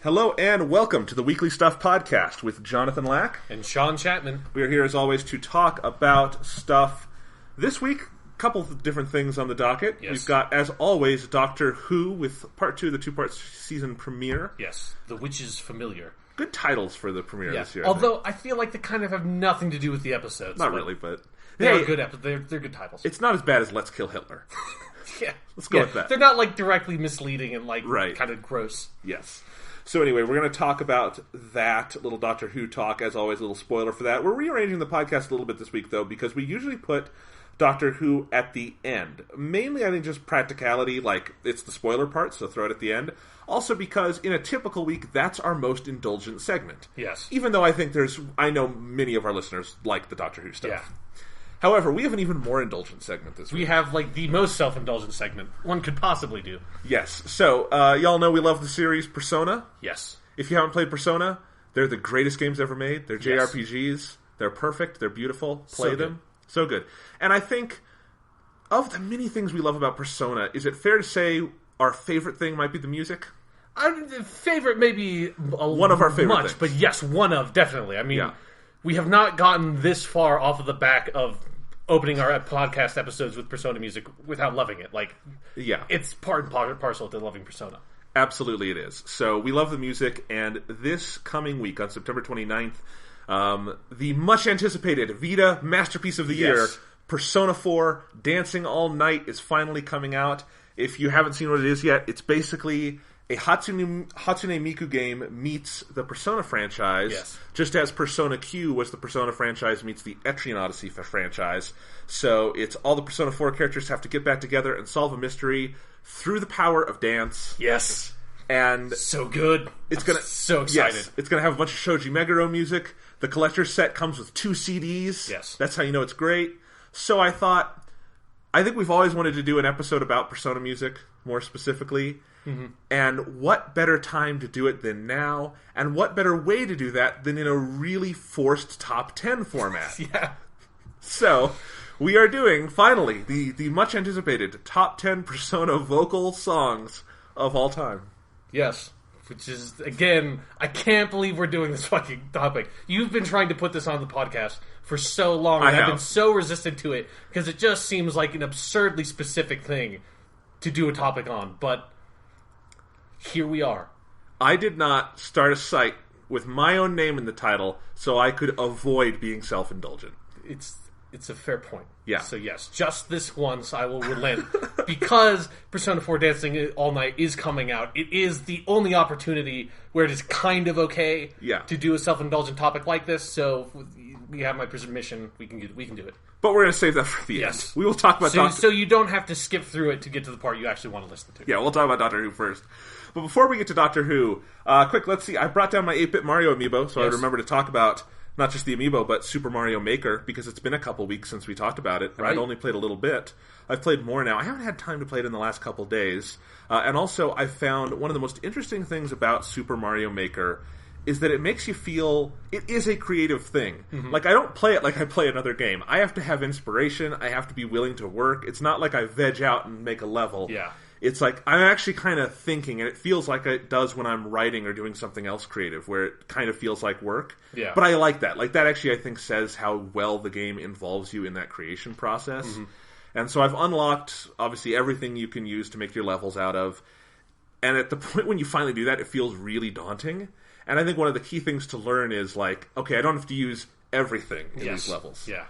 Hello and welcome to the Weekly Stuff Podcast with Jonathan Lack and Sean Chapman. We are here as always to talk about stuff. This week, a couple of different things on the docket. Yes. We've got, as always, Doctor Who with part 2 of the two-part season premiere. Yes, The Witch is Familiar. Good titles for the premiere this year. Although I feel like they kind of have nothing to do with the episodes. Not really, but they are good episodes. They're good titles. It's not as bad as Let's Kill Hitler. Yeah, let's go with that. They're not like directly misleading and like kind of gross. Yes. So anyway, we're going to talk about that little Doctor Who talk. As always, a little spoiler for that. We're rearranging the podcast a little bit this week, though, because we usually put Doctor Who at the end. Mainly, I think, just practicality, like it's the spoiler part, so throw it at the end. Also because in a typical week, that's our most indulgent segment. Yes. Even though I know many of our listeners like the Doctor Who stuff. Yeah. However, we have an even more indulgent segment this week. We have, like, the most self-indulgent segment one could possibly do. Yes. So, y'all know we love the series Persona. Yes. If you haven't played Persona, they're the greatest games ever made. They're JRPGs. Yes. They're perfect. They're beautiful. Play them. So good. And I think, of the many things we love about Persona, is it fair to say our favorite thing might be the music? Favorite, maybe one of our favorite things. But yes, one of, definitely. I mean, we have not gotten this far off of the back of opening our podcast episodes with Persona music without loving it. Like, it's part and parcel to loving Persona. Absolutely it is. So we love the music, and this coming week on September 29th, the much-anticipated Vita Masterpiece of the Year, Persona 4 Dancing All Night, is finally coming out. If you haven't seen what it is yet, it's basically a Hatsune Miku game meets the Persona franchise, just as Persona Q was the Persona franchise meets the Etrian Odyssey franchise. So it's all the Persona 4 characters have to get back together and solve a mystery through the power of dance. Yes. And so good. So excited. Yes, it's going to have a bunch of Shoji Meguro music. The collector's set comes with 2 CDs. Yes. That's how you know it's great. So I think we've always wanted to do an episode about Persona music, more specifically. Mm-hmm. And what better time to do it than now? And what better way to do that than in a really forced top 10 format? So, we are doing, finally, the much-anticipated top 10 Persona vocal songs of all time. Yes. Which is, again, I can't believe we're doing this fucking topic. You've been trying to put this on the podcast for so long, and I've been so resistant to it, because it just seems like an absurdly specific thing to do a topic on, but here we are. I did not start a site with my own name in the title so I could avoid being self-indulgent. It's a fair point. Yeah. So yes, just this once I will relent. Because Persona 4 Dancing All Night is coming out, it is the only opportunity where it is kind of okay to do a self-indulgent topic like this, so we have my permission, we can do it. But we're going to save that for the end. We will talk about So you don't have to skip through it to get to the part you actually want to listen to. Yeah, we'll talk about Doctor Who first. But before we get to Doctor Who, quick, let's see. I brought down my 8-bit Mario amiibo, so I remember to talk about not just the amiibo, but Super Mario Maker, because it's been a couple weeks since we talked about it, and I'd only played a little bit. I've played more now. I haven't had time to play it in the last couple days. And also, I found one of the most interesting things about Super Mario Maker is that it makes you feel it is a creative thing. Mm-hmm. Like, I don't play it like I play another game. I have to have inspiration. I have to be willing to work. It's not like I veg out and make a level. Yeah. It's like I'm actually kind of thinking, and it feels like it does when I'm writing or doing something else creative, where it kind of feels like work. Yeah. But I like that. Like, that actually, I think, says how well the game involves you in that creation process. Mm-hmm. And so I've unlocked, obviously, everything you can use to make your levels out of. And at the point when you finally do that, it feels really daunting. And I think one of the key things to learn is, like, okay, I don't have to use everything in these levels. Yeah.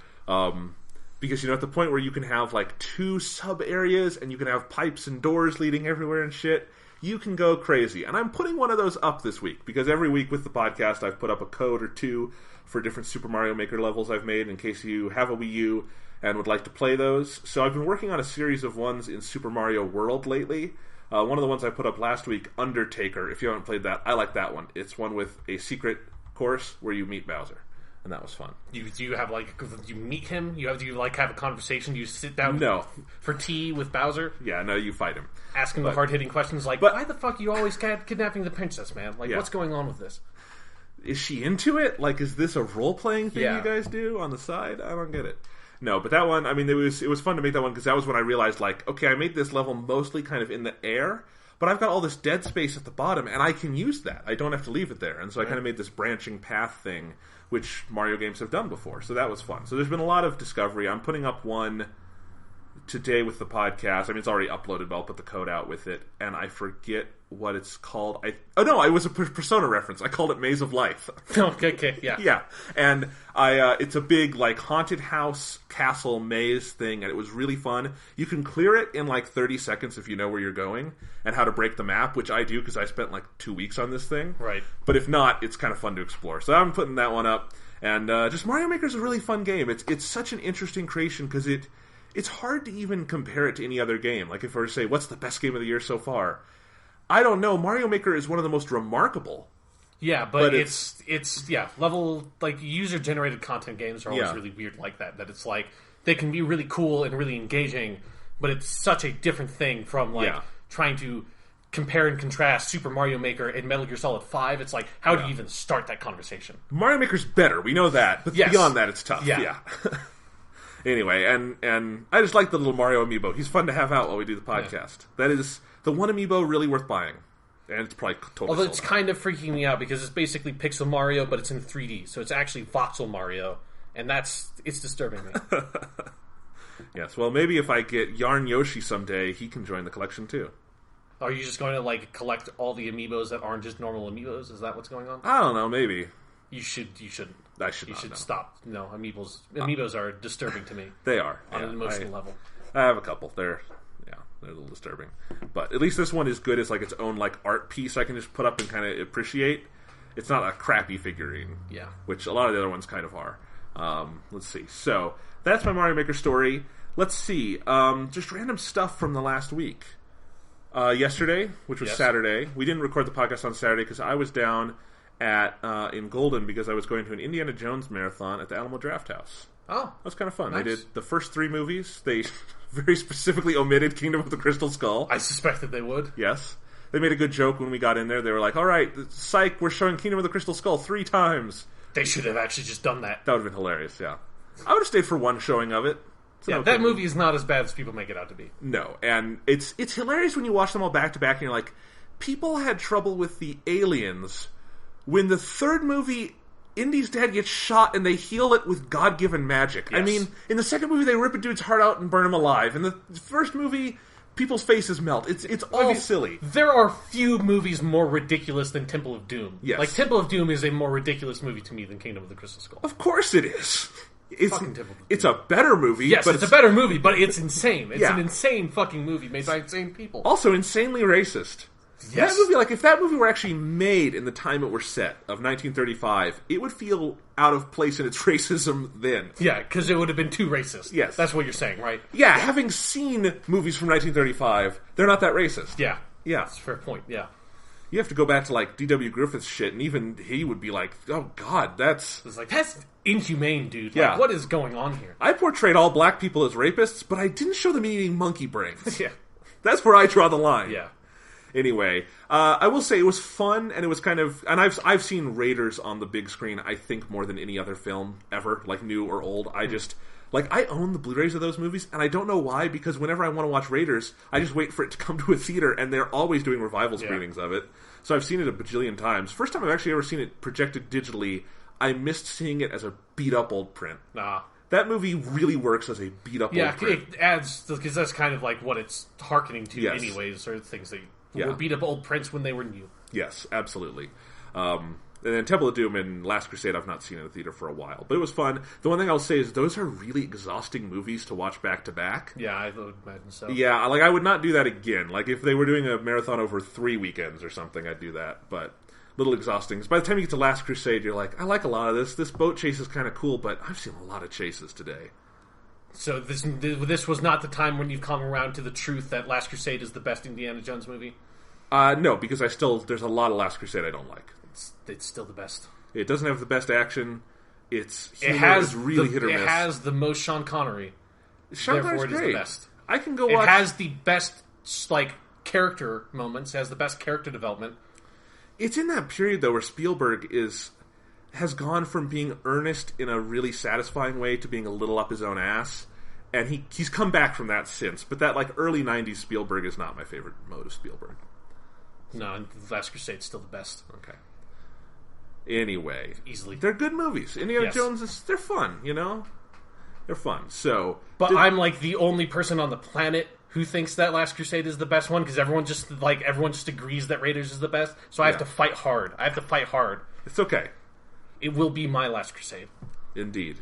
Because, you know, at the point where you can have, like, 2 sub-areas and you can have pipes and doors leading everywhere and shit, you can go crazy. And I'm putting one of those up this week, because every week with the podcast I've put up a code or 2 for different Super Mario Maker levels I've made in case you have a Wii U and would like to play those. So I've been working on a series of ones in Super Mario World lately, One of the ones I put up last week, Undertaker. If you haven't played that, I like that one. It's one with a secret course where you meet Bowser, and that was fun. Do you have you meet him? Do you have a conversation? Do you sit down for tea with Bowser? Yeah, no, you fight him. Ask him the hard hitting questions like, why the fuck are you always kidnapping the princess, man? What's going on with this? Is she into it? Is this a role playing thing you guys do on the side? I don't get it. No, but that one, I mean, it was fun to make that one because that was when I realized, okay, I made this level mostly kind of in the air, but I've got all this dead space at the bottom, and I can use that. I don't have to leave it there. And so I kind of made this branching path thing, which Mario games have done before. So that was fun. So there's been a lot of discovery. I'm putting up one today with the podcast. I mean, it's already uploaded, but I'll put the code out with it. And I forget what it's called. It was a Persona reference. I called it Maze of Life. Okay, yeah. Yeah. And it's a big, haunted house, castle, maze thing, and it was really fun. You can clear it in, 30 seconds if you know where you're going and how to break the map, which I do because I spent, 2 weeks on this thing. Right. But if not, it's kind of fun to explore. So I'm putting that one up. And just Mario Maker is a really fun game. It's such an interesting creation because it's hard to even compare it to any other game. If I were to say, what's the best game of the year so far? I don't know. Mario Maker is one of the most remarkable. Yeah, but it's level, user-generated content games are always really weird like that. That it's they can be really cool and really engaging, but it's such a different thing from, trying to compare and contrast Super Mario Maker and Metal Gear Solid 5. It's how do you even start that conversation? Mario Maker's better, we know that, but beyond that, it's tough. Yeah. Anyway, and I just like the little Mario amiibo. He's fun to have out while we do the podcast. Yeah. That is the one amiibo really worth buying. And it's probably totally Although it's kind of freaking me out because it's basically Pixel Mario, but it's in 3D. So it's actually voxel Mario. And it's disturbing me. Yes, well, maybe if I get Yarn Yoshi someday, he can join the collection too. Are you just going to, collect all the amiibos that aren't just normal amiibos? Is that what's going on? I don't know, maybe. You shouldn't. I should not, You should no. stop. No, amiibos are disturbing to me. They are. On an emotional level. I have a couple. They're a little disturbing. But at least this one is good as its own art piece I can just put up and kind of appreciate. It's not a crappy figurine. Yeah. Which a lot of the other ones kind of are. Let's see. So, that's my Mario Maker story. Let's see. Just random stuff from the last week. Yesterday, which was Saturday, we didn't record the podcast on Saturday because I was down in Golden because I was going to an Indiana Jones marathon at the Alamo Draft House. Oh. That was kind of fun. Nice. They did the first 3 movies. They very specifically omitted Kingdom of the Crystal Skull. I suspected they would. Yes. They made a good joke when we got in there. They were like, alright, psych, we're showing Kingdom of the Crystal Skull 3 times. They should have actually just done that. That would have been hilarious, yeah. I would have stayed for one showing of it. That movie is not as bad as people make it out to be. No, and it's hilarious when you watch them all back to back and you're like, people had trouble with the aliens when the third movie, Indy's dad gets shot and they heal it with God-given magic. Yes. I mean, in the second movie they rip a dude's heart out and burn him alive. In the first movie, people's faces melt. It's all silly. There are few movies more ridiculous than Temple of Doom. Yes. Temple of Doom is a more ridiculous movie to me than Kingdom of the Crystal Skull. Of course it is. It's a better movie. Yes, but it's a better movie, but it's insane. It's an insane fucking movie made by insane people. Also insanely racist. Yes. That movie, if that movie were actually made in the time it were set, of 1935, it would feel out of place in its racism then. Yeah, because it would have been too racist. Yes. That's what you're saying, right? Yeah, having seen movies from 1935, they're not that racist. Yeah. Yeah. That's a fair point, yeah. You have to go back to, D.W. Griffith's shit, and even he would be like, oh, God, that's inhumane, dude. Yeah. What is going on here? I portrayed all black people as rapists, but I didn't show them eating monkey brains. Yeah. That's where I draw the line. Yeah. Anyway, I will say it was fun, and it was kind of... And I've seen Raiders on the big screen, I think, more than any other film ever, new or old. I just... I own the Blu-rays of those movies, and I don't know why, because whenever I want to watch Raiders, I just wait for it to come to a theater, and they're always doing revival screenings of it. So I've seen it a bajillion times. First time I've actually ever seen it projected digitally, I missed seeing it as a beat-up old print. Nah. That movie really works as a beat-up old print. Yeah, it adds... Because that's kind of what it's hearkening to anyways, or things that were beat-up old prints when they were new. Yes, absolutely. And then Temple of Doom and Last Crusade I've not seen in the theater for a while. But it was fun. The one thing I'll say is those are really exhausting movies to watch back-to-back. Yeah, I would imagine so. Yeah, I would not do that again. If they were doing a marathon over 3 weekends or something, I'd do that. But a little exhausting. By the time you get to Last Crusade, you're like, I like a lot of this. This boat chase is kind of cool, but I've seen a lot of chases today. So this was not the time when you've come around to the truth that Last Crusade is the best Indiana Jones movie? No, because there's a lot of Last Crusade I don't like. It's still the best. It doesn't have the best action. It has really hit or miss. It has the most Sean Connery. Sean Connery's great. It is the best. I can go watch... It has the best, like, character moments. It has the best character development. It's in that period, though, where Spielberg has gone from being earnest in a really satisfying way to being a little up his own ass. And he's come back from that since. But that, like, early 90s Spielberg is not my favorite mode of Spielberg. No, Last Crusade's still the best. Okay. Anyway. Easily. They're good movies. Indiana Jones, they're fun, you know? They're fun. So... But I'm, like, the only person on the planet who thinks that Last Crusade is the best one, because everyone just agrees that Raiders is the best. So I have to fight hard. It's okay. It will be my Last Crusade. Indeed.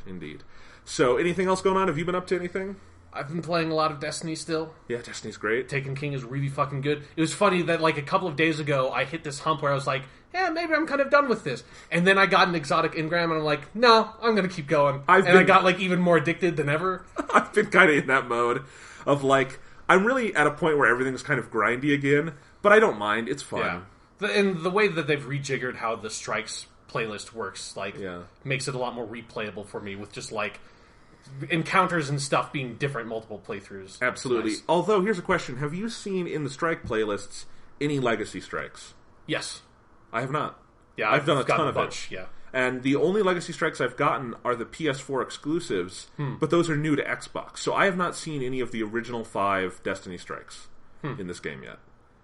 So, anything else going on? Have you been up to anything? I've been playing a lot of Destiny still. Yeah, Destiny's great. Taken King is really fucking good. It was funny that, like, a couple of days ago, I hit this hump where I was like, yeah, maybe I'm kind of done with this. And then I got an exotic engram, and I'm like, no, I'm going to keep going. I got, like, even more addicted than ever. I've been kind of in that mode of, like, I'm really at a point where everything's kind of grindy again, but I don't mind. It's fun. Yeah. And the way that they've rejiggered how the Strikes playlist works, like, makes it a lot more replayable for me with just, like, encounters and stuff being different multiple playthroughs. Absolutely. Nice. Although, here's a question. Have you seen in the Strike playlists any Legacy Strikes? Yes. I have not. Yeah, I've done a ton of it. Yeah. And the only Legacy Strikes I've gotten are the PS4 exclusives, but those are new to Xbox. So I have not seen any of the original 5 Destiny Strikes in this game yet.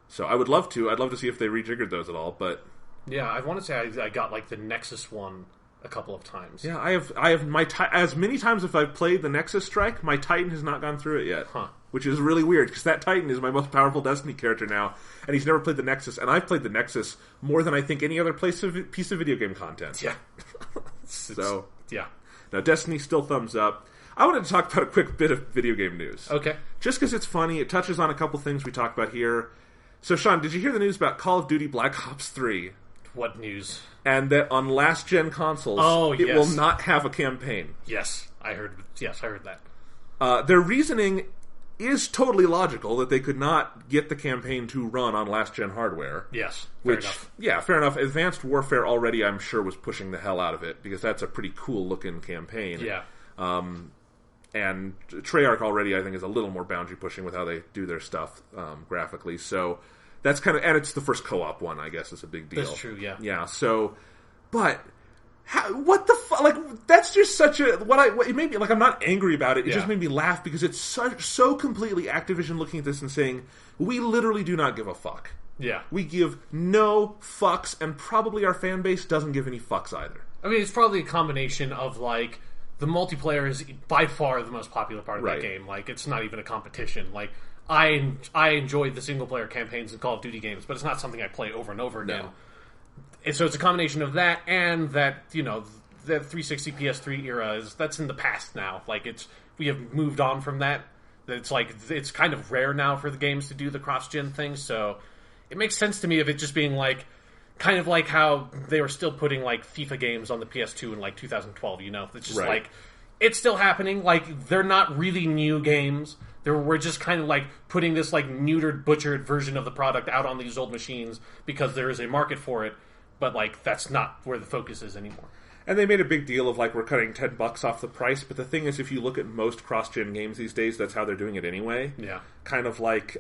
So I would love to. I'd love to see if they rejiggered those at all, but... Yeah, I want to say I got, like, the Nexus one a couple of times. Yeah, I have my as many times if I've played the Nexus Strike, my Titan has not gone through it yet, which is really weird because that Titan is my most powerful Destiny character now, and he's never played the Nexus, and I've played the Nexus more than I think any other piece of video game content. Yeah. So yeah. Now Destiny still thumbs up. I wanted to talk about a quick bit of video game news. Okay. Just because it's funny, it touches on a couple things we talked about here. So Sean, did you hear the news about Call of Duty Black Ops 3? What news? And that on last-gen consoles, it will not have a campaign. Yes, I heard that. Their reasoning is totally logical, that they could not get the campaign to run on last-gen hardware. Yes, fair enough. Yeah, fair enough. Advanced Warfare already, I'm sure, was pushing the hell out of it, because that's a pretty cool-looking campaign. Yeah. And Treyarch already, I think, is a little more boundary-pushing with how they do their stuff graphically, so... That's kind of, and it's the first co-op one, I guess, is a big deal. That's true, yeah. Yeah, so, but, what the fuck, like, that's just such a, it made me, like, I'm not angry about it, it just made me laugh, because it's so completely Activision looking at this and saying, we literally do not give a fuck. Yeah. We give no fucks, and probably our fan base doesn't give any fucks either. I mean, it's probably a combination of, like, the multiplayer is by far the most popular part of that game. Like, it's not even a competition. Like, I enjoyed the single-player campaigns in Call of Duty games, but it's not something I play over and over again. No. And so it's a combination of that and that, you know, the 360 PS3 era that's in the past now. Like, we have moved on from that. It's like, it's kind of rare now for the games to do the cross-gen thing, so it makes sense to me of it just being like, kind of like how they were still putting, like, FIFA games on the PS2 in, like, 2012, you know? It's just like, it's still happening. Like, they're not really new games. We're just kind of like putting this like neutered, butchered version of the product out on these old machines because there is a market for it, but like that's not where the focus is anymore. And they made a big deal of like we're cutting $10 off the price, but the thing is, if you look at most cross-gen games these days, that's how they're doing it anyway. Yeah, kind of like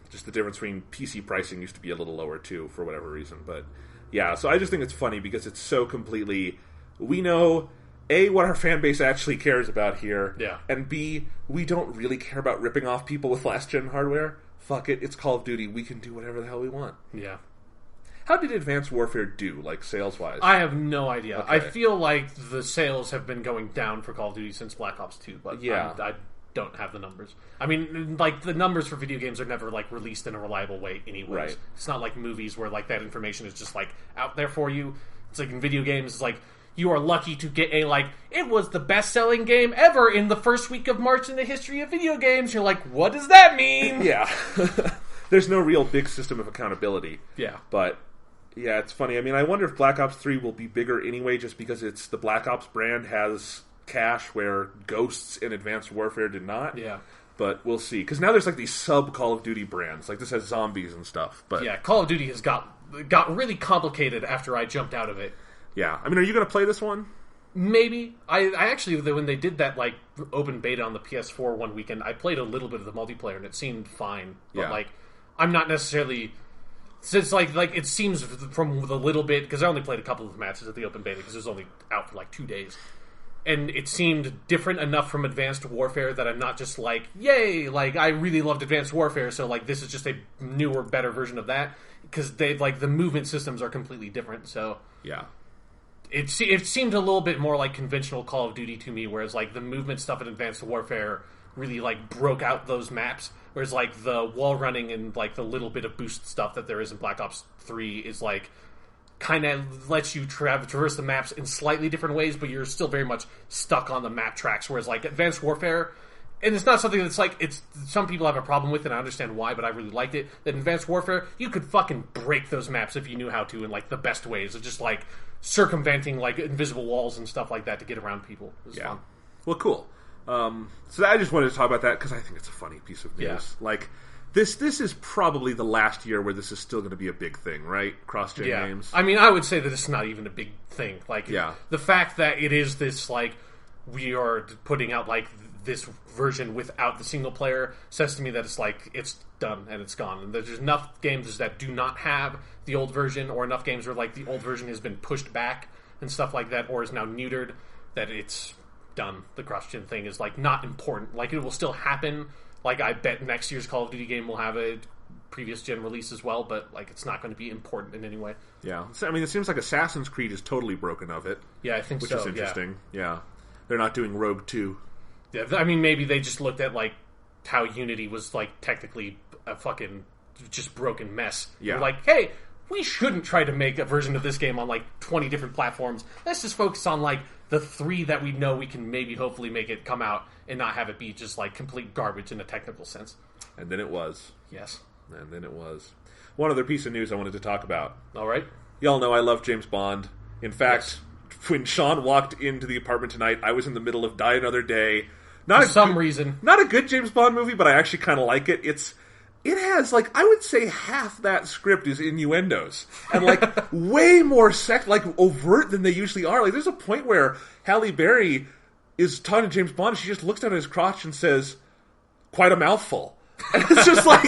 just the difference between PC pricing used to be a little lower too for whatever reason, but yeah. So I just think it's funny because it's so completely. We know. A, what our fan base actually cares about here. Yeah. And B, we don't really care about ripping off people with last-gen hardware. Fuck it, it's Call of Duty. We can do whatever the hell we want. Yeah. How did Advanced Warfare do, like, sales-wise? I have no idea. Okay. I feel like the sales have been going down for Call of Duty since Black Ops 2, but I don't have the numbers. I mean, like, the numbers for video games are never, like, released in a reliable way anyways. Right. It's not like movies where, like, that information is just, like, out there for you. It's like in video games, it's like... You are lucky to get a, like, it was the best-selling game ever in the first week of March in the history of video games. You're like, what does that mean? Yeah. There's no real big system of accountability. Yeah. But, yeah, it's funny. I mean, I wonder if Black Ops 3 will be bigger anyway just because it's the Black Ops brand has cache where Ghosts and Advanced Warfare did not. Yeah. But we'll see. Because now there's like these sub-Call of Duty brands. Like this has zombies and stuff. But yeah, Call of Duty has got really complicated after I jumped out of it. Yeah. I mean, are you going to play this one? Maybe. I actually, when they did that like open beta on the PS4 one weekend, I played a little bit of the multiplayer and it seemed fine. But like, I'm not necessarily... It's like it seems from the little bit... Because I only played a couple of matches at the open beta because it was only out for like 2 days. And it seemed different enough from Advanced Warfare that I'm not just like, yay, like, I really loved Advanced Warfare, so, like, this is just a newer, better version of that. Because they like, the movement systems are completely different, so... Yeah. It seemed a little bit more like conventional Call of Duty to me, whereas, like, the movement stuff in Advanced Warfare really, like, broke out those maps. Whereas, like, the wall running and, like, the little bit of boost stuff that there is in Black Ops 3 is, like... kind of lets you traverse the maps in slightly different ways, but you're still very much stuck on the map tracks, whereas like Advanced Warfare, and it's not something that's like, it's some people have a problem with, and I understand why, but I really liked it, that in Advanced Warfare, you could fucking break those maps if you knew how to in like the best ways of just like circumventing like invisible walls and stuff like that to get around people. It was fun. Well, cool. So I just wanted to talk about that because I think it's a funny piece of news. Yeah. Like, This is probably the last year where this is still going to be a big thing, right? Cross-gen games. I mean, I would say that it's not even a big thing. Like, the fact that it is this, like, we are putting out, like, this version without the single player says to me that it's, like, it's done and it's gone. And there's enough games that do not have the old version, or enough games where, like, the old version has been pushed back and stuff like that, or is now neutered, that it's done. The cross-gen thing is, like, not important. Like, it will still happen. Like, I bet next year's Call of Duty game will have a previous gen release as well, but, like, it's not going to be important in any way. Yeah. I mean, it seems like Assassin's Creed is totally broken of it. Yeah, I think which so, is interesting. Yeah. They're not doing Rogue 2. Yeah, I mean, maybe they just looked at, like, how Unity was, like, technically a fucking just broken mess. Yeah. They're like, hey, we shouldn't try to make a version of this game on, like, 20 different platforms. Let's just focus on, like, the 3 that we know we can maybe hopefully make it come out and not have it be just, like, complete garbage in a technical sense. And then it was. Yes. And then it was. One other piece of news I wanted to talk about. All right. Y'all know I love James Bond. In fact, when Sean walked into the apartment tonight, I was in the middle of Die Another Day. For some reason. Not a good James Bond movie, but I actually kind of like it. It has, like, I would say half that script is innuendos. And, like, way more overt than they usually are. Like, there's a point where Halle Berry is talking to James Bond, and she just looks down at his crotch and says, quite a mouthful. And it's just like...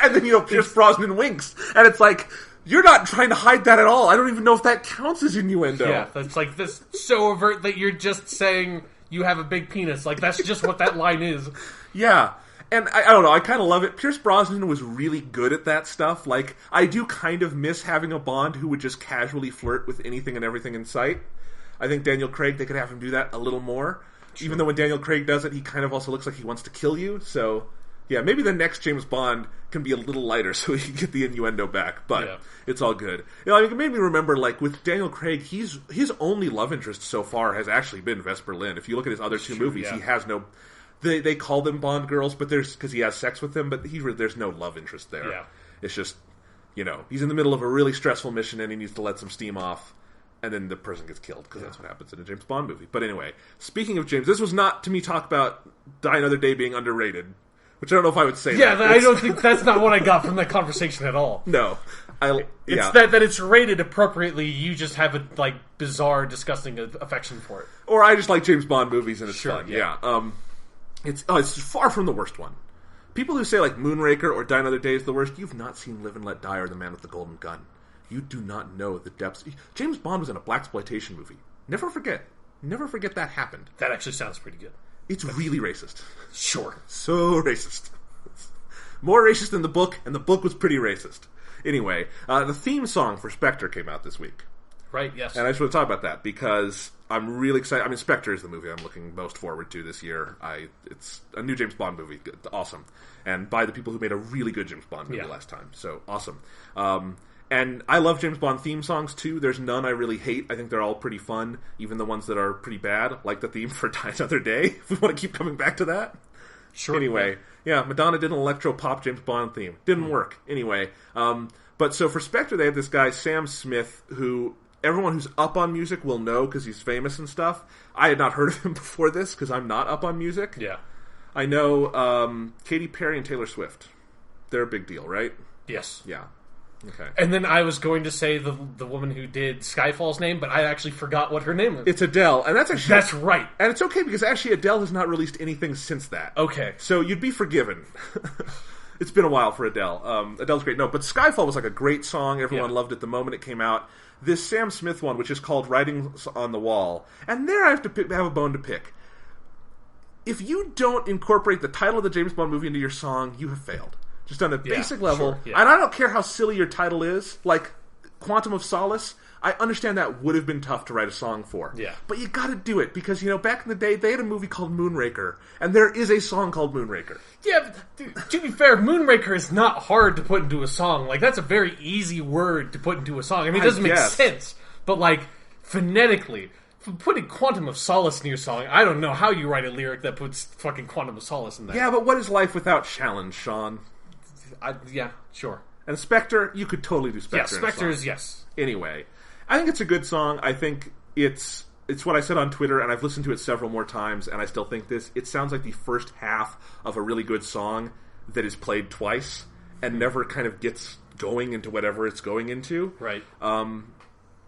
and then, Pierce Brosnan winks. And it's like, you're not trying to hide that at all. I don't even know if that counts as innuendo. Yeah, that's like this so overt that you're just saying you have a big penis. Like, that's just what that line is. Yeah. And I don't know, I kind of love it. Pierce Brosnan was really good at that stuff. Like, I do kind of miss having a Bond who would just casually flirt with anything and everything in sight. I think Daniel Craig, they could have him do that a little more. Sure. Even though when Daniel Craig does it, he kind of also looks like he wants to kill you. So, yeah, maybe the next James Bond can be a little lighter so he can get the innuendo back. But it's all good. It made me remember, like, with Daniel Craig, his only love interest so far has actually been Vesper Lynd. If you look at his other two movies, he has no... They call them Bond girls, but because he has sex with them, but there's no love interest there. Yeah. It's just, he's in the middle of a really stressful mission and he needs to let some steam off, and then the person gets killed, because that's what happens in a James Bond movie. But anyway, speaking of James, this was not, to me, talk about Die Another Day being underrated, which I don't know if I would say that. I don't think that's not what I got from that conversation at all. No. It's that it's rated appropriately, you just have a, like, bizarre, disgusting affection for it. Or I just like James Bond movies and it's Sure, fun. Yeah. It's far from the worst one. People who say, like, Moonraker or Die Another Day is the worst, you've not seen Live and Let Die or The Man with the Golden Gun. You do not know the depths. James Bond was in a blaxploitation movie. Never forget that happened. That actually sounds pretty good. It's really racist. Sure. So racist. More racist than the book, and the book was pretty racist. Anyway, the theme song for Spectre came out this week. Right, yes. And I just want to talk about that, because I'm really excited. I mean, Spectre is the movie I'm looking most forward to this year. It's a new James Bond movie. Awesome. And by the people who made a really good James Bond movie last time. So, awesome. And I love James Bond theme songs, too. There's none I really hate. I think they're all pretty fun, even the ones that are pretty bad, like the theme for Die Another Day, if we want to keep coming back to that. Sure. Anyway, Madonna did an electro-pop James Bond theme. Didn't work. Anyway, but so for Spectre, they have this guy, Sam Smith, who everyone who's up on music will know because he's famous and stuff. I had not heard of him before this because I'm not up on music. Yeah. I know Katy Perry and Taylor Swift. They're a big deal, right? Yes. Yeah. Okay. And then I was going to say the woman who did Skyfall's name, but I actually forgot what her name is. It's Adele, and that's right. And it's okay because actually Adele has not released anything since that. Okay. So you'd be forgiven. It's been a while for Adele. Adele's great. No, but Skyfall was like a great song. Everyone loved it the moment it came out. This Sam Smith one, which is called Writing on the Wall, and there I have to have a bone to pick. If you don't incorporate the title of the James Bond movie into your song, you have failed. Just on a basic level. Sure, yeah. And I don't care how silly your title is. Like, Quantum of Solace, I understand that would have been tough to write a song for. Yeah. But you gotta do it, because, back in the day, they had a movie called Moonraker, and there is a song called Moonraker. Yeah, but to be fair, Moonraker is not hard to put into a song. Like, that's a very easy word to put into a song. I mean, it doesn't make sense. But, like, phonetically, putting Quantum of Solace in your song, I don't know how you write a lyric that puts fucking Quantum of Solace in there. Yeah, but what is life without challenge, Sean? Yeah, sure. And Spectre, you could totally do Spectre. Yeah, Spectre is yes. Anyway, I think it's a good song. I think it's what I said on Twitter, and I've listened to it several more times, and I still think this. It sounds like the first half of a really good song that is played twice and never kind of gets going into whatever it's going into. Right.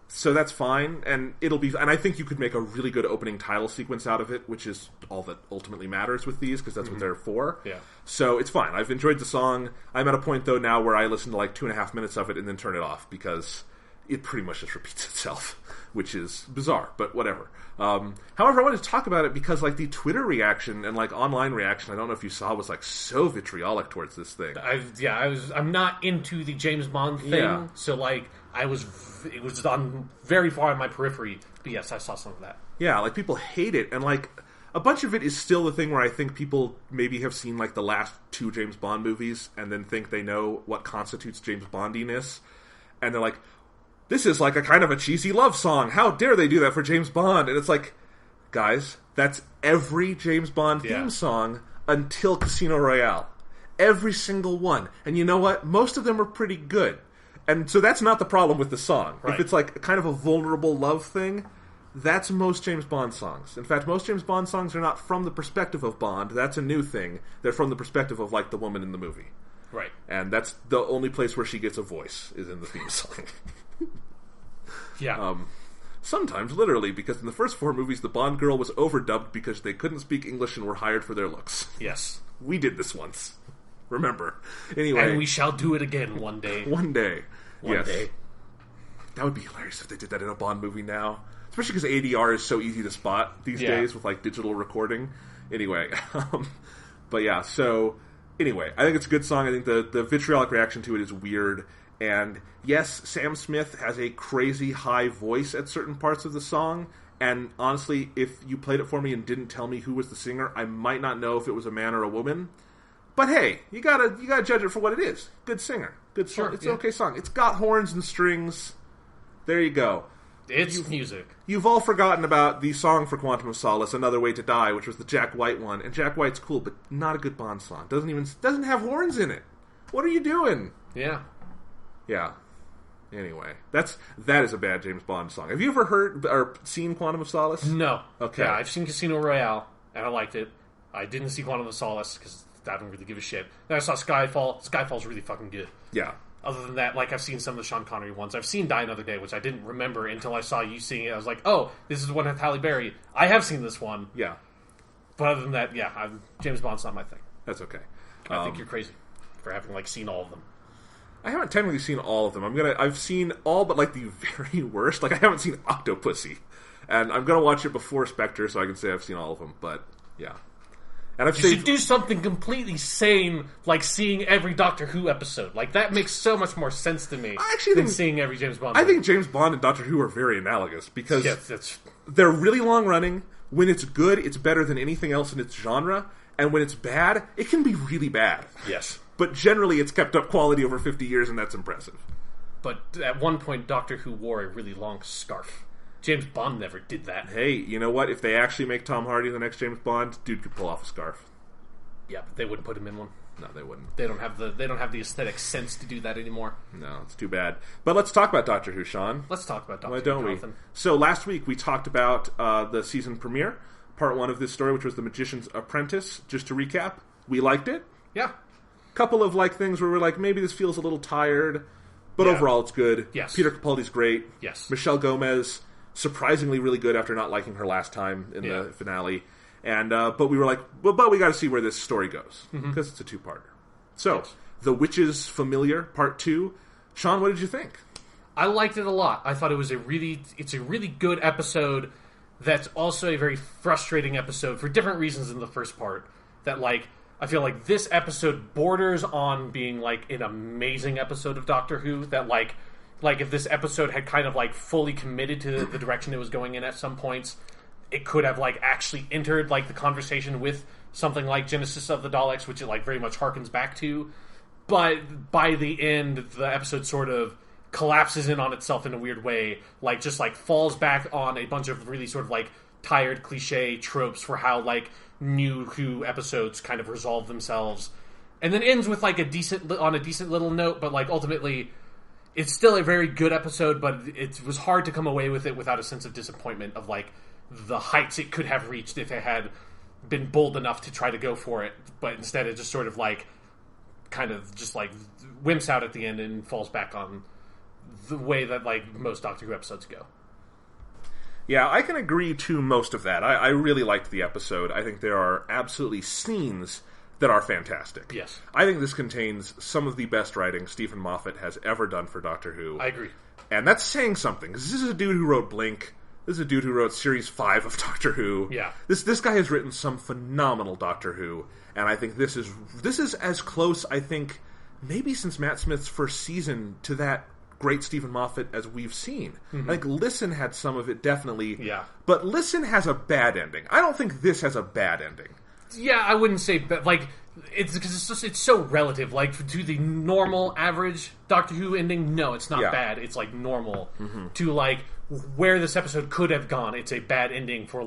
So that's fine, and and I think you could make a really good opening title sequence out of it, which is all that ultimately matters with these, because that's what they're for. Yeah. So it's fine. I've enjoyed the song. I'm at a point, though, now where I listen to like 2.5 minutes of it and then turn it off, because it pretty much just repeats itself, which is bizarre, but whatever. However, I wanted to talk about it because like the Twitter reaction and like online reaction, I don't know if you saw, was like so vitriolic towards this thing. I'm not into the James Bond thing, so like it was on very far in my periphery, but yes, I saw some of that. Yeah, like people hate it, and like a bunch of it is still the thing where I think people maybe have seen like the last 2 James Bond movies and then think they know what constitutes James Bondiness, and they're like, this is like a kind of a cheesy love song. How dare they do that for James Bond? And it's like, guys, that's every James Bond theme song until Casino Royale. Every single one. And you know what? Most of them are pretty good. And so that's not the problem with the song. Right. If it's like kind of a vulnerable love thing, that's most James Bond songs. In fact, most James Bond songs are not from the perspective of Bond. That's a new thing. They're from the perspective of like the woman in the movie. Right. And that's the only place where she gets a voice, is in the theme song. Yeah. Sometimes literally, because in the first 4 movies the Bond girl was overdubbed because they couldn't speak English and were hired for their looks. Yes. We did this once. Remember. Anyway. And we shall do it again one day. One day. One day. That would be hilarious if they did that in a Bond movie now. Especially because ADR is so easy to spot these days with like digital recording. Anyway. But yeah, so anyway, I think it's a good song. I think the vitriolic reaction to it is weird. And yes, Sam Smith has a crazy high voice at certain parts of the song. And honestly, if you played it for me and didn't tell me who was the singer, I might not know if it was a man or a woman. But hey, you gotta judge it for what it is. Good singer, good song. It's an okay song. It's got horns and strings. There you go. It's music. You've all forgotten about the song for Quantum of Solace, Another Way to Die, which was the Jack White one. And Jack White's cool, but not a good Bond song. Doesn't have horns in it. What are you doing? Yeah. Yeah. Anyway, that is a bad James Bond song. Have you ever heard or seen Quantum of Solace? No. Okay. Yeah, I've seen Casino Royale, and I liked it. I didn't see Quantum of Solace, because I don't really give a shit. Then I saw Skyfall. Skyfall's really fucking good. Yeah. Other than that, like, I've seen some of the Sean Connery ones. I've seen Die Another Day, which I didn't remember until I saw you seeing it. I was like, oh, this is the one with Halle Berry. I have seen this one. Yeah. But other than that, yeah, James Bond's not my thing. That's okay. I think you're crazy for having, like, seen all of them. I haven't technically seen all of them. I've seen all but, like, the very worst. Like, I haven't seen Octopussy. And I'm gonna watch it before Spectre so I can say I've seen all of them. But, yeah. And you should do something completely sane, like seeing every Doctor Who episode. Like, that makes so much more sense to me than seeing every James Bond movie. I think James Bond and Doctor Who are very analogous, because they're really long-running. When it's good, it's better than anything else in its genre. And when it's bad, it can be really bad. Yes. But generally, it's kept up quality over 50 years, and that's impressive. But at one point, Doctor Who wore a really long scarf. James Bond never did that. Hey, you know what? If they actually make Tom Hardy the next James Bond, dude could pull off a scarf. Yeah, but they wouldn't put him in one. No, they wouldn't. They don't have the aesthetic sense to do that anymore. No, it's too bad. But let's talk about Doctor Who, Sean. Let's talk about Doctor Who. Why don't we? So last week we talked about the season premiere, part 1 of this story, which was The Magician's Apprentice. Just to recap, we liked it. Yeah. Couple of things where we're like, maybe this feels a little tired, but overall it's good. Yes. Peter Capaldi's great. Yes. Michelle Gomez, surprisingly really good after not liking her last time in the finale. And but we were like, but we got to see where this story goes because it's a 2-parter. So, The Witch's Familiar, Part 2. Sean, what did you think? I liked it a lot. I thought it's a really good episode. That's also a very frustrating episode for different reasons in the first part. That I feel like this episode borders on being an amazing episode of Doctor Who. That if this episode had kind of fully committed to the direction it was going in at some points, it could have actually entered the conversation with something like Genesis of the Daleks, which it very much harkens back to. But by the end, the episode sort of collapses in on itself in a weird way, just falls back on a bunch of really sort of tired cliche tropes for how new Who episodes kind of resolve themselves, and then ends with a decent little note, but ultimately it's still a very good episode, but it was hard to come away with it without a sense of disappointment of the heights it could have reached if it had been bold enough to try to go for it, but instead it just sort of kind of just wimps out at the end and falls back on the way that most Doctor Who episodes go. Yeah, I can agree to most of that. I really liked the episode. I think there are absolutely scenes that are fantastic. Yes. I think this contains some of the best writing Stephen Moffat has ever done for Doctor Who. I agree. And that's saying something, because this is a dude who wrote Blink. This is a dude who wrote Series 5 of Doctor Who. Yeah. This guy has written some phenomenal Doctor Who, and I think this is as close, I think, maybe since Matt Smith's first season, to that great Stephen Moffat as we've seen. I think Listen had some of it, definitely. Yeah. But Listen has a bad ending. I don't think this has a bad ending. Yeah, I wouldn't say, but it's because it's so relative. To the normal, average Doctor Who ending, no, it's not bad. It's normal. To where this episode could have gone, it's a bad ending for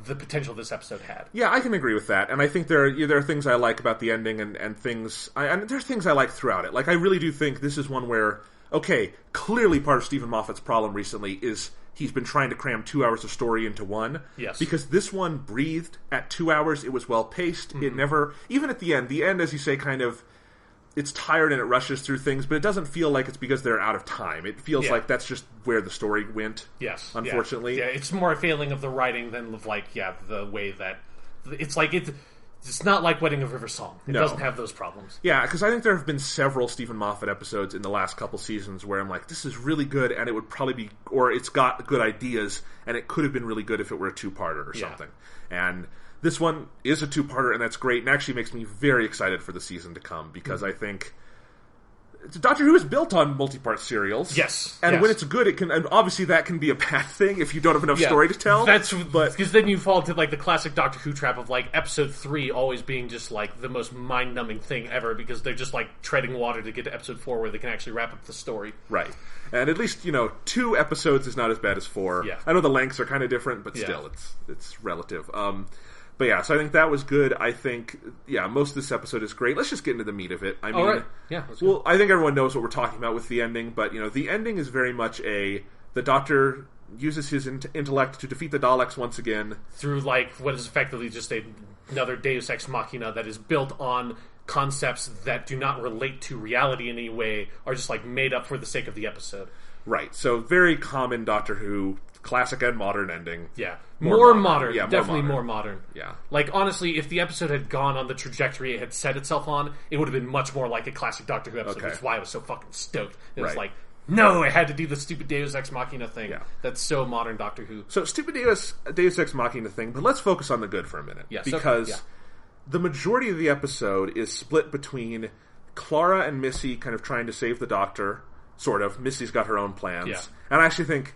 the potential this episode had. Yeah, I can agree with that, and I think there are things I like about the ending, and things, and there's things I like throughout it. I really do think this is one where, okay, clearly part of Stephen Moffat's problem recently is he's been trying to cram 2 hours of story into one. Yes. Because this one breathed at 2 hours. It was well paced. It never, even at the end, as you say, kind of, it's tired and it rushes through things, but it doesn't feel like it's because they're out of time. It feels like that's just where the story went. Yes. Unfortunately. Yeah, it's more a failing of the writing than of the way that it's not like Wedding of River Song. It doesn't have those problems. Yeah, because I think there have been several Stephen Moffat episodes in the last couple seasons where I'm like, this is really good, and it would probably be, or it's got good ideas, and it could have been really good if it were a 2-parter or something. And this one is a 2-parter, and that's great, and actually makes me very excited for the season to come, because I think Doctor Who is built on multi-part serials. Yes. And when it's good, it can, and obviously that can be a bad thing if you don't have enough story to tell. Because then you fall into the classic Doctor Who trap of episode 3 always being just the most mind-numbing thing ever, because they're just treading water to get to episode 4 where they can actually wrap up the story. Right. And at least, 2 episodes is not as bad as 4. Yeah. I know the lengths are kind of different, but still, it's relative. But yeah, so I think that was good. I think, most of this episode is great. Let's just get into the meat of it. I mean, right. Yeah, well, I think everyone knows what we're talking about with the ending, but, the ending is very much the Doctor uses his intellect to defeat the Daleks once again. Through, what is effectively just another Deus Ex Machina that is built on concepts that do not relate to reality in any way, are just, made up for the sake of the episode. Right, so very common Doctor Who, classic and modern ending. Yeah. More modern. Yeah, definitely more modern. Yeah. Honestly, if the episode had gone on the trajectory it had set itself on, it would have been much more like a classic Doctor Who episode, which is why I was so fucking stoked. It was no, it had to do the stupid Deus Ex Machina thing. Yeah. That's so modern Doctor Who. So, stupid Deus Ex Machina thing, but let's focus on the good for a minute. Yeah, because the majority of the episode is split between Clara and Missy kind of trying to save the Doctor, sort of. Missy's got her own plans. Yeah. And I actually think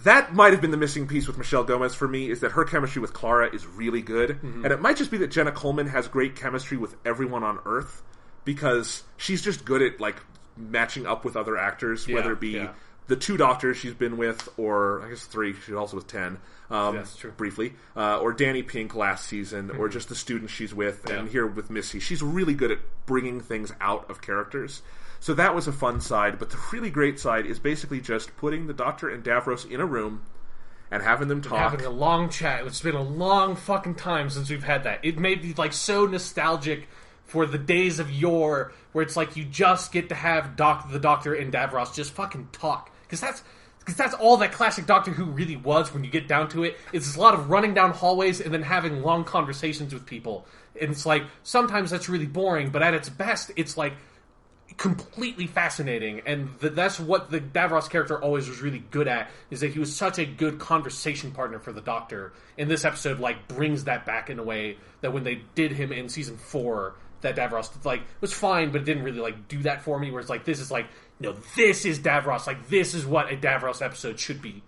that might have been the missing piece with Michelle Gomez for me, is that her chemistry with Clara is really good. And it might just be that Jenna Coleman has great chemistry with everyone on Earth, because she's just good at, matching up with other actors, whether it be the 2 doctors she's been with, or I guess 3, she was also with 10, that's true. briefly, or Danny Pink last season, or just the students she's with, and here with Missy. She's really good at bringing things out of characters. So that was a fun side, but the really great side is basically just putting the Doctor and Davros in a room and having them talk. Having a long chat. It's been a long fucking time since we've had that. It made me like so nostalgic for the days of yore, where it's like you just get to have the Doctor and Davros just fucking talk. Because that's all that classic Doctor Who really was when you get down to it. It's a lot of running down hallways and then having long conversations with people. And it's like, sometimes that's really boring, but at its best, it's like completely fascinating. And that's what the Davros character always was really good at, is that he was such a good conversation partner for the Doctor. And this episode like brings that back in a way that when they did him in season 4, that Davros like was fine, but it didn't really like do that for me. Where it's like, this is like, no, this is Davros. Like, this is what a Davros episode should be.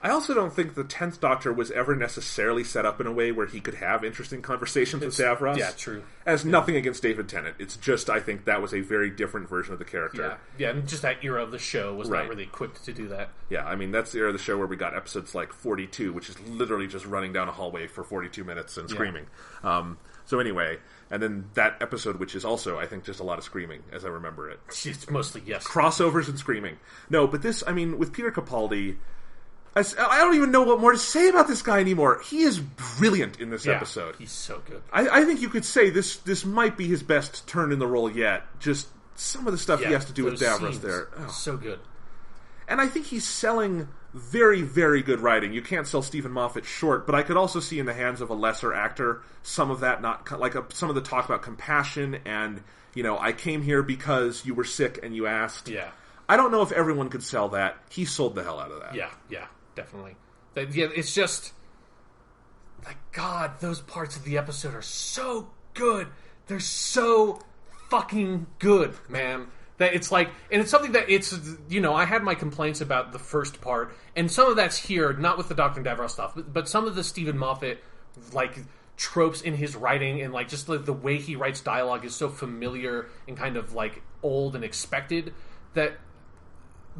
I also don't think the 10th Doctor was ever necessarily set up in a way where he could have interesting conversations with Davros. Yeah, true. As nothing against David Tennant. It's just, I think that was a very different version of the character. Yeah, and just that era of the show was not really equipped to do that. Yeah, I mean, that's the era of the show where we got episodes like 42, which is literally just running down a hallway for 42 minutes and screaming. So anyway, and then that episode, which is also, I think, just a lot of screaming, as I remember it. It's mostly, yes. Crossovers and screaming. No, but this, I mean, with Peter Capaldi, I don't even know what more to say about this guy anymore. He is brilliant in this episode. He's so good. I think you could say this might be his best turn in the role yet. Just some of the stuff he has to do with Davros there. Oh. So good. And I think he's selling very, very good writing. You can't sell Stephen Moffat short, but I could also see in the hands of a lesser actor some of that, not like some of the talk about compassion and, you know, I came here because you were sick and you asked. Yeah. I don't know if everyone could sell that. He sold the hell out of that. Yeah, definitely. Yeah, it's just like, God, those parts of the episode are so good. They're so fucking good, man. That it's like, and it's something that it's, you know, I had my complaints about the first part, and some of that's here, not with the Doctor and Davros stuff, but some of the Stephen Moffat, like, tropes in his writing, and, like, just the way he writes dialogue is so familiar and kind of, like, old and expected, that,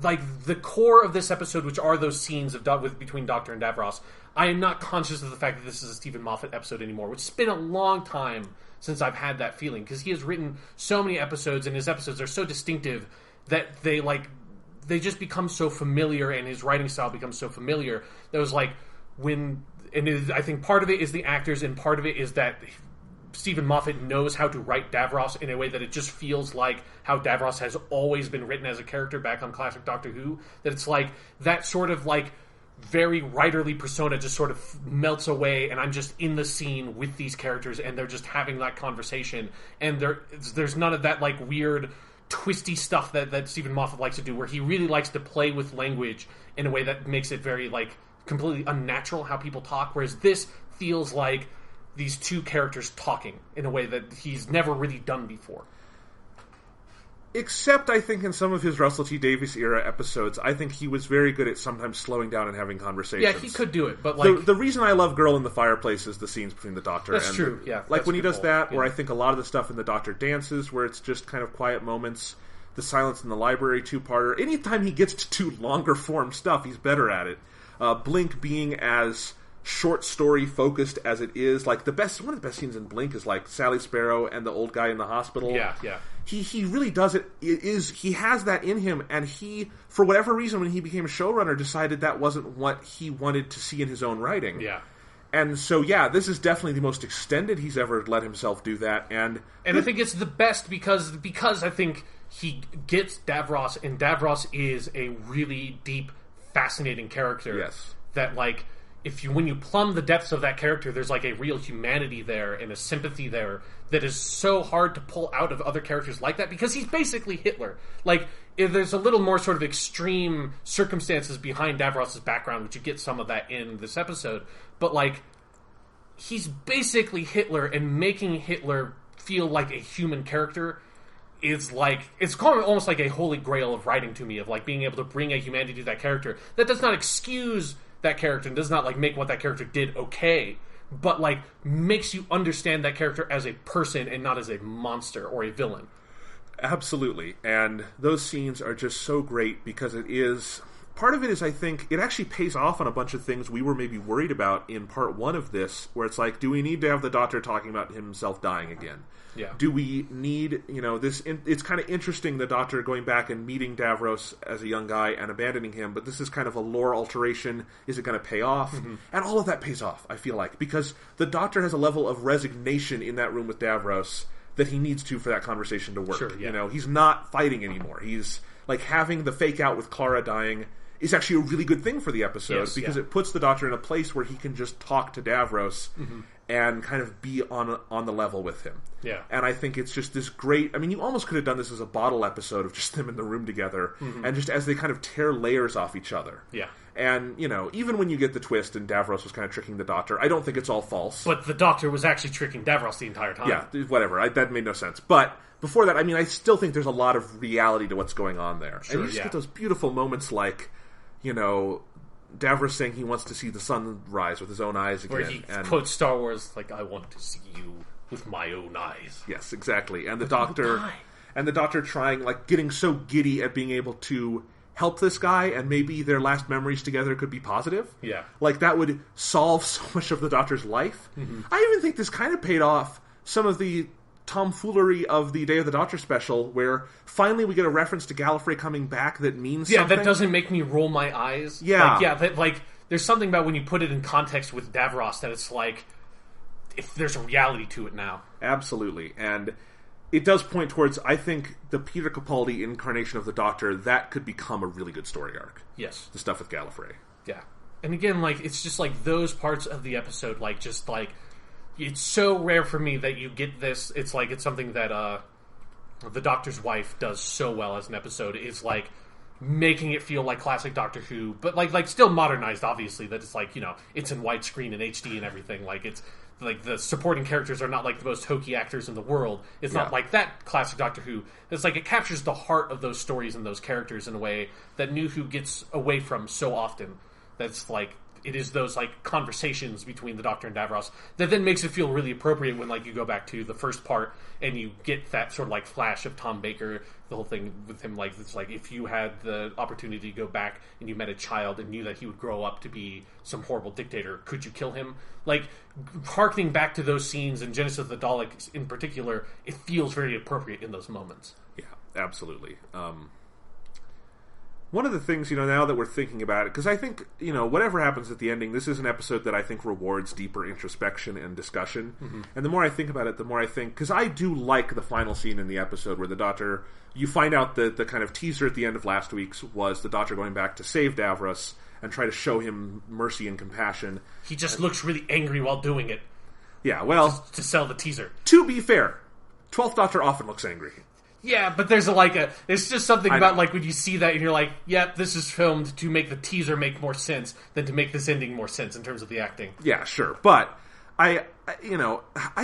like, the core of this episode, which are those scenes of between Doctor and Davros, I am not conscious of the fact that this is a Stephen Moffat episode anymore, which has been a long time since I've had that feeling, because he has written so many episodes, and his episodes are so distinctive that they just become so familiar, and his writing style becomes so familiar. That was like I think part of it is the actors, and part of it is that Stephen Moffat knows how to write Davros in a way that it just feels like how Davros has always been written as a character back on classic Doctor Who. That it's like that sort of like very writerly persona just sort of melts away, and I'm just in the scene with these characters, and they're just having that conversation, and there's none of that like weird twisty stuff that Stephen Moffat likes to do, where he really likes to play with language in a way that makes it very like completely unnatural how people talk, whereas this feels like these two characters talking in a way that he's never really done before. Except, I think, in some of his Russell T Davies era episodes, I think he was very good at sometimes slowing down and having conversations. Yeah, he could do it, but like the reason I love Girl in the Fireplace is the scenes between the Doctor. That's true. Yeah, like when he does that, where I think a lot of the stuff in the Doctor dances, where it's just kind of quiet moments. The Silence in the Library 2-parter. Anytime he gets to do longer form stuff, he's better at it. Blink being as short story focused as it is, like one of the best scenes in Blink is like Sally Sparrow and the old guy in the hospital. Yeah. He really does it. He has that in him, and he, for whatever reason, when he became a showrunner, decided that wasn't what he wanted to see in his own writing. Yeah. And so, yeah, this is definitely the most extended he's ever let himself do that. And I think it's the best because I think he gets Davros, and Davros is a really deep, fascinating character. Yes. That, like, when you plumb the depths of that character, there's like a real humanity there and a sympathy there that is so hard to pull out of other characters like that, because he's basically Hitler. Like, there's a little more sort of extreme circumstances behind Davros' background, which you get some of that in this episode, but like, he's basically Hitler, and making Hitler feel like a human character is like, it's almost like a holy grail of writing to me, of like being able to bring a humanity to that character. That does not excuse that character and does not like make what that character did okay, but like makes you understand that character as a person and not as a monster or a villain. Absolutely. And those scenes are just so great because it is, part of it is, I think, it actually pays off on a bunch of things we were maybe worried about in part 1 of this, where it's like, do we need to have the Doctor talking about himself dying again? Yeah. Do we need, this... It's kind of interesting, the Doctor going back and meeting Davros as a young guy and abandoning him, but this is kind of a lore alteration. Is it going to pay off? Mm-hmm. And all of that pays off, I feel like, because the Doctor has a level of resignation in that room with Davros that he needs to for that conversation to work. Sure, yeah. He's not fighting anymore. He's, like, having the fake out with Clara dying is actually a really good thing for the episode, because it puts the Doctor in a place where he can just talk to Davros and kind of be on the level with him. Yeah. And I think it's just this great... I mean, you almost could have done this as a bottle episode of just them in the room together, and just as they kind of tear layers off each other. Yeah. And, even when you get the twist and Davros was kind of tricking the Doctor, I don't think it's all false. But the Doctor was actually tricking Davros the entire time. Yeah, whatever. That made no sense. But before that, I mean, I still think there's a lot of reality to what's going on there. Sure, and you just get those beautiful moments like... Davros saying he wants to see the sun rise with his own eyes again. Where he quotes Star Wars, like, I want to see you with my own eyes. Yes, exactly. And the Doctor trying, like, getting so giddy at being able to help this guy, and maybe their last memories together could be positive. Yeah. Like, that would solve so much of the Doctor's life. I even think this kind of paid off some of the tomfoolery of the Day of the Doctor special, where finally we get a reference to Gallifrey coming back that means something. Yeah, that doesn't make me roll my eyes. Yeah. There's something about when you put it in context with Davros that it's like, if there's a reality to it now. Absolutely. And it does point towards, I think, the Peter Capaldi incarnation of the Doctor, that could become a really good story arc. Yes. The stuff with Gallifrey. Yeah. And again, like, it's just like those parts of the episode, like, just like, it's so rare for me that you get this. It's like, it's something that the Doctor's wife does so well as an episode, is like making it feel like classic Doctor Who, but like still modernized, obviously, that it's like, it's in widescreen and HD and everything. Like, it's like the supporting characters are not like the most hokey actors in the world. It's not like that classic Doctor Who. It's like it captures the heart of those stories and those characters in a way that New Who gets away from so often. That's like, it is those like conversations between the Doctor and Davros that then makes it feel really appropriate when like you go back to the first part and you get that sort of like flash of Tom Baker, the whole thing with him. Like, it's like, if you had the opportunity to go back and you met a child and knew that he would grow up to be some horrible dictator, could you kill him? Like, harkening back to those scenes in Genesis of the Daleks in particular, it feels very appropriate in those moments. Yeah, absolutely. One of the things, now that we're thinking about it, because I think, whatever happens at the ending, this is an episode that I think rewards deeper introspection and discussion. And the more I think about it, the more I think... Because I do like the final scene in the episode where the Doctor... You find out that the kind of teaser at the end of last week's was the Doctor going back to save Davros and try to show him mercy and compassion. He just looks really angry while doing it. Yeah, well... Just to sell the teaser. To be fair, 12th Doctor often looks angry. Yeah, but there's there's just something about like when you see that and you're like, yep, this is filmed to make the teaser make more sense than to make this ending more sense in terms of the acting. Yeah, sure. But I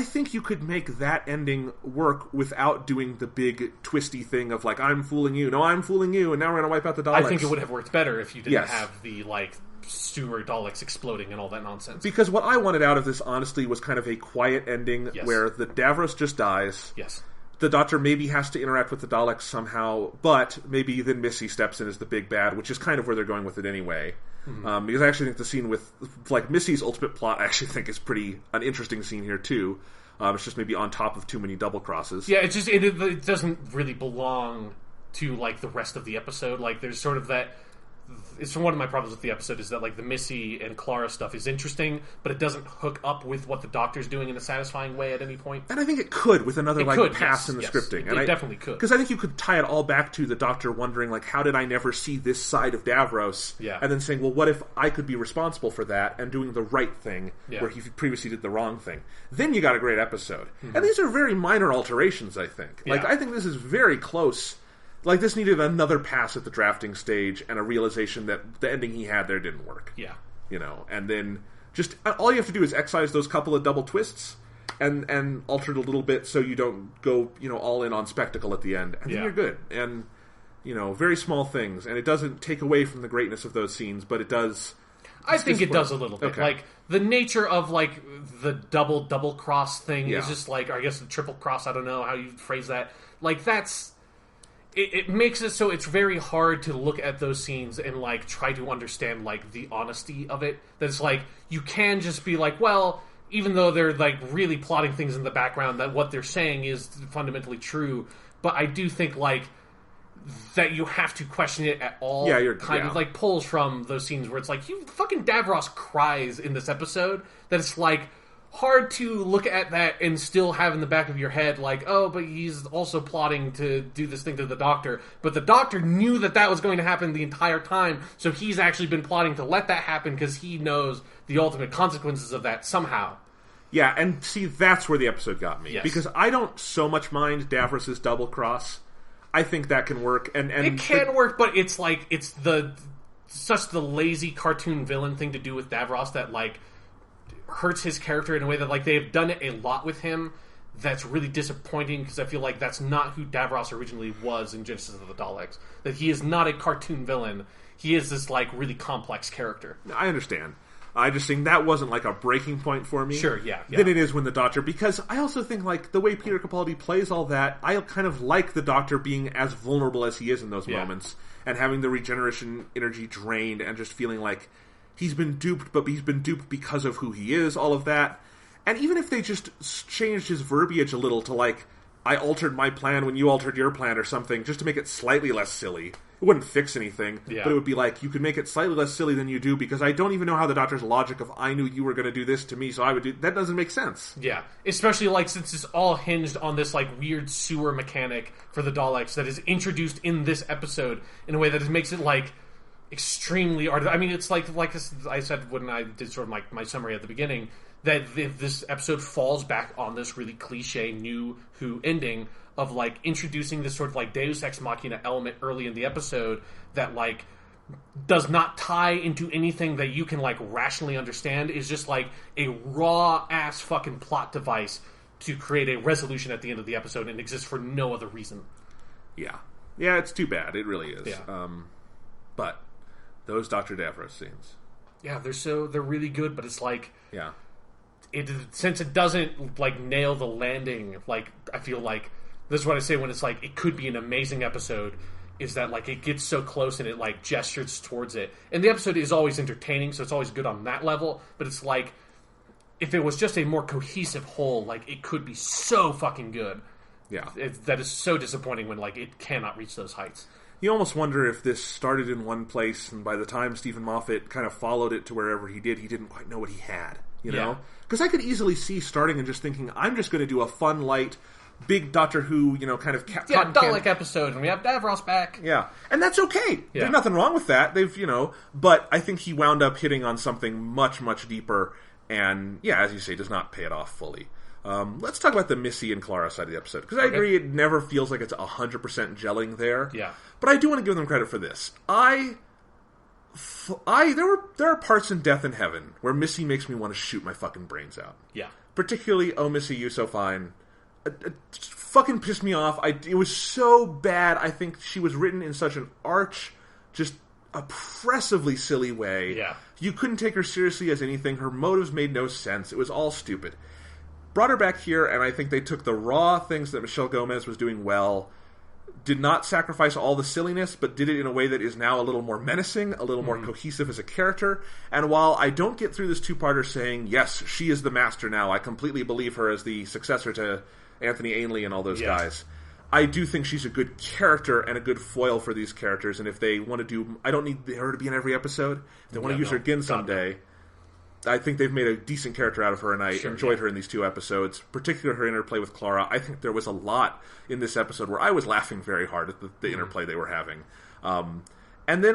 think you could make that ending work without doing the big twisty thing of like, I'm fooling you, no, I'm fooling you, and now we're going to wipe out the Daleks. I think it would have worked better if you didn't have the like sewer Daleks exploding and all that nonsense. Because what I wanted out of this, honestly, was kind of a quiet ending where the Davros just dies. Yes. The Doctor maybe has to interact with the Daleks somehow, but maybe then Missy steps in as the big bad, which is kind of where they're going with it anyway. Because I actually think the scene with, like, Missy's ultimate plot, I actually think is an interesting scene here, too. It's just maybe on top of too many double crosses. Yeah, it doesn't really belong to, like, the rest of the episode. Like, there's sort of that... It's one of my problems with the episode is that like the Missy and Clara stuff is interesting, but it doesn't hook up with what the Doctor's doing in a satisfying way at any point. And I think it could with another pass in the scripting. It definitely could. Because I think you could tie it all back to the Doctor wondering like, how did I never see this side of Davros? Yeah. And then saying, well, what if I could be responsible for that and doing the right thing where he previously did the wrong thing? Then you got a great episode. And these are very minor alterations, I think. Like, I think this is very close. Like, this needed another pass at the drafting stage and a realization that the ending he had there didn't work. Yeah. And then just all you have to do is excise those couple of double twists and alter it a little bit so you don't go, all in on spectacle at the end. And then you're good. And, very small things. And it doesn't take away from the greatness of those scenes, but it does... I think it does a little bit. Okay. Like, the nature of, like, the double cross thing is just like, or I guess the triple cross, I don't know how you phrase that. Like, that's... it makes it so it's very hard to look at those scenes and, like, try to understand, like, the honesty of it. That it's like, you can just be like, well, even though they're, like, really plotting things in the background, that what they're saying is fundamentally true. But I do think, like, that you have to question it at all. Yeah, you're kind of, like, pulls from those scenes where it's like, fucking Davros cries in this episode. That it's, like, hard to look at that and still have in the back of your head, like, oh, but he's also plotting to do this thing to the Doctor. But the Doctor knew that was going to happen the entire time, so he's actually been plotting to let that happen because he knows the ultimate consequences of that somehow. Yeah, and see, that's where the episode got me. Yes. Because I don't so much mind Davros' double cross. I think that can work. And it can work, but it's like, it's such the lazy cartoon villain thing to do with Davros that, like, hurts his character in a way that, like, they've done it a lot with him that's really disappointing, because I feel like that's not who Davros originally was in Genesis of the Daleks. That he is not a cartoon villain. He is this, like, really complex character. I understand. I just think that wasn't, like, a breaking point for me. Sure, yeah. Than it is when the Doctor, because I also think, like, the way Peter Capaldi plays all that, I kind of like the Doctor being as vulnerable as he is in those moments, and having the regeneration energy drained, and just feeling like he's been duped, but he's been duped because of who he is, all of that. And even if they just changed his verbiage a little to, like, I altered my plan when you altered your plan or something, just to make it slightly less silly. It wouldn't fix anything, but it would be like, you could make it slightly less silly than you do, because I don't even know how the Doctor's logic of, I knew you were going to do this to me, so I would do... That doesn't make sense. Yeah. Especially, like, since it's all hinged on this, like, weird sewer mechanic for the Daleks that is introduced in this episode in a way that makes it, like, extremely I mean, it's like I said when I did sort of my summary at the beginning, that this episode falls back on this really cliche New Who ending of, like, introducing this sort of, like, Deus Ex Machina element early in the episode that, like, does not tie into anything that you can, like, rationally understand. Is just, like, a raw ass fucking plot device to create a resolution at the end of the episode, and exists for no other reason. Yeah, it's too bad. It really is. But those Dr. Davros scenes, they're really good, but it's like, since it doesn't, like, nail the landing, like, I feel like this is what I say when it's like, it could be an amazing episode, is that, like, it gets so close and it, like, gestures towards it. And the episode is always entertaining, so it's always good on that level, but it's like, if it was just a more cohesive whole, like, it could be so fucking good. Yeah. That is so disappointing when, like, it cannot reach those heights. You almost wonder if this started in one place, and by the time Stephen Moffat kind of followed it to wherever he did, he didn't quite know what he had, you know? Because I could easily see starting and just thinking, I'm just going to do a fun, light, big Doctor Who, kind of... Dalek episode, and we have Davros back. Yeah, and that's okay. There's nothing wrong with that. But I think he wound up hitting on something much, much deeper, and, as you say, does not pay it off fully. Let's talk about the Missy and Clara side of the episode, because I agree it never feels like it's 100% gelling there. Yeah. But I do want to give them credit for this. There are parts in Death in Heaven where Missy makes me want to shoot my fucking brains out. Yeah. Particularly, Oh Missy, You So Fine. It fucking pissed me off. It was so bad. I think she was written in such an arch, just oppressively silly way. Yeah. You couldn't take her seriously as anything. Her motives made no sense. It was all stupid. Brought her back here, and I think they took the raw things that Michelle Gomez was doing well, did not sacrifice all the silliness, but did it in a way that is now a little more menacing, a little more cohesive as a character. And while I don't get through this two-parter saying, yes, she is the master now, I completely believe her as the successor to Anthony Ainley and all those guys, I do think she's a good character and a good foil for these characters. And if they want to do... I don't need her to be in every episode. If they want to use her again someday... I think they've made a decent character out of her, and I enjoyed her in these two episodes, particularly her interplay with Clara. I think there was a lot in this episode where I was laughing very hard at the interplay they were having. And then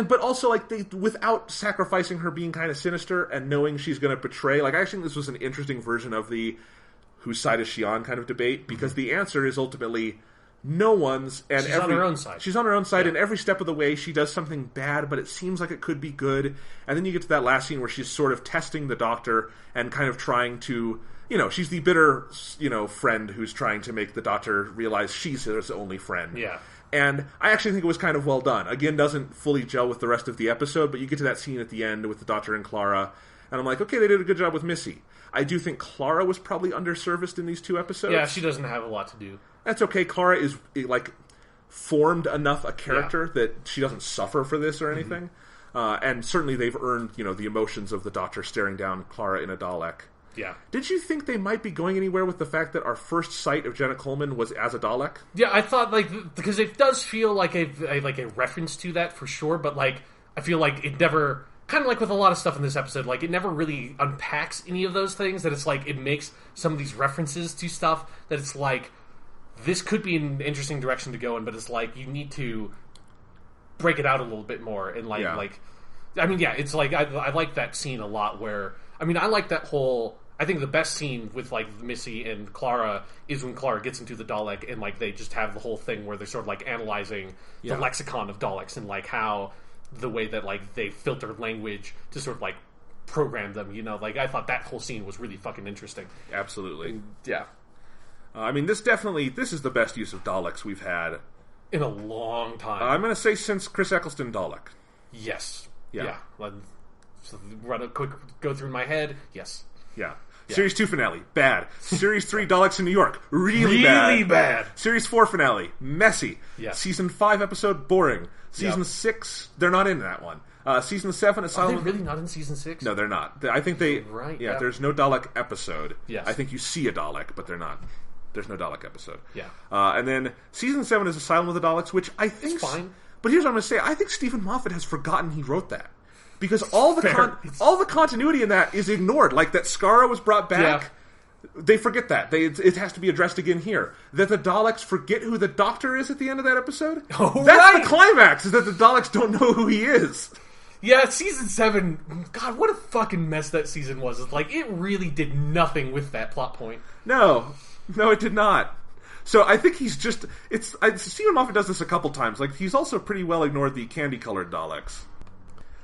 but also, like, without sacrificing her being kind of sinister and knowing she's going to betray. Like, I actually think this was an interesting version of the whose side is she on kind of debate, because the answer is ultimately no one's, and she's on her own side. She's on her own side, and every step of the way she does something bad, but it seems like it could be good. And then you get to that last scene where she's sort of testing the Doctor and kind of trying to, she's the bitter, friend who's trying to make the Doctor realize she's his only friend. Yeah. And I actually think it was kind of well done. Again, doesn't fully gel with the rest of the episode, but you get to that scene at the end with the Doctor and Clara, and I'm like, okay, they did a good job with Missy. I do think Clara was probably underserviced in these two episodes. Yeah, she doesn't have a lot to do. That's okay. Clara is, like, formed enough a character that she doesn't suffer for this or anything. And certainly they've earned, the emotions of the Doctor staring down Clara in a Dalek. Yeah. Did you think they might be going anywhere with the fact that our first sight of Jenna Coleman was as a Dalek? Yeah, I thought, because it does feel like a reference to that for sure, but, I feel like it never, kind of like with a lot of stuff in this episode, it never really unpacks any of those things, that it's it makes some of these references to stuff that it's this could be an interesting direction to go in, but it's you need to break it out a little bit more, and it's I like that scene a lot where, I like that whole, I think the best scene with Missy and Clara is when Clara gets into the Dalek and they just have the whole thing where they're sort of analyzing the lexicon of Daleks and how the way that they filter language to sort of program them, I thought that whole scene was really fucking interesting. Absolutely. And, yeah. This is the best use of Daleks we've had in a long time. I'm going to say since Chris Eccleston Dalek. Yes. Yeah. So run a quick go through my head. Yes. Yeah. Series 2 finale, bad. Series 3 Daleks in New York, really bad. Series 4 finale, messy. Yes. Season 5 episode, boring. Season 6, they're not in that one. Season 7, Asylum... Are they really not in Season 6? No, they're not. I think they... Right, yeah, there's no Dalek episode. Yes. I think you see a Dalek, but they're not. There's no Dalek episode. Yeah. And then Season 7 is Asylum of the Daleks, which I think... It's fine. But here's what I'm going to say. I think Stephen Moffat has forgotten he wrote that. Because all the continuity in that is ignored. That Skara was brought back... Yeah. They forget that. It has to be addressed again here. That the Daleks forget who the Doctor is at the end of that episode. Oh, that's the climax, is that the Daleks don't know who he is. Yeah, Season 7, God, what a fucking mess that season was. It really did nothing with that plot point. No, it did not. So I think he's just... Stephen Moffat does this a couple times. He's also pretty well ignored the candy-colored Daleks.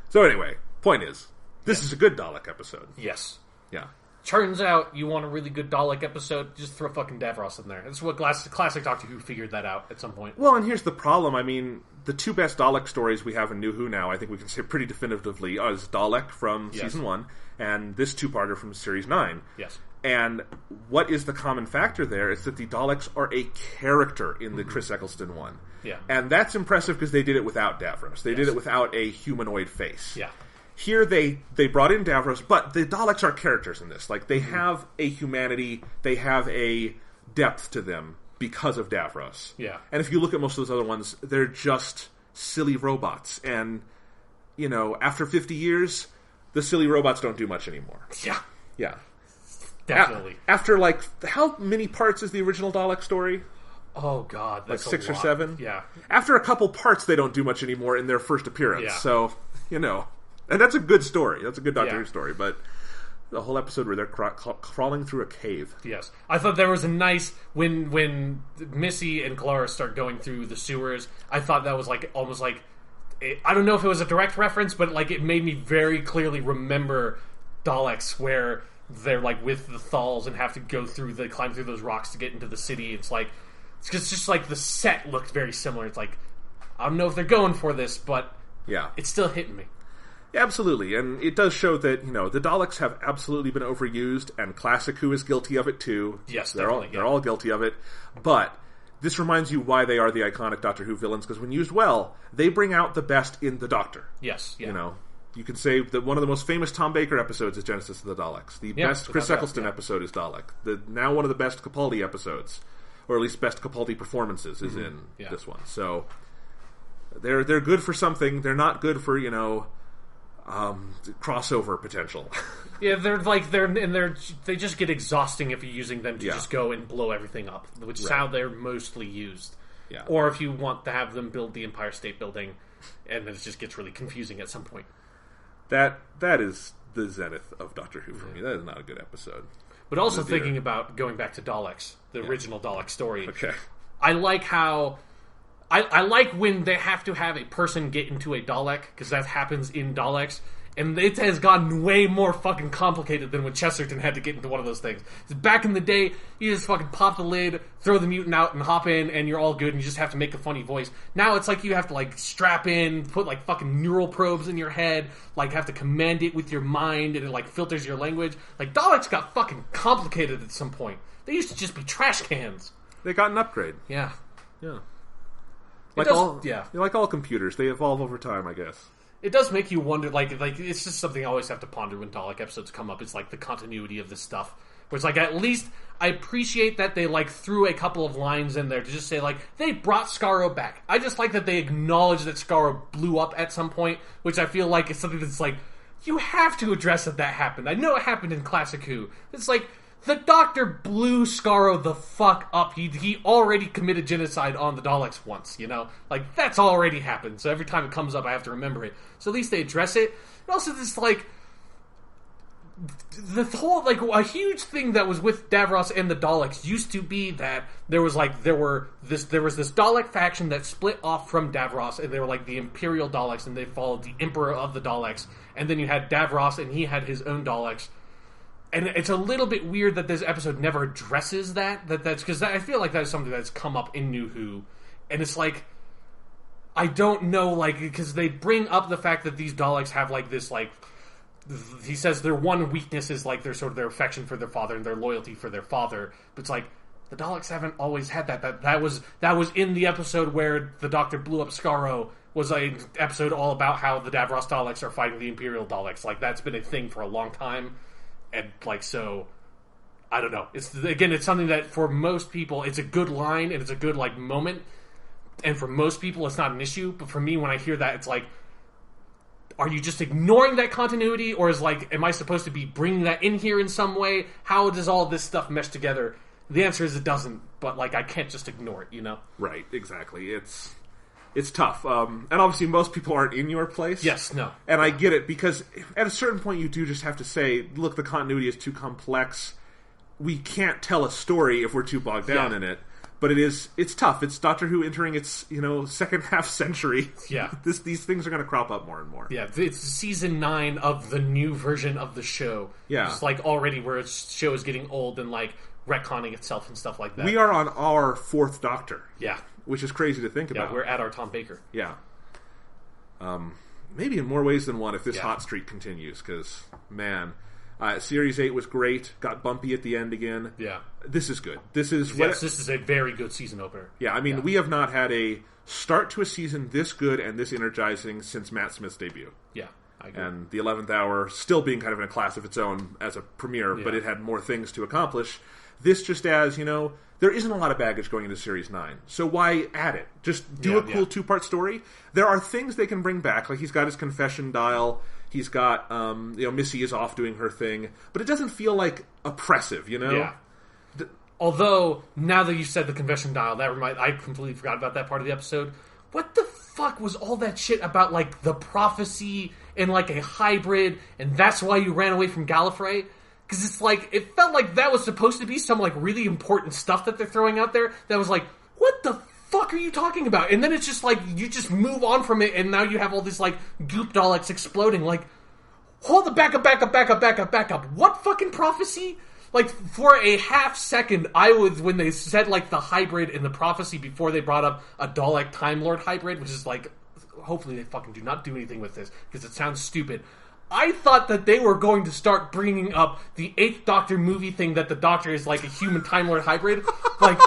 So anyway, point is, this is a good Dalek episode. Yes. Yeah. Turns out, you want a really good Dalek episode, just throw fucking Davros in there. That's what classic Doctor Who figured that out at some point. Well, and here's the problem. The two best Dalek stories we have in New Who now, I think we can say pretty definitively, is Dalek from Season 1, and this two-parter from Series 9. Yes. And what is the common factor there is that the Daleks are a character in the Chris Eccleston one. Yeah. And that's impressive because they did it without Davros. They did it without a humanoid face. Yeah. Here they brought in Davros, but the Daleks are characters in this. They have a humanity, they have a depth to them because of Davros. Yeah. And if you look at most of those other ones, they're just silly robots. And, after 50 years, the silly robots don't do much anymore. Yeah. Yeah. Definitely. After, how many parts is the original Dalek story? Oh, God, that's 6 or 7? Yeah. After a couple parts, they don't do much anymore in their first appearance. Yeah. So, And that's a good story. That's a good Doctor Who story. But the whole episode where they're crawling through a cave. Yes. I thought there was a nice... When Missy and Clara start going through the sewers, I thought that was almost I don't know if it was a direct reference, but it made me very clearly remember Daleks where they're with the Thals and have to climb through those rocks to get into the city. It's just the set looked very similar. It's I don't know if they're going for this, but it's still hitting me. Yeah, absolutely, and it does show that the Daleks have absolutely been overused, and Classic Who is guilty of it too. Yes, they're all guilty of it. But this reminds you why they are the iconic Doctor Who villains, because when used well, they bring out the best in the Doctor. Yes, yeah. You can say that one of the most famous Tom Baker episodes is Genesis of the Daleks. The best Chris Eccleston episode is Dalek. Now one of the best Capaldi episodes, or at least best Capaldi performances, is in this one. So they're good for something. They're not good for crossover potential. Yeah, they just get exhausting if you're using them to just go and blow everything up, which is how they're mostly used. Yeah. Or if you want to have them build the Empire State Building, and then it just gets really confusing at some point. That is the zenith of Doctor Who for me. That is not a good episode. But also thinking about going back to Daleks, the original Dalek story. Okay. I like how... I like when they have to have a person get into a Dalek, because that happens in Daleks, and it has gotten way more fucking complicated than when Chesterton had to get into one of those things. Back in the day, you just fucking pop the lid, throw the mutant out, and hop in, and you're all good, and you just have to make a funny voice. Now it's you have to strap in, put fucking neural probes in your head, have to command it with your mind, and it filters your language. Daleks got fucking complicated at some point. They used to just be trash cans. They got an upgrade. Yeah. Yeah. Like all computers, they evolve over time, I guess. It does make you wonder, like it's just something I always have to ponder when Dalek episodes come up. It's like the continuity of this stuff. Where it's like, at least I appreciate that they like threw a couple of lines in there to just say like, they brought Skaro back. I just like that they acknowledge that Skaro blew up at some point, which I feel like is something that's like, you have to address that happened. I know it happened in Classic Who. It's like, the Doctor blew Skaro the fuck up. He already committed genocide on the Daleks once, you know? Like, that's already happened. So every time it comes up, I have to remember it. So at least they address it. And also this, like, the whole, like, a huge thing that was with Davros and the Daleks used to be that there was this Dalek faction that split off from Davros, and they were like the Imperial Daleks, and they followed the Emperor of the Daleks. And then you had Davros, and he had his own Daleks. And it's a little bit weird that this episode never addresses that's because I feel like that is something that's come up in New Who, and it's like, I don't know, like, because they bring up the fact that these Daleks have like this, like, he says their one weakness is like their sort of their affection for their father and their loyalty for their father, but it's like the Daleks haven't always had that. That was in the episode where the Doctor blew up Skaro. Was an episode all about how the Davros Daleks are fighting the Imperial Daleks. Like, that's been a thing for a long time. And, like, so, I don't know. It's something that, for most people, it's a good line, and it's a good, like, moment. And for most people, it's not an issue. But for me, when I hear that, it's like, are you just ignoring that continuity? Or is, like, am I supposed to be bringing that in here in some way? How does all this stuff mesh together? The answer is it doesn't. But, like, I can't just ignore it, you know? Right, exactly. It's tough. And obviously most people aren't in your place. Yes, no. And I get it, because at a certain point you do just have to say, look, the continuity is too complex. We can't tell a story if we're too bogged down in it. But it's tough. It's Doctor Who entering its, second half century. Yeah. These things are going to crop up more and more. Yeah, it's season 9 of the new version of the show. Yeah. It's like already where its show is getting old and like retconning itself and stuff like that. We are on our 4th Doctor. Yeah. Which is crazy to think about. Yeah, we're at our Tom Baker. Yeah. Maybe in more ways than one if this hot streak continues, because, man, Series 8 was great, got bumpy at the end again. Yeah. This is good. This is a very good season opener. Yeah, I mean, we have not had a start to a season this good and this energizing since Matt Smith's debut. Yeah, I agree. And the 11th Hour still being kind of in a class of its own as a premiere, but it had more things to accomplish. This just as, there isn't a lot of baggage going into Series 9. So why add it? Just do a cool 2-part story. There are things they can bring back. Like, he's got his confession dial. He's got, Missy is off doing her thing. But it doesn't feel, like, oppressive, Yeah. Although, now that you said the confession dial, I completely forgot about that part of the episode. What the fuck was all that shit about, like, the prophecy and, like, a hybrid, and that's why you ran away from Gallifrey? Because it's like, it felt like that was supposed to be some, like, really important stuff that they're throwing out there that was like, what the fuck are you talking about? And then it's just like, you just move on from it, and now you have all these, like, goop Daleks exploding. Like, hold the back up. What fucking prophecy? Like, for a half second, when they said, like, the hybrid and the prophecy before they brought up a Dalek Time Lord hybrid, which is like, hopefully they fucking do not do anything with this, because it sounds stupid. I thought that they were going to start bringing up the 8th Doctor movie thing that the Doctor is like a human Time Lord hybrid. Like,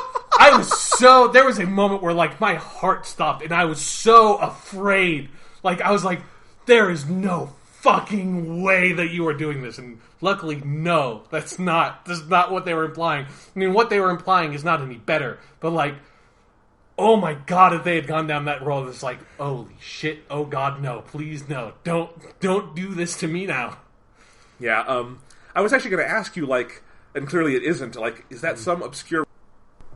there was a moment where like my heart stopped and I was so afraid. Like, I was like, there is no fucking way that you are doing this. And luckily, no, that's not what they were implying. I mean, what they were implying is not any better, but like, oh my god, if they had gone down that road, it's like, holy shit, oh god, no, please no, don't do this to me now. Yeah, I was actually going to ask you, like, and clearly it isn't, like, is that some obscure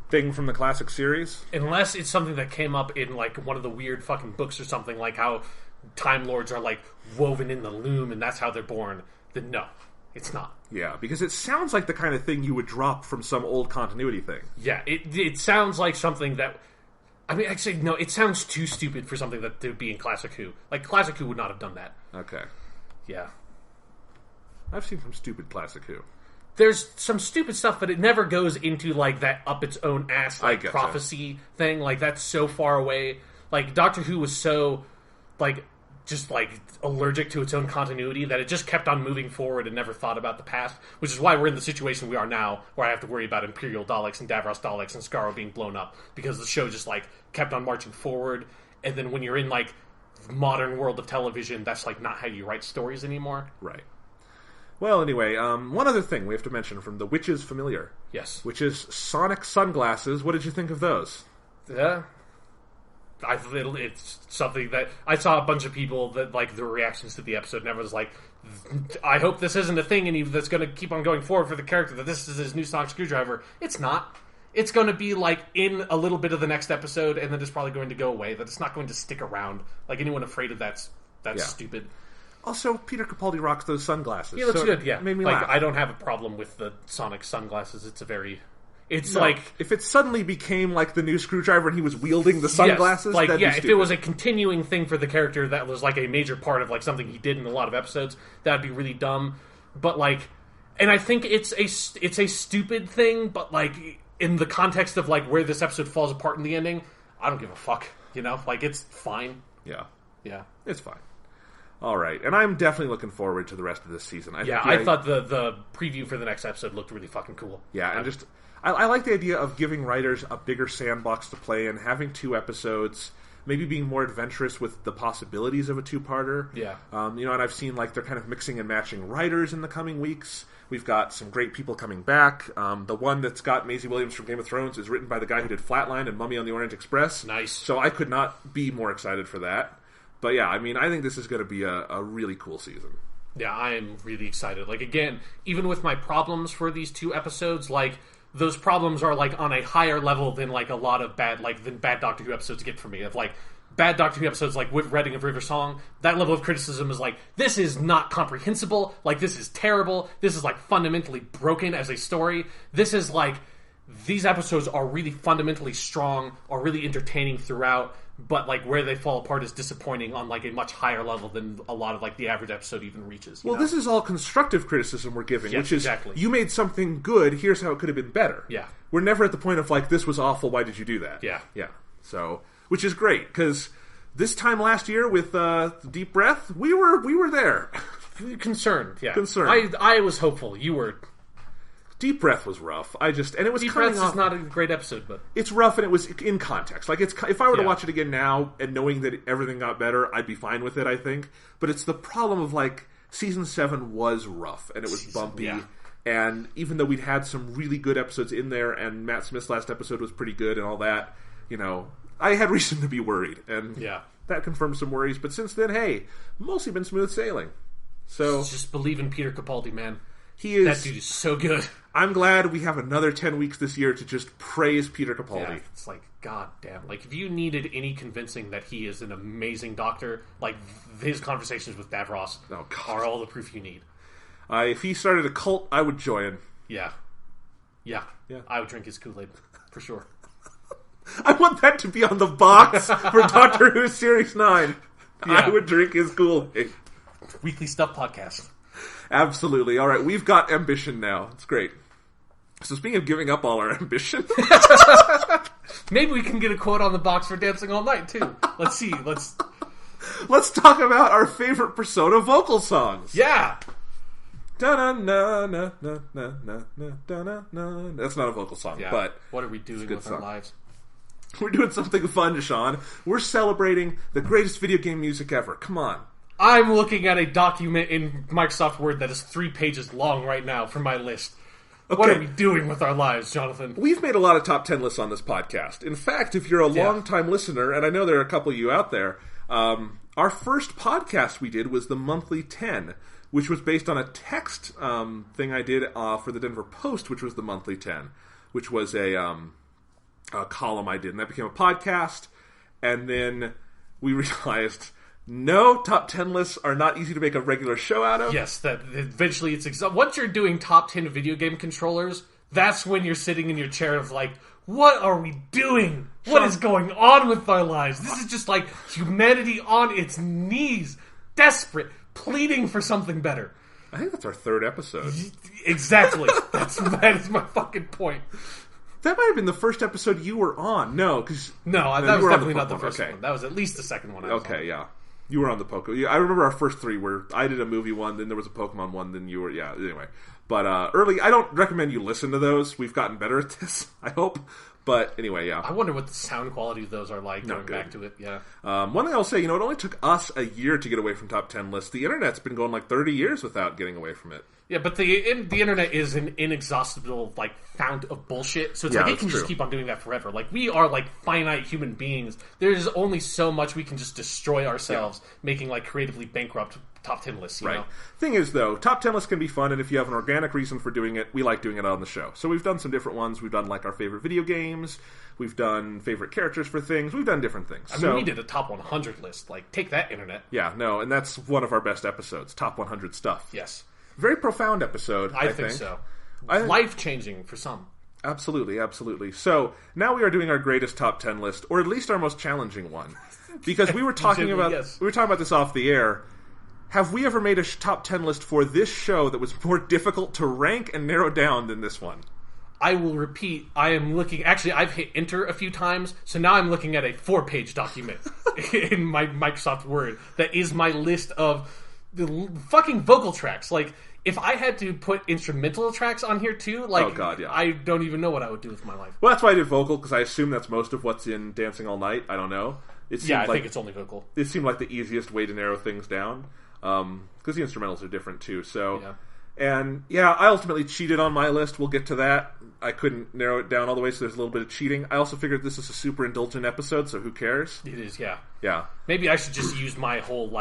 thing from the classic series? Unless it's something that came up in, like, one of the weird fucking books or something, like how Time Lords are, like, woven in the loom and that's how they're born, then no, it's not. Yeah, because it sounds like the kind of thing you would drop from some old continuity thing. Yeah, it sounds like something that... I mean, actually, no, it sounds too stupid for something that would be in Classic Who. Like, Classic Who would not have done that. Okay. Yeah. I've seen some stupid Classic Who. There's some stupid stuff, but it never goes into, like, that up its own ass, like, prophecy thing. Like, that's so far away. Like, Doctor Who was so, like, just like allergic to its own continuity, that it just kept on moving forward and never thought about the past, which is why we're in the situation we are now, where I have to worry about Imperial Daleks and Davros Daleks and Skaro being blown up, because the show just like kept on marching forward. And then when you're in like modern world of television, that's like not how you write stories anymore. Right. Well, anyway, one other thing we have to mention from the Witch's Familiar. Yes. Which is sonic sunglasses. What did you think of those? Yeah. It's something that I saw a bunch of people that like the reactions to the episode, and everyone's like, I hope this isn't a thing that's going to keep on going forward for the character, that this is his new sonic screwdriver. It's not. It's going to be like in a little bit of the next episode, and then it's probably going to go away. That it's not going to stick around. Like, anyone afraid of that's stupid. Also, Peter Capaldi rocks those sunglasses. He looks good, yeah. Made me like, laugh. I don't have a problem with the sonic sunglasses. It's no, like... if it suddenly became like the new screwdriver and he was wielding the sunglasses, yes, that'd be if stupid. it was a continuing thing for the character that was like a major part of like something he did in a lot of episodes, that'd be really dumb. But like... And I think it's a stupid thing, but like, in the context of like where this episode falls apart in the ending, I don't give a fuck. You know? Like, it's fine. Yeah. Yeah. It's fine. All right, and I'm definitely looking forward to the rest of this season. I thought the preview for the next episode looked really fucking cool. Yeah, and I like the idea of giving writers a bigger sandbox to play in, having 2 episodes, maybe being more adventurous with the possibilities of a 2-parter. Yeah. And I've seen like they're kind of mixing and matching writers in the coming weeks. We've got some great people coming back. The one that's got Maisie Williams from Game of Thrones is written by the guy who did Flatline and Mummy on the Orient Express. Nice. So I could not be more excited for that. But yeah, I mean, I think this is going to be a really cool season. Yeah, I am really excited. Like, again, even with my problems for these 2 episodes, like, those problems are, like, on a higher level than, like, a lot of bad Doctor Who episodes get from me. Of, like, bad Doctor Who episodes, like, with Reading of River Song, that level of criticism is, like, this is not comprehensible, like, this is terrible, this is, like, fundamentally broken as a story. This is, like, these episodes are really fundamentally strong, are really entertaining throughout, but like where they fall apart is disappointing on like a much higher level than a lot of like the average episode even reaches. Well, this is all constructive criticism we're giving, yes, which is exactly. You made something good. Here's how it could have been better. Yeah, we're never at the point of like this was awful. Why did you do that? Yeah. So, which is great because this time last year with Deep Breath, we were there. Concerned. Yeah, concerned. I was hopeful. You were. Deep Breath was rough. And it was Deep coming Breath off. Is not a great episode, but it's rough, and it was in context. Like if I were to watch it again now and knowing that everything got better, I'd be fine with it. I think, but it's the problem of like season 7 was rough and it was bumpy. Yeah. And even though we'd had some really good episodes in there, and Matt Smith's last episode was pretty good and all that, I had reason to be worried, and that confirmed some worries. But since then, hey, mostly been smooth sailing. So just believe in Peter Capaldi, man. He is. That dude is so good. I'm glad we have another 10 weeks this year to just praise Peter Capaldi. Yeah, it's like, god damn. Like, if you needed any convincing that he is an amazing doctor, like, his conversations with Davros are all the proof you need. If he started a cult, I would join. Yeah. I would drink his Kool-Aid, for sure. I want that to be on the box for Doctor Who Series 9. Yeah. I would drink his Kool-Aid. Weekly Stuff Podcast. Absolutely. All right, we've got ambition now. It's great. So speaking of giving up all our ambition... Maybe we can get a quote on the box for Dancing All Night, too. Let's see. Let's talk about our favorite Persona vocal songs. Yeah! Da-na-na-na-na-na-na-na. That's not a vocal song, but... What are we doing with our lives? We're doing something fun, Sean. We're celebrating the greatest video game music ever. Come on. I'm looking at a document in Microsoft Word that is 3 pages long right now for my list. Okay. What are we doing with our lives, Jonathan? We've made a lot of top 10 lists on this podcast. In fact, if you're a long-time listener, and I know there are a couple of you out there, our first podcast we did was the Monthly 10, which was based on a text thing I did for the Denver Post, which was the Monthly 10, which was a column I did. And that became a podcast, and then we realized... No, top 10 lists are not easy to make a regular show out of. Yes, that eventually it's... Once you're doing top 10 video game controllers, that's when you're sitting in your chair of like, what are we doing? What is going on with our lives? This is just like humanity on its knees, desperate, pleading for something better. I think that's our 3rd episode. Exactly. That is my fucking point. That might have been the first episode you were on. No, because... No, that was definitely not the first one. That was at least the second one I was on. Yeah. You were on the Pokemon. Yeah, I remember our first three were, I did a movie one, then there was a Pokemon one, then you were, yeah, anyway. But early, I don't recommend you listen to those. We've gotten better at this, I hope. But anyway, yeah. I wonder what the sound quality of those are like going back to it, yeah. One thing I'll say, it only took us a year to get away from top 10 lists. The internet's been going like 30 years without getting away from it. Yeah, but the internet is an inexhaustible fount of bullshit. So it's it can just keep on doing that forever. We are finite human beings. There's only so much we can just destroy ourselves, making creatively bankrupt top 10 lists. You know? Thing is, though, top 10 lists can be fun, and if you have an organic reason for doing it, we like doing it on the show. So we've done some different ones. We've done our favorite video games. We've done favorite characters for things. We've done different things. I mean, we did a top 100 list. Take that, internet. Yeah, no, and that's one of our best episodes. Top 100 stuff. Yes. Very profound episode, I think. So. Life-changing for some. Absolutely, absolutely. So, now we are doing our greatest top 10 list, or at least our most challenging one. Because we were talking about this off the air. Have we ever made a top 10 list for this show that was more difficult to rank and narrow down than this one? I will repeat, I am looking... Actually, I've hit enter a few times, so now I'm looking at a 4-page document in my Microsoft Word that is my list of the fucking vocal tracks. If I had to put instrumental tracks on here too, oh God, yeah. I don't even know what I would do with my life. Well, that's why I did vocal, because I assume that's most of what's in Dancing All Night. I don't know. I think it's only vocal. It seemed like the easiest way to narrow things down, because the instrumentals are different too. So, And I ultimately cheated on my list. We'll get to that. I couldn't narrow it down all the way, so there's a little bit of cheating. I also figured this is a super indulgent episode, so who cares? It is, yeah. Yeah. Maybe I should just use my whole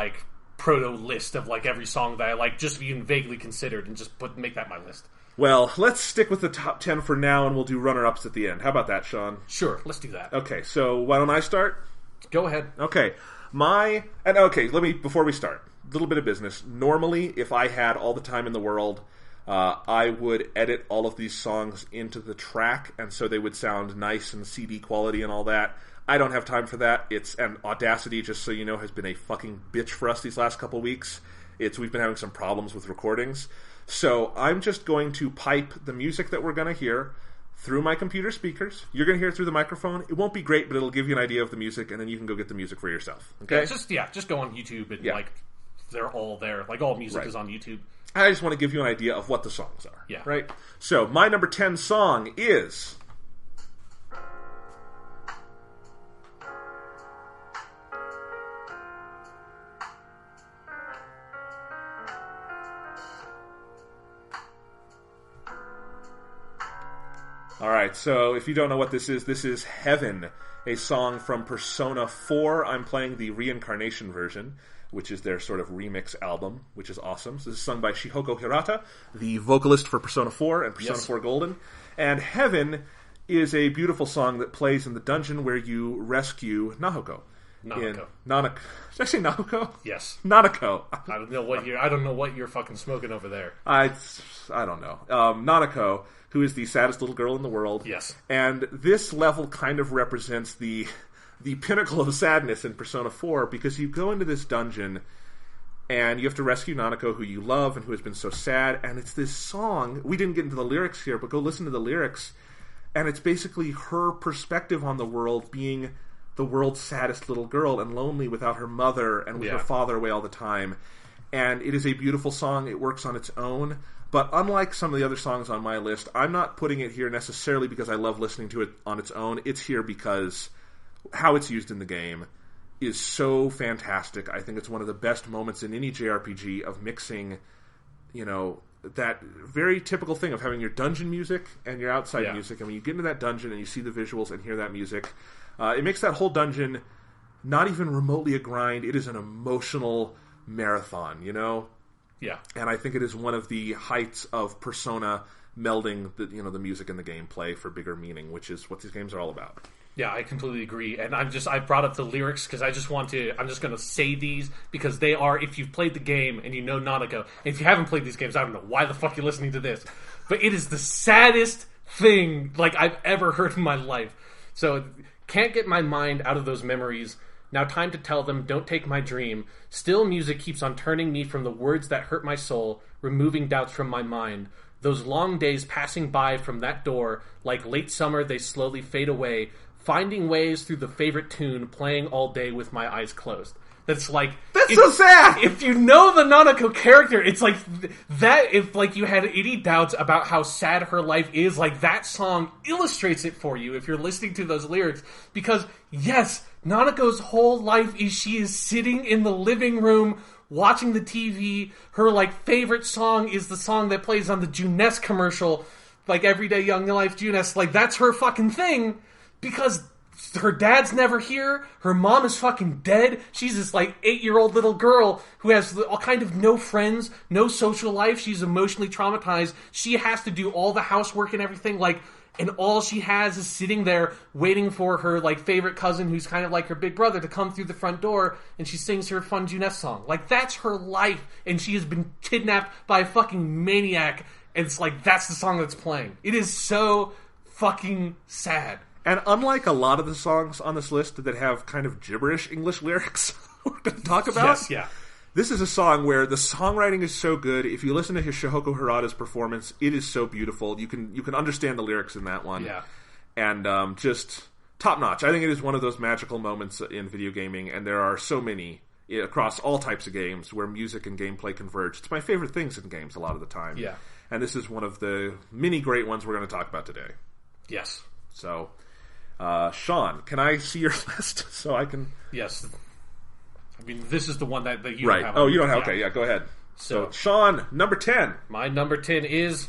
proto list of every song that I like, just even vaguely considered, and just make that my list. Well, let's stick with the top 10 for now, and we'll do runner-ups at the end. How about that, Sean? Sure, let's do that. Okay, so why don't I start? Go ahead. Okay, before we start, a little bit of business. Normally, if I had all the time in the world, I would edit all of these songs into the track, and so they would sound nice and CD quality and all that. I don't have time for that. And Audacity, just so you know, has been a fucking bitch for us these last couple weeks. We've been having some problems with recordings. So I'm just going to pipe the music that we're going to hear through my computer speakers. You're going to hear it through the microphone. It won't be great, but it'll give you an idea of the music, and then you can go get the music for yourself. Okay? Just go on YouTube and they're all there. All music is on YouTube. I just want to give you an idea of what the songs are. Yeah. Right? So my number 10 song is... Alright, so if you don't know what this is Heaven, a song from Persona 4. I'm playing the Reincarnation version, which is their sort of remix album, which is awesome. So this is sung by Shihoko Hirata, the vocalist for Persona 4 and Persona 4 Golden. And Heaven is a beautiful song that plays in the dungeon where you rescue Naoko. Nanako. Did I say Naoko? Yes. Nanako. I don't know what you're fucking smoking over there. I don't know. Nanako, who is the saddest little girl in the world. Yes. And this level kind of represents the pinnacle of sadness in Persona 4, because you go into this dungeon and you have to rescue Nanako, who you love and who has been so sad, and it's this song. We didn't get into the lyrics here, but go listen to the lyrics, and it's basically her perspective on the world being the world's saddest little girl and lonely without her mother and with her father away all the time. And it is a beautiful song. It works on its own. But unlike some of the other songs on my list, I'm not putting it here necessarily because I love listening to it on its own. It's here because how it's used in the game is so fantastic. I think it's one of the best moments in any JRPG of mixing, that very typical thing of having your dungeon music and your outside music. And when you get into that dungeon and you see the visuals and hear that music, it makes that whole dungeon not even remotely a grind. It is an emotional marathon, Yeah. And I think it is one of the heights of Persona melding the music and the gameplay for bigger meaning, which is what these games are all about. Yeah, I completely agree. And I brought up the lyrics because I'm just going to say these because they are, if you've played the game and you know Nanako, and if you haven't played these games, I don't know why the fuck you're listening to this, but it is the saddest thing I've ever heard in my life. So, can't get my mind out of those memories. Now time to tell them, don't take my dream. Still music keeps on turning me from the words that hurt my soul, removing doubts from my mind. Those long days passing by from that door, like late summer they slowly fade away, finding ways through the favorite tune, playing all day with my eyes closed. That's like... That's so sad! If you know the Nanako character, it's like that, if like you had any doubts about how sad her life is, like that song illustrates it for you if you're listening to those lyrics. Because, yes, Nanako's whole life is she is sitting in the living room watching the TV. Her like favorite song is the song that plays on the Juness commercial, like Everyday Young Life Juness. Like that's her fucking thing, because her dad's never here. Her mom is fucking dead. She's this like 8-year-old little girl who has all kind of no friends, no social life. She's emotionally traumatized. She has to do all the housework and everything. Like, and all she has is sitting there waiting for her like favorite cousin, who's kind of like her big brother, to come through the front door, and she sings her fun Juness song. Like that's her life, and she has been kidnapped by a fucking maniac. And it's like that's the song that's playing. It is so fucking sad. And unlike a lot of the songs on this list that have kind of gibberish English lyrics we're going to talk about, yes, yeah. This is a song where the songwriting is so good. If you listen to Shihoko Harada's performance, it is so beautiful. You can understand the lyrics in that one. Yeah. And just top notch. I think it is one of those magical moments in video gaming, and there are so many across all types of games where music and gameplay converge. It's my favorite things in games a lot of the time. Yeah. And this is one of the many great ones we're going to talk about today. Yes. So... Sean, can I see your list so I can... Yes. I mean, this is the one that you right. don't have. Oh, you don't have... Okay, yeah, go ahead. So, Sean, number 10. My number 10 is...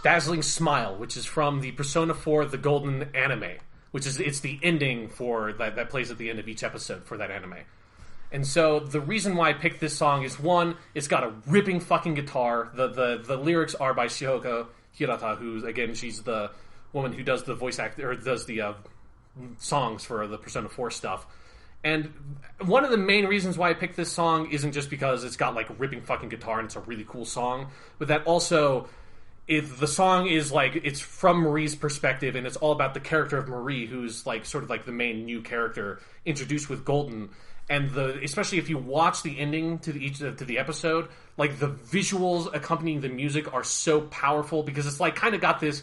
Dazzling Smile, which is from the Persona 4 The Golden Anime. It's the ending for that plays at the end of each episode for that anime. And so the reason why I picked this song is, one, it's got a ripping fucking guitar. The lyrics are by Shihoko Hirata, who, again, she's the woman who does the voice act, or does the songs for the Persona 4 stuff. And one of the main reasons why I picked this song isn't just because it's got like a ripping fucking guitar and it's a really cool song, but that also... the song is like, it's from Marie's perspective, and it's all about the character of Marie, who's like sort of like the main new character introduced with Golden. And especially if you watch the ending to the episode, like the visuals accompanying the music are so powerful, because it's like kind of got this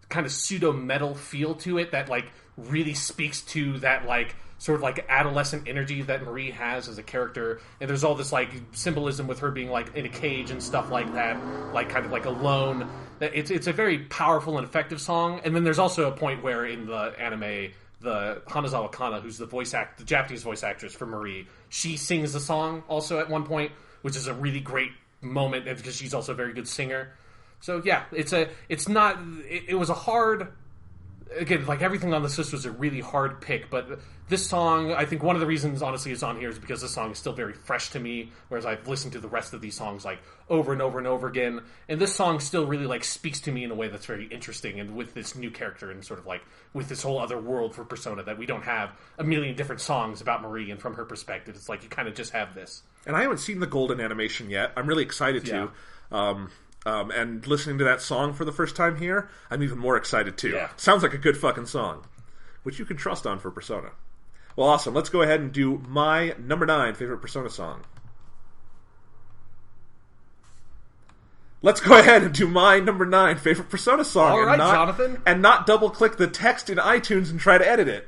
kind of pseudo metal feel to it that like really speaks to that like sort of like adolescent energy that Marie has as a character. And there's all this like symbolism with her being like in a cage and stuff like that, like kind of like alone. It's a very powerful and effective song. And then there's also a point where in the anime, the Hanazawa Kana, who's the Japanese voice actress for Marie, she sings the song also at one point, which is a really great moment because she's also a very good singer. So yeah, it was a hard... Again, like everything on this list was a really hard pick, but this song, I think one of the reasons, honestly, it's on here is because this song is still very fresh to me, whereas I've listened to the rest of these songs like over and over and over again, and this song still really like speaks to me in a way that's very interesting, and with this new character and sort of like with this whole other world for Persona that we don't have a million different songs about Marie, and from her perspective, it's like you kind of just have this. And I haven't seen the Golden animation yet. I'm really excited to. And listening to that song for the first time here, I'm even more excited too. Yeah. Sounds like a good fucking song, which you can trust on for Persona. Well, awesome. Let's go ahead and do my number 9 favorite Persona song. Let's go ahead and do my number 9 favorite Persona song. All right, Jonathan. And not double-click the text in iTunes and try to edit it.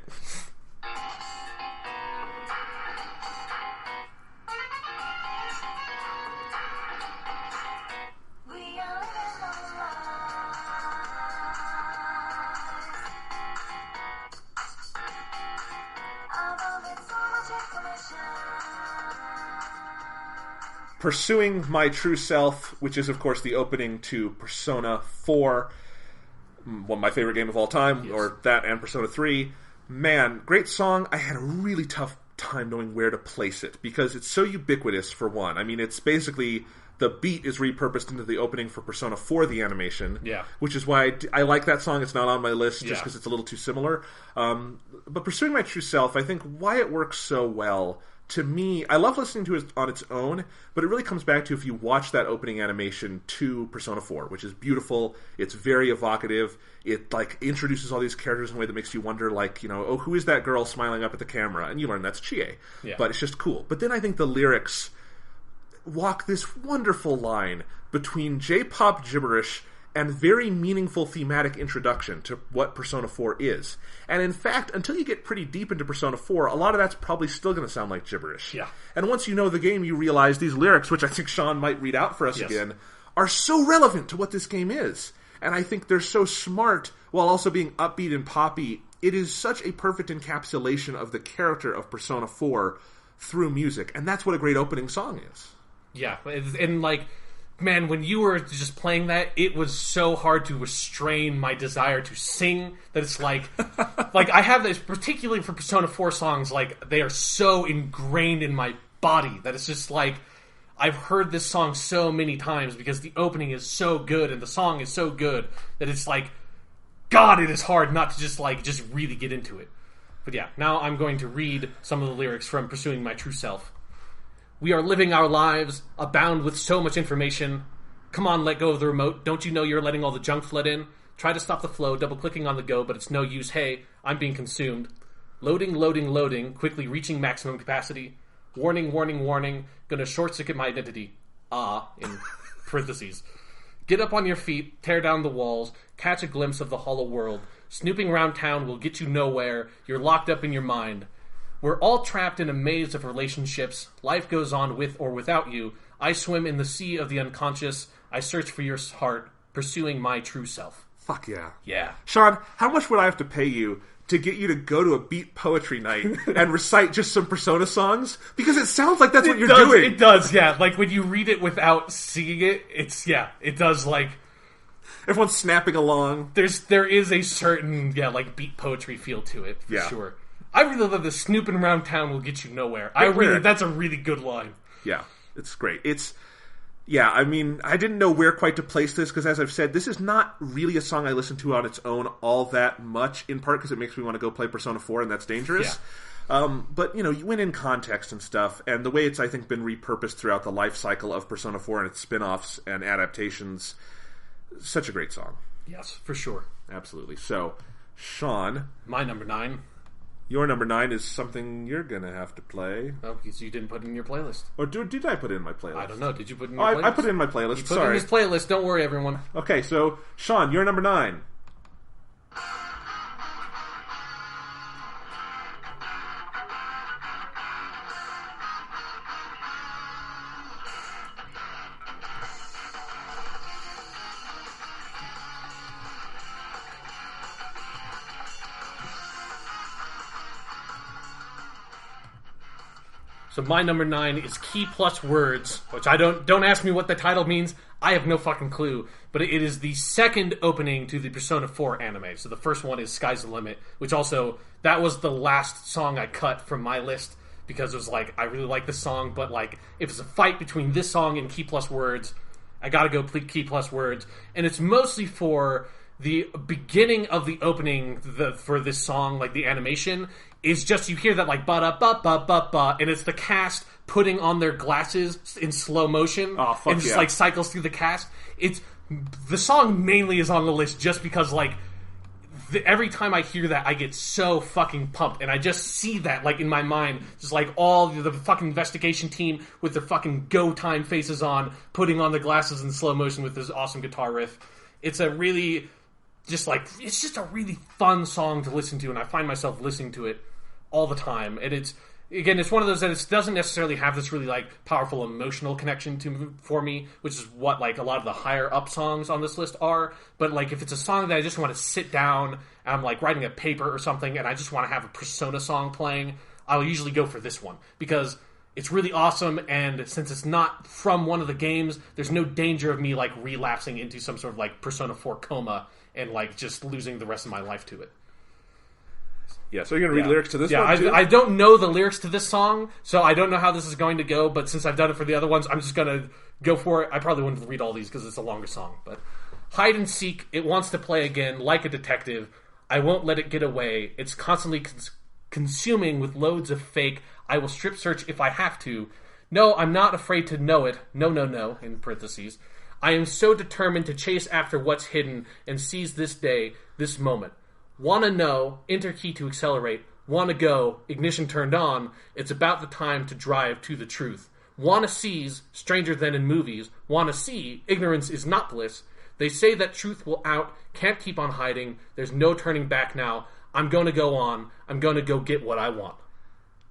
Pursuing My True Self, which is, of course, the opening to Persona 4, one of my favorite game of all time, yes. Or that and Persona 3. Man, great song. I had a really tough time knowing where to place it, because it's so ubiquitous, for one. I mean, it's basically... The beat is repurposed into the opening for Persona 4, the animation. Yeah. Which is why I like that song. It's not on my list just because it's a little too similar. But Pursuing My True Self, I think why it works so well... To me, I love listening to it on its own, but it really comes back to if you watch that opening animation to Persona 4, which is beautiful. It's very evocative. It like introduces all these characters in a way that makes you wonder, like, you know, oh, who is that girl smiling up at the camera? And you learn that's Chie. Yeah. But it's just cool. But then I think the lyrics walk this wonderful line between J-pop gibberish and very meaningful thematic introduction to what Persona 4 is. And in fact, until you get pretty deep into Persona 4, a lot of that's probably still going to sound like gibberish. Yeah. And once you know the game, you realize these lyrics, which I think Sean might read out for us again, are so relevant to what this game is. And I think they're so smart, while also being upbeat and poppy. It is such a perfect encapsulation of the character of Persona 4 through music. And that's what a great opening song is. Yeah, and like... Man, when you were just playing that, it was so hard to restrain my desire to sing that it's like I have this, particularly for Persona 4 songs, like, they are so ingrained in my body that it's just like, I've heard this song so many times because the opening is so good and the song is so good that it's like, God, it is hard not to just really get into it. But yeah, now I'm going to read some of the lyrics from Pursuing My True Self. We are living our lives, abound with so much information. Come on, let go of the remote. Don't you know you're letting all the junk flood in? Try to stop the flow, double-clicking on the go, but it's no use. Hey, I'm being consumed. Loading, loading, loading, quickly reaching maximum capacity. Warning, warning, warning. Gonna short-circuit my identity. In parentheses. Get up on your feet, tear down the walls, catch a glimpse of the hollow world. Snooping around town will get you nowhere. You're locked up in your mind. We're all trapped in a maze of relationships. Life goes on with or without you. I swim in the sea of the unconscious. I search for your heart, pursuing my true self. Fuck yeah. Yeah. Sean, how much would I have to pay you to get you to go to a beat poetry night and recite just some Persona songs? Because it sounds like that's what you're doing. It does, yeah. Like, when you read it without seeing it, it does, like... Everyone's snapping along. There is a certain, like, beat poetry feel to it, for sure. I really love the snooping around town will get you nowhere. That's a really good line. Yeah, it's great. I mean, I didn't know where quite to place this, because as I've said, this is not really a song I listen to on its own all that much, in part because it makes me want to go play Persona 4, and that's dangerous. Yeah. But, you went in context and stuff, and the way it's, I think, been repurposed throughout the life cycle of Persona 4 and its spin-offs and adaptations, such a great song. Yes, for sure. Absolutely. So, Sean. My number 9. Your number 9 is something you're going to have to play. Oh, because you didn't put it in your playlist. Or did I put it in my playlist? I don't know. Did you put it in your playlist? I put it in my playlist. You put it in his playlist. Don't worry, everyone. Okay, so, Sean, you're number 9. So my number 9 is Key Plus Words, which I don't ask me what the title means. I have no fucking clue. But it is the second opening to the Persona 4 anime. So the first one is Sky's the Limit, which also, that was the last song I cut from my list because it was like, I really like this song, but like, if it's a fight between this song and Key Plus Words, I gotta go play Key Plus Words. And it's mostly for the beginning of the opening for this song, like the animation, is just, you hear that like ba-da-ba-ba-ba-ba, and it's the cast putting on their glasses in slow motion. Oh, fuck and just like cycles through the cast. The song mainly is on the list just because like every time I hear that I get so fucking pumped, and I just see that like in my mind, just like all the fucking investigation team with their fucking go time faces on, putting on their glasses in slow motion with this awesome guitar riff. It's a really it's just a really fun song to listen to, and I find myself listening to it all the time. And it's one of those that it doesn't necessarily have this really like powerful emotional connection for me, which is what like a lot of the higher up songs on this list are. But like if it's a song that I just want to sit down and I'm like writing a paper or something and I just want to have a Persona song playing, I'll usually go for this one because it's really awesome, and since it's not from one of the games, there's no danger of me like relapsing into some sort of like Persona 4 coma and like just losing the rest of my life to it. Yeah, so you're going to read lyrics to this one, too? I don't know the lyrics to this song, so I don't know how this is going to go, but since I've done it for the other ones, I'm just going to go for it. I probably wouldn't read all these because it's a longer song, but... Hide and seek, it wants to play again, like a detective. I won't let it get away. It's constantly consuming with loads of fake. I will strip search if I have to. No, I'm not afraid to know it. No, no, no, in parentheses. I am so determined to chase after what's hidden and seize this day, this moment. Wanna know, enter key to accelerate. Wanna go, ignition turned on. It's about the time to drive to the truth. Wanna see's stranger than in movies. Wanna see, ignorance is not bliss. They say that truth will out, can't keep on hiding. There's no turning back now. I'm gonna go on. I'm gonna go get what I want.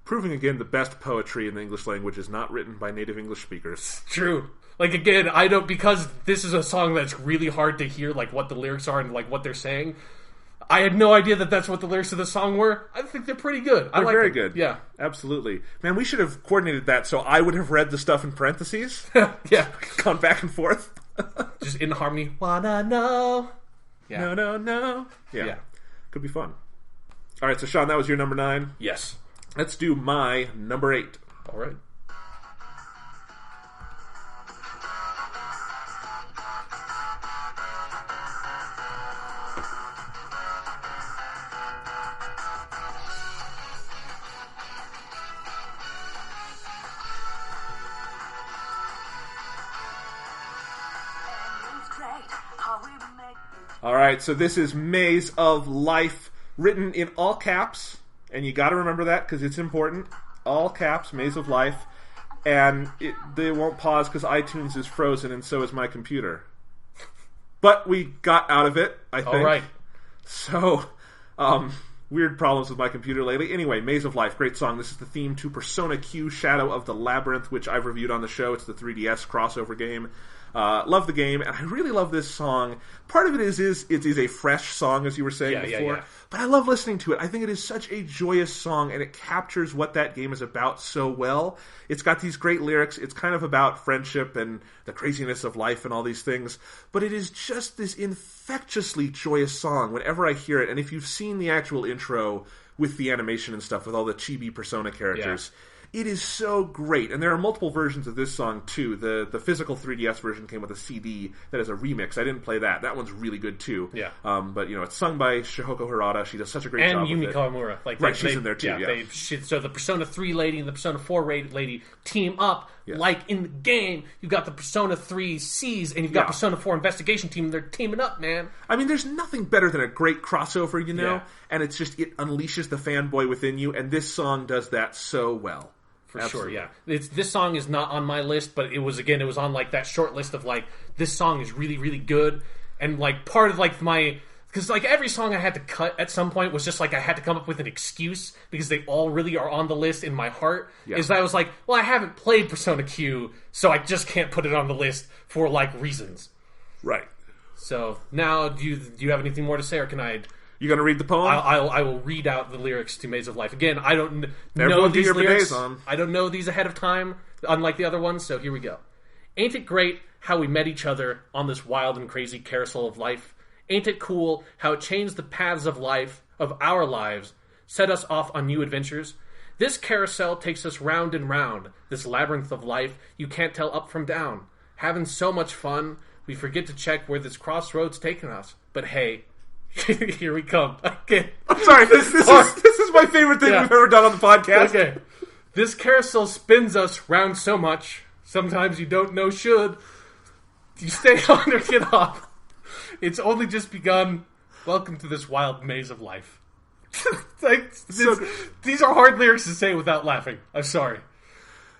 Proving again the best poetry in the English language is not written by native English speakers. True. Like, again, I don't, because this is a song that's really hard to hear, like, what the lyrics are and, like, what they're saying. I had no idea that that's what the lyrics of the song were. I think they're pretty good. They're very good. Yeah. Absolutely. Man, we should have coordinated that so I would have read the stuff in parentheses. Yeah. Gone back and forth. Just in harmony. Wanna know. Yeah. No. Yeah. Could be fun. All right, so Sean, that was your number 9. Yes. Let's do my number 8. All right. All right, so this is Maze of Life, written in all caps, and you got to remember that because it's important. All caps, Maze of Life, and they won't pause because iTunes is frozen, and so is my computer. But we got out of it, I think. All right. So, weird problems with my computer lately. Anyway, Maze of Life, great song. This is the theme to Persona Q Shadow of the Labyrinth, which I've reviewed on the show. It's the 3DS crossover game. Love the game, and I really love this song. Part of it is it is a fresh song, as you were saying before, but I love listening to it. I think it is such a joyous song, and it captures what that game is about so well. It's got these great lyrics. It's kind of about friendship and the craziness of life and all these things, but it is just this infectiously joyous song whenever I hear it. And if you've seen the actual intro with the animation and stuff, with all the chibi Persona characters... Yeah. It is so great, and there are multiple versions of this song too. The physical 3DS version came with a CD that is a remix. I didn't play that. That one's really good too. Yeah. But it's sung by Shihoko Harada. She does such a great job. And with Yumi Kawamura, right? She's in there too. Yeah. So the Persona 3 lady and the Persona 4 lady team up. Yeah. Like in the game, you've got the Persona 3 Cs and you've got Persona 4 Investigation Team. And they're teaming up, man. I mean, there's nothing better than a great crossover, and it's just it unleashes the fanboy within you. And this song does that so well. For Absolutely. Sure, yeah. This song is not on my list, but it was on like that short list of like, this song is really, really good. And like part of like because like every song I had to cut at some point was just like I had to come up with an excuse because they all really are on the list in my heart. Yeah. Is that I was like, well, I haven't played Persona Q, so I just can't put it on the list for like reasons. Right. So now, do you have anything more to say, or can I... You gonna read the poem? I will read out the lyrics to Maze of Life. Again, I don't know these lyrics. I don't know these ahead of time, unlike the other ones, so here we go. Ain't it great how we met each other on this wild and crazy carousel of life? Ain't it cool how it changed the paths of life, of our lives, set us off on new adventures? This carousel takes us round and round, this labyrinth of life you can't tell up from down. Having so much fun, we forget to check where this crossroad's taken us. But hey... Here we come. Okay. I'm sorry, this is my favorite thing we've ever done on the podcast. Okay. This carousel spins us round so much, sometimes you don't know should. You stay on or get off. It's only just begun. Welcome to this wild maze of life. These are hard lyrics to say without laughing. I'm sorry.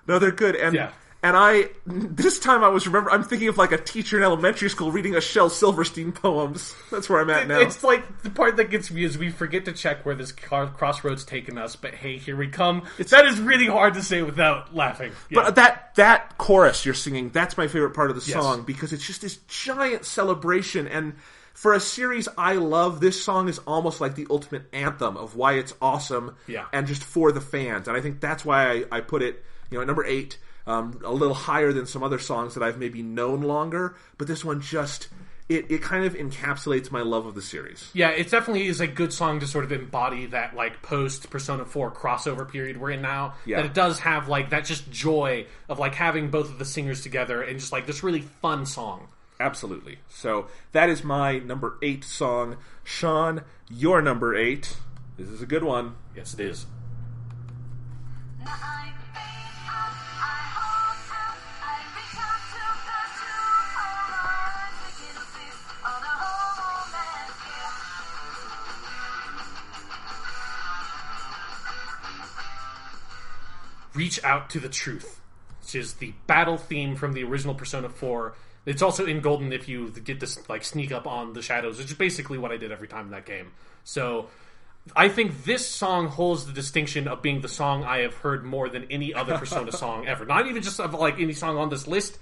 No, they're good. And And this time I'm thinking of like a teacher in elementary school reading a Shel Silverstein poems. That's where I'm at now. It's like the part that gets me is we forget to check where this crossroad's taken us, but hey, here we come. That is really hard to say without laughing. Yeah. But that chorus you're singing, that's my favorite part of the song because it's just this giant celebration. And for a series I love, this song is almost like the ultimate anthem of why it's awesome and just for the fans. And I think that's why I put it, at number 8. A little higher than some other songs that I've maybe known longer, but this one just, it kind of encapsulates my love of the series. Yeah, it definitely is a good song to sort of embody that, like, post-Persona 4 crossover period we're in now. Yeah. That it does have, like, that just joy of, like, having both of the singers together and just, like, this really fun song. Absolutely. So, that is my number 8 song. Sean, your number 8. This is a good one. Yes, it is. Reach out to the truth. which is the battle theme from the original Persona 4. It's also in Golden if you get this like sneak up on the shadows, which is basically what I did every time in that game. So I think this song holds the distinction of being the song I have heard more than any other Persona song ever. Not even just of like any song on this list.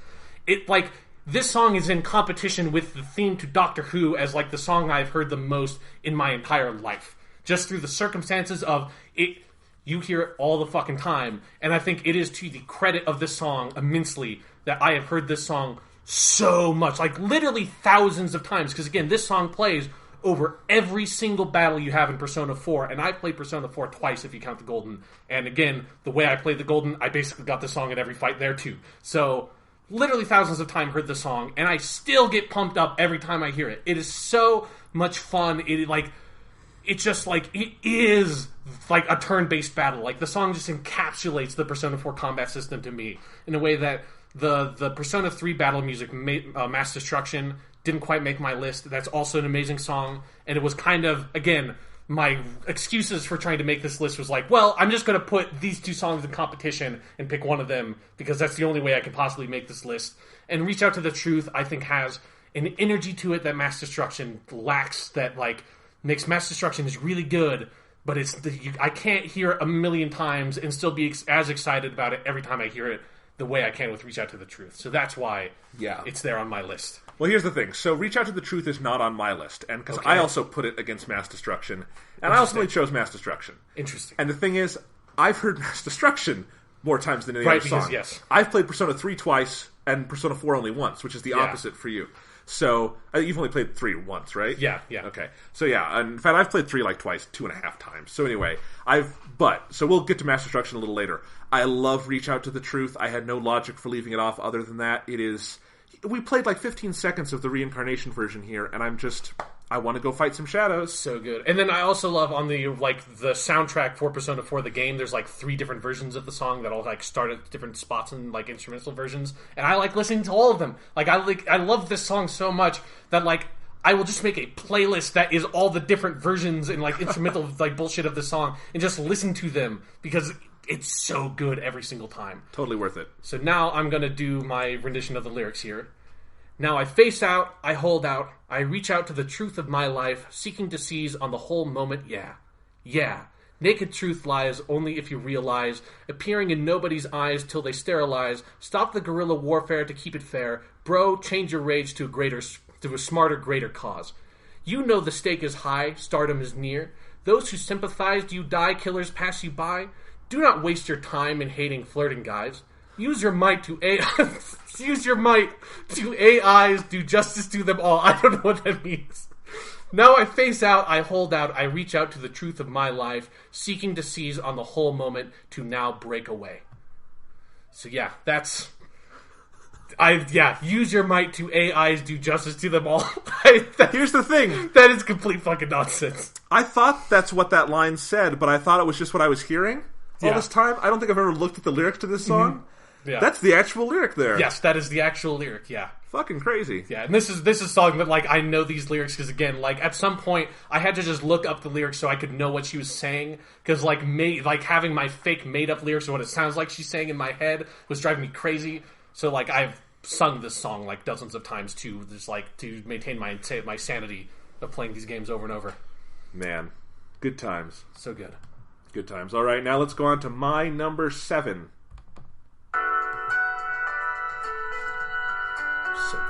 It like this song is in competition with the theme to Doctor Who as like the song I've heard the most in my entire life. Just through the circumstances of it, you hear it all the fucking time. And I think it is to the credit of this song immensely that I have heard this song so much. Like literally thousands of times. Because again, this song plays over every single battle you have in Persona 4, and I've played Persona 4 twice if you count the Golden. And again, the way I played the Golden, I basically got the song at every fight there too. So, literally thousands of times heard the song, and I still get pumped up every time I hear it. It is so much fun. It's just like, it is like a turn-based battle. Like, the song just encapsulates the Persona 4 combat system to me in a way that the Persona 3 battle music, Mass Destruction, didn't quite make my list. That's also an amazing song, and it was kind of, again, my excuses for trying to make this list was like, well, I'm just going to put these two songs in competition and pick one of them, because that's the only way I could possibly make this list. And Reach Out to the Truth, I think, has an energy to it that Mass Destruction lacks, that, like, makes Mass Destruction is really good, but I can't hear it a million times and still be as excited about it every time I hear it the way I can with Reach Out to the Truth. So that's why it's there on my list. Well, here's the thing. So Reach Out to the Truth is not on my list, and because I also put it against Mass Destruction, and I ultimately chose Mass Destruction. Interesting. And the thing is, I've heard Mass Destruction more times than any other song. Yes. I've played Persona 3 twice, and Persona 4 only once, which is the opposite for you. So, you've only played 3 once, right? Yeah. Okay. So yeah, in fact, I've played 3 like twice, 2.5 times. So anyway, so we'll get to Mass Destruction a little later. I love Reach Out to the Truth. I had no logic for leaving it off other than that. We played like 15 seconds of the reincarnation version here, and I want to go fight some shadows. So good. And then I also love on the soundtrack for Persona 4 the game, there's like 3 different versions of the song that all like start at different spots and like instrumental versions, and I like listening to all of them. I love this song so much that like I will just make a playlist that is all the different versions and like instrumental like bullshit of the song and just listen to them because it's so good every single time. Totally worth it. So now I'm going to do my rendition of the lyrics here. Now I face out, I hold out, I reach out to the truth of my life, seeking to seize on the whole moment, yeah. Naked truth lies only if you realize, appearing in nobody's eyes till they sterilize. Stop the guerrilla warfare to keep it fair. Bro, change your rage to a smarter, greater cause. You know the stake is high, stardom is near. Those who sympathized you die, killers pass you by. Do not waste your time in hating flirting guys. Use your might to AIs, do justice to them all. I don't know what that means. Now I face out, I hold out, I reach out to the truth of my life, seeking to seize on the whole moment to now break away. So yeah, use your might to AIs, do justice to them all. Here's the thing. That is complete fucking nonsense. I thought that's what that line said, but I thought it was just what I was hearing all this time. I don't think I've ever looked at the lyrics to this song. Mm-hmm. Yeah. That's the actual lyric there. Yes, that is the actual lyric, yeah. Fucking crazy. Yeah, and this is a song that, like, I know these lyrics because, again, like, at some point, I had to just look up the lyrics so I could know what she was saying, because, like, having my fake made-up lyrics or what it sounds like she's saying in my head was driving me crazy. So, like, I've sung this song, like, dozens of times, too, just, like, to maintain my sanity of playing these games over and over. Man, good times. So good. Good times. All right, now let's go on to my number 7. So nice.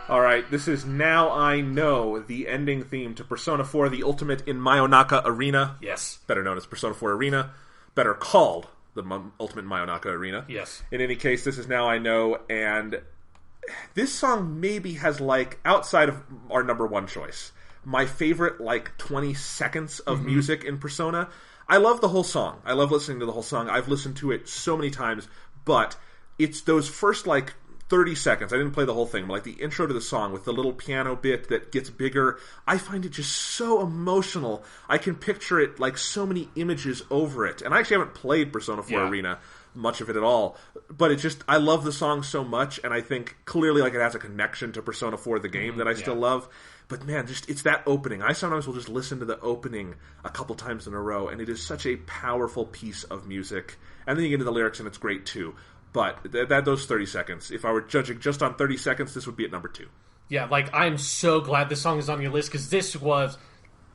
Alright, this is Now I Know, the ending theme to Persona 4, the Ultimate in Mayonaka Arena. Yes. Better known as Persona 4 Arena. Better called the Ultimate Mayonaka Arena. Yes. In any case, this is Now I Know, and this song maybe has, like, outside of our number 1 choice, my favorite, like, 20 seconds of music in Persona. I love the whole song. I love listening to the whole song. I've listened to it so many times, but it's those first, like, 30 seconds. I didn't play the whole thing, but like the intro to the song with the little piano bit that gets bigger, I find it just so emotional. I can picture it like so many images over it. And I actually haven't played Persona 4 Arena, much of it at all. But it just, I love the song so much, and I think clearly like it has a connection to Persona 4, the game, that I still love. But man, just it's that opening. I sometimes will just listen to the opening a couple times in a row, and it is such a powerful piece of music. And then you get into the lyrics, and it's great too. But those 30 seconds, if I were judging just on 30 seconds, this would be at number 2. Yeah, like, I'm so glad this song is on your list, because this was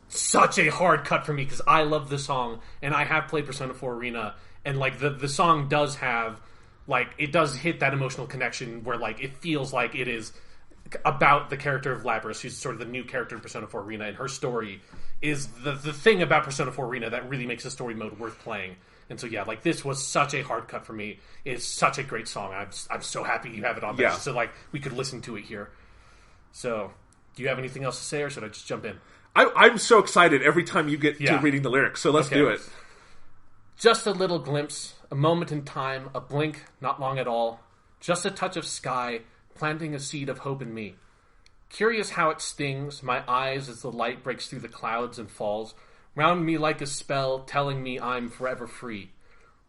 such a hard cut for me, because I love this song, and I have played Persona 4 Arena, and, like, the song does have, like, it does hit that emotional connection where, like, it feels like it is about the character of Labris, who's sort of the new character in Persona 4 Arena, and her story is the thing about Persona 4 Arena that really makes the story mode worth playing. And so, yeah, like, this was such a hard cut for me. It's such a great song. I'm so happy you have it on there, so, like, we could listen to it here. So, do you have anything else to say, or should I just jump in? I'm so excited every time you get to reading the lyrics, so let's do it. Just a little glimpse, a moment in time, a blink, not long at all. Just a touch of sky, planting a seed of hope in me. Curious how it stings my eyes as the light breaks through the clouds and falls, round me like a spell, telling me I'm forever free.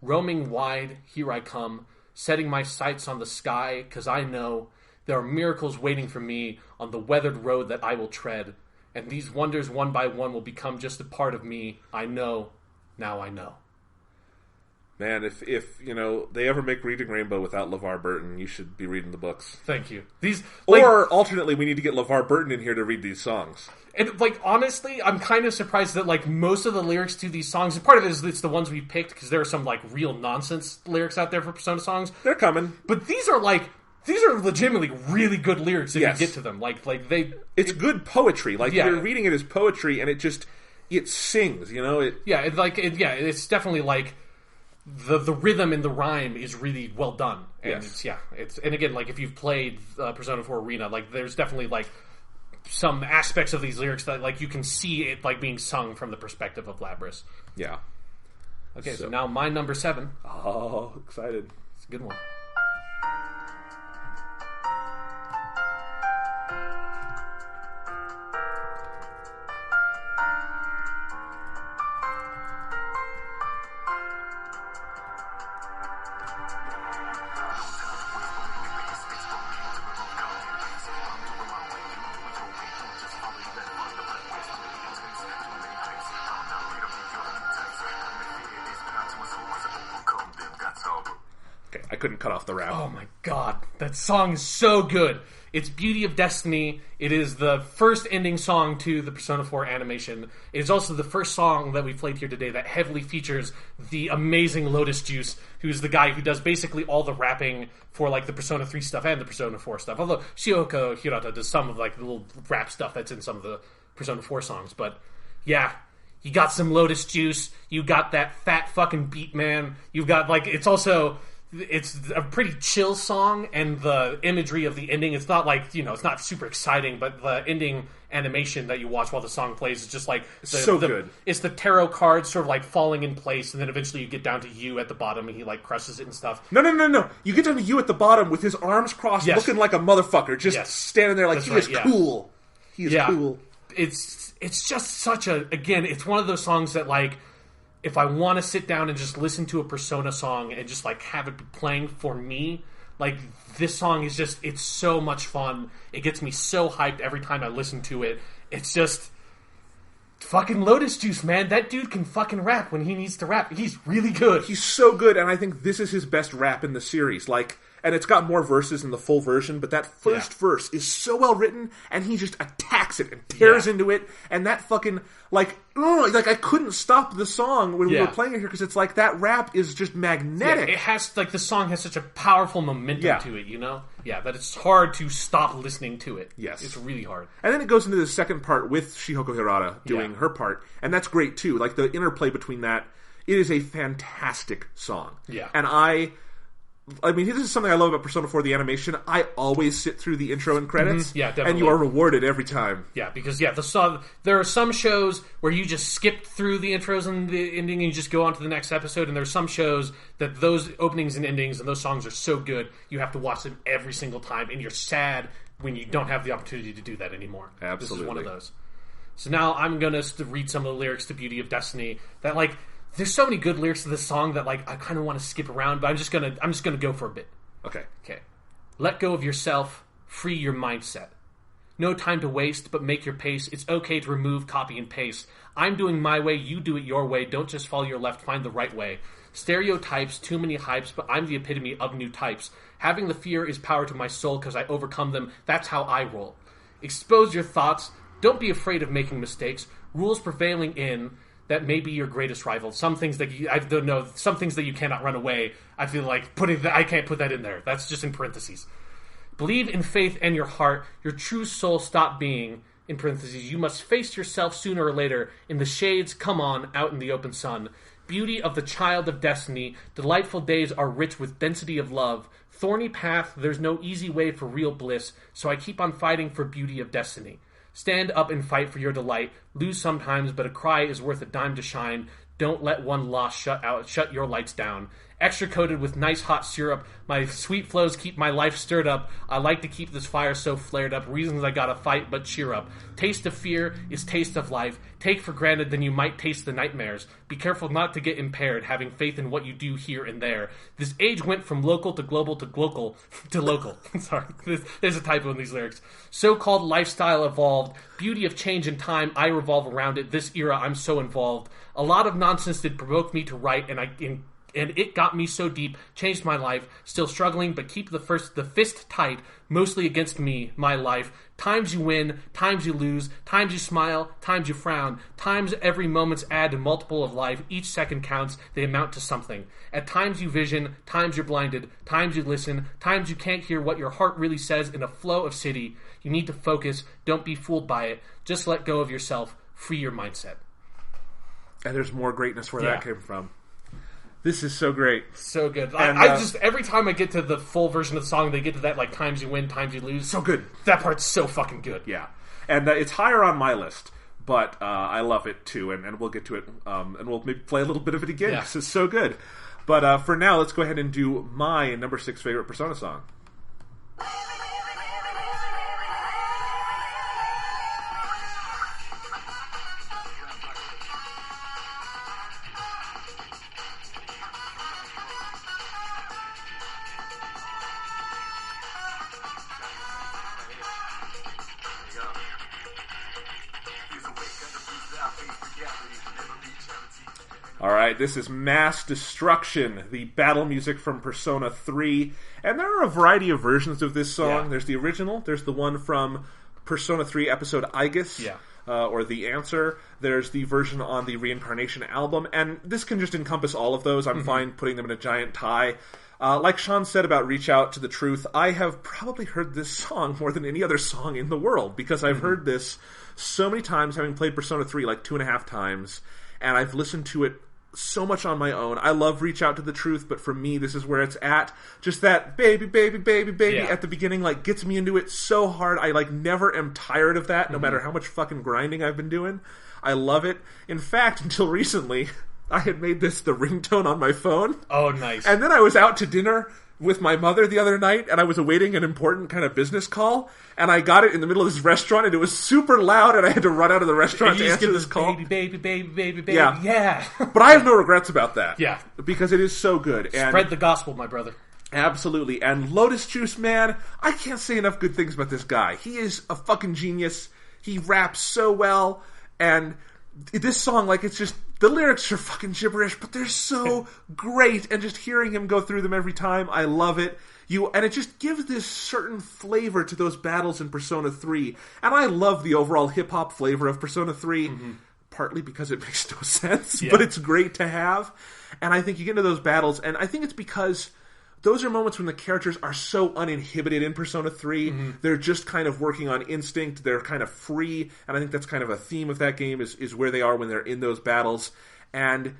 Roaming wide, here I come, setting my sights on the sky, 'cause I know there are miracles waiting for me on the weathered road that I will tread, and these wonders one by one will become just a part of me. I know, now I know. Man, if you know they ever make Reading Rainbow without LeVar Burton, you should be reading the books. Thank you. These, or alternately, we need to get LeVar Burton in here to read these songs. And, like, honestly, I'm kind of surprised that, like, most of the lyrics to these songs, and part of it is it's the ones we picked, because there are some, like, real nonsense lyrics out there for Persona songs. They're coming. But these are legitimately really good lyrics if you get to them. It's good poetry. Like, you're reading it as poetry, and it sings, you know? It's definitely, like, the rhythm and the rhyme is really well done. And and again, like, if you've played Persona 4 Arena, like, there's definitely, like, some aspects of these lyrics that, like, you can see it, like, being sung from the perspective of Labris. Yeah. Okay, so now my number 7. Oh, excited. It's a good one. I couldn't cut off the rap. Oh my god, that song is so good. It's Beauty of Destiny. It is the first ending song to the Persona 4 animation. It is also the first song that we played here today that heavily features the amazing Lotus Juice, who's the guy who does basically all the rapping for, like, the Persona 3 stuff and the Persona 4 stuff. Although Shioko Hirata does some of, like, the little rap stuff that's in some of the Persona 4 songs. But yeah, you got some Lotus Juice. You got that fat fucking beat, man. You've got, like, it's a pretty chill song, and the imagery of the ending, it's not like, you know, it's not super exciting, but the ending animation that you watch while the song plays is just like good. It's the tarot cards sort of like falling in place, and then eventually you get down to you at the bottom, and he like crushes it and stuff. No. You get down to you at the bottom with his arms crossed, looking like a motherfucker, just standing there like That's cool. He is cool. It's just such again, it's one of those songs that, like, if I want to sit down and just listen to a Persona song and just, like, have it be playing for me, like, this song is just, it's so much fun. It gets me so hyped every time I listen to it. It's just fucking Lotus Juice, man. That dude can fucking rap when he needs to rap. He's really good. He's so good, and I think this is his best rap in the series. Like, and it's got more verses in the full version, but that first verse is so well written, and he just attacks it and tears into it, and that fucking, like I couldn't stop the song when we were playing it here, because it's like, that rap is just magnetic. It has, like, the song has such a powerful momentum to it, you know? Yeah, that it's hard to stop listening to it. Yes. It's really hard. And then it goes into the second part with Shihoko Hirata doing her part, and that's great too. Like, the interplay between that, it is a fantastic song. Yeah. And I mean, this is something I love about Persona 4, the animation. I always sit through the intro and credits. Mm-hmm. Yeah, definitely. And you are rewarded every time. Yeah, because, there are some shows where you just skip through the intros and the ending and you just go on to the next episode, and there's some shows that those openings and endings and those songs are so good, you have to watch them every single time, and you're sad when you don't have the opportunity to do that anymore. Absolutely. This is one of those. So now I'm going to read some of the lyrics to Beauty of Destiny that, like, there's so many good lyrics to this song that like I kind of want to skip around, but I'm just gonna go for a bit. Okay. Let go of yourself, free your mindset. No time to waste, but make your pace. It's okay to remove, copy, and paste. I'm doing my way, you do it your way. Don't just follow your left, find the right way. Stereotypes, too many hypes, but I'm the epitome of new types. Having the fear is power to my soul because I overcome them. That's how I roll. Expose your thoughts. Don't be afraid of making mistakes. Rules prevailing in that may be your greatest rival. Some things that I don't know. Some things that you cannot run away. I feel like I can't put that in there. That's just in parentheses. Believe in faith and your heart. Your true soul stop being, in parentheses, you must face yourself sooner or later. In the shades, come on, out in the open sun. Beauty of the child of destiny. Delightful days are rich with density of love. Thorny path, there's no easy way for real bliss. So I keep on fighting for beauty of destiny. Stand up and fight for your delight. Lose sometimes, but a cry is worth a dime to shine. Don't let one loss shut your lights down. Extra coated with nice hot syrup. My sweet flows keep my life stirred up. I like to keep this fire so flared up. Reasons I gotta fight, but cheer up. Taste of fear is taste of life. Take for granted, then you might taste the nightmares. Be careful not to get impaired, having faith in what you do here and there. This age went from local to global to local to local. Sorry, there's a typo in these lyrics. So-called lifestyle evolved. Beauty of change and time, I revolve around it. This era, I'm so involved. A lot of nonsense did provoke me to write, and it got me so deep, changed my life, still struggling, but keep the fist tight, mostly against me, my life. Times you win, times you lose, times you smile, times you frown, times every moment's add to multiple of life, each second counts, they amount to something. At times you vision, times you're blinded, times you listen, times you can't hear what your heart really says in a flow of city. You need to focus, don't be fooled by it, just let go of yourself, free your mindset. And there's more greatness where that came from. This is so great. So good. I just, every time I get to the full version of the song, they get to that, like, times you win, times you lose. So good. That part's so fucking good. Yeah. And it's higher on my list, but I love it, too, and we'll get to it, and we'll maybe play a little bit of it again, because it's so good. But for now, let's go ahead and do my number 6 favorite Persona song. Alright, this is Mass Destruction, the battle music from Persona 3. And there are a variety of versions of this song. Yeah. There's the original, there's the one from Persona 3 episode Aegis, or The Answer. There's the version on the Reincarnation album, and this can just encompass all of those. I'm fine putting them in a giant tie. Like Sean said about Reach Out to the Truth, I have probably heard this song more than any other song in the world, because I've heard this so many times, having played Persona 3 like 2.5 times, and I've listened to it so much on my own. I love Reach Out to the Truth, but for me, this is where it's at. Just that baby, baby, baby, baby at the beginning, like, gets me into it so hard. I, like, never am tired of that, no matter how much fucking grinding I've been doing. I love it. In fact, until recently, I had made this the ringtone on my phone. Oh, nice. And then I was out to dinner with my mother the other night, and I was awaiting an important kind of business call, and I got it in the middle of this restaurant, and it was super loud, and I had to run out of the restaurant to answer this call. Baby, baby, baby, baby, baby. Yeah. But I have no regrets about that. Yeah. Because it is so good. And spread the gospel, my brother. Absolutely. And Lotus Juice, man, I can't say enough good things about this guy. He is a fucking genius. He raps so well, and this song, like, it's just, the lyrics are fucking gibberish, but they're so great, and just hearing him go through them every time, I love it. And it just gives this certain flavor to those battles in Persona 3, and I love the overall hip-hop flavor of Persona 3, partly because it makes no sense, but it's great to have, and I think you get into those battles, and I think it's because those are moments when the characters are so uninhibited in Persona 3. They're just kind of working on instinct. They're kind of free. And I think that's kind of a theme of that game is where they are when they're in those battles. And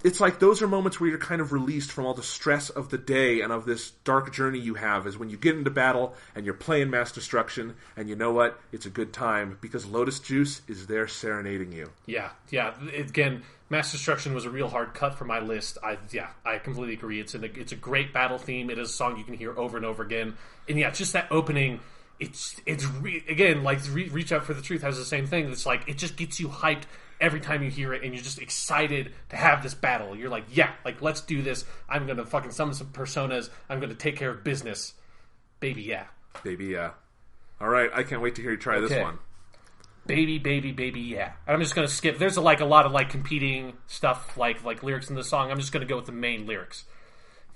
it's like those are moments where you're kind of released from all the stress of the day and of this dark journey you have, is when you get into battle and you're playing Mass Destruction, and you know what? It's a good time because Lotus Juice is there serenading you. Yeah. Again, Mass Destruction was a real hard cut for my list. I completely agree. It's a great battle theme. It is a song you can hear over and over again. And yeah, just that opening, again, like Reach Out for the Truth has the same thing. It's like, it just gets you hyped every time you hear it, and you're just excited to have this battle. You're like, yeah, like, let's do this. I'm going to fucking summon some personas. I'm going to take care of business. Baby, yeah. Baby, yeah. All right, I can't wait to hear you try this one. Baby, baby, baby, yeah. And I'm just going to skip. There's a lot of like competing stuff, like lyrics in the song. I'm just going to go with the main lyrics.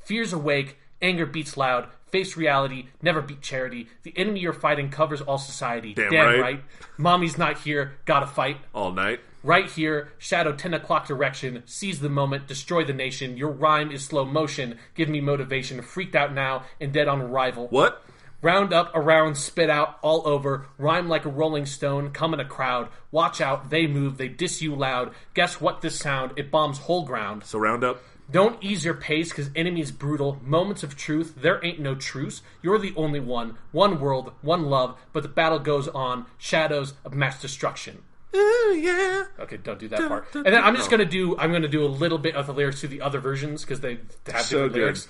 Fears awake, anger beats loud, face reality, never beat charity. The enemy you're fighting covers all society. Damn right. Mommy's not here, gotta fight. All night. Right here, shadow 10 o'clock direction, seize the moment, destroy the nation. Your rhyme is slow motion, give me motivation. Freaked out now and dead on arrival. What? Round up, around, spit out, all over. Rhyme like a rolling stone, come in a crowd. Watch out, they move, they diss you loud. Guess what this sound? It bombs whole ground. So round up. Don't ease your pace, cause enemy's brutal. Moments of truth, there ain't no truce. You're the only one. One world, one love, but the battle goes on. Shadows of mass destruction. Ooh, yeah. Okay, don't do that part. And then I'm gonna do a little bit of the lyrics to the other versions, because they have so different lyrics.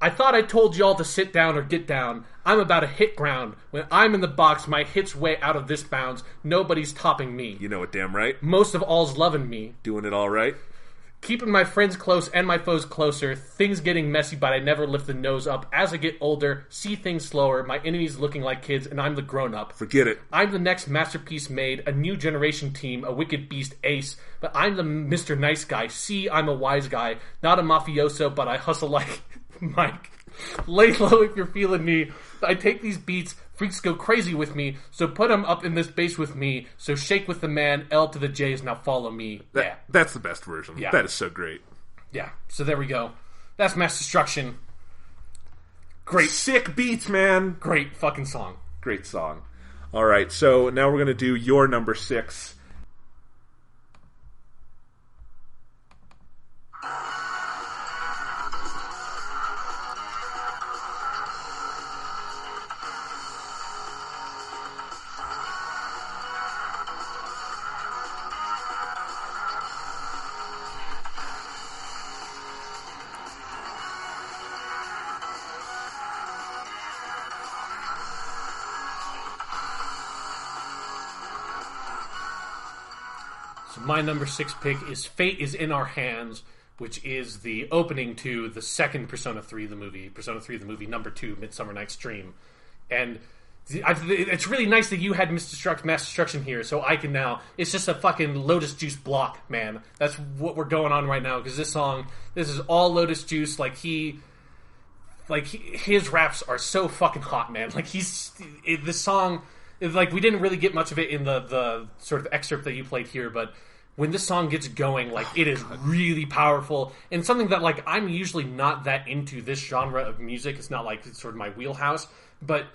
I thought I told y'all to sit down or get down. I'm about to hit ground. When I'm in the box, my hit's way out of this bounds. Nobody's topping me. You know it damn right. Most of all's loving me. Doing it all right. Keeping my friends close and my foes closer. Things getting messy, but I never lift the nose up. As I get older, see things slower. My enemies looking like kids, and I'm the grown-up. Forget it. I'm the next masterpiece made, a new generation team, a wicked beast ace. But I'm the Mr. Nice Guy. See, I'm a wise guy. Not a mafioso, but I hustle like Mike. Lay low if you're feeling me. I take these beats. Freaks go crazy with me, so put them up in this bass with me. So shake with the man, L to the J's, now follow me. That's the best version. Yeah. That is so great. Yeah, so there we go. That's Mass Destruction. Great. Sick beats, man. Great fucking song. Great song. All right, so now we're going to do your number 6. My number 6 pick is Fate is in Our Hands, which is the opening to the second Persona 3 the movie. Persona 3 the movie, number 2, Midsummer Night's Dream. And it's really nice that you had Mass Destruction here, so I can now... It's just a fucking Lotus Juice block, man. That's what we're going on right now, because this is all Lotus Juice. His raps are so fucking hot, man. This song... we didn't really get much of it in the sort of excerpt that you played here, but when this song gets going, it is really powerful, and something that, I'm usually not that into this genre of music. It's not, it's sort of my wheelhouse, but,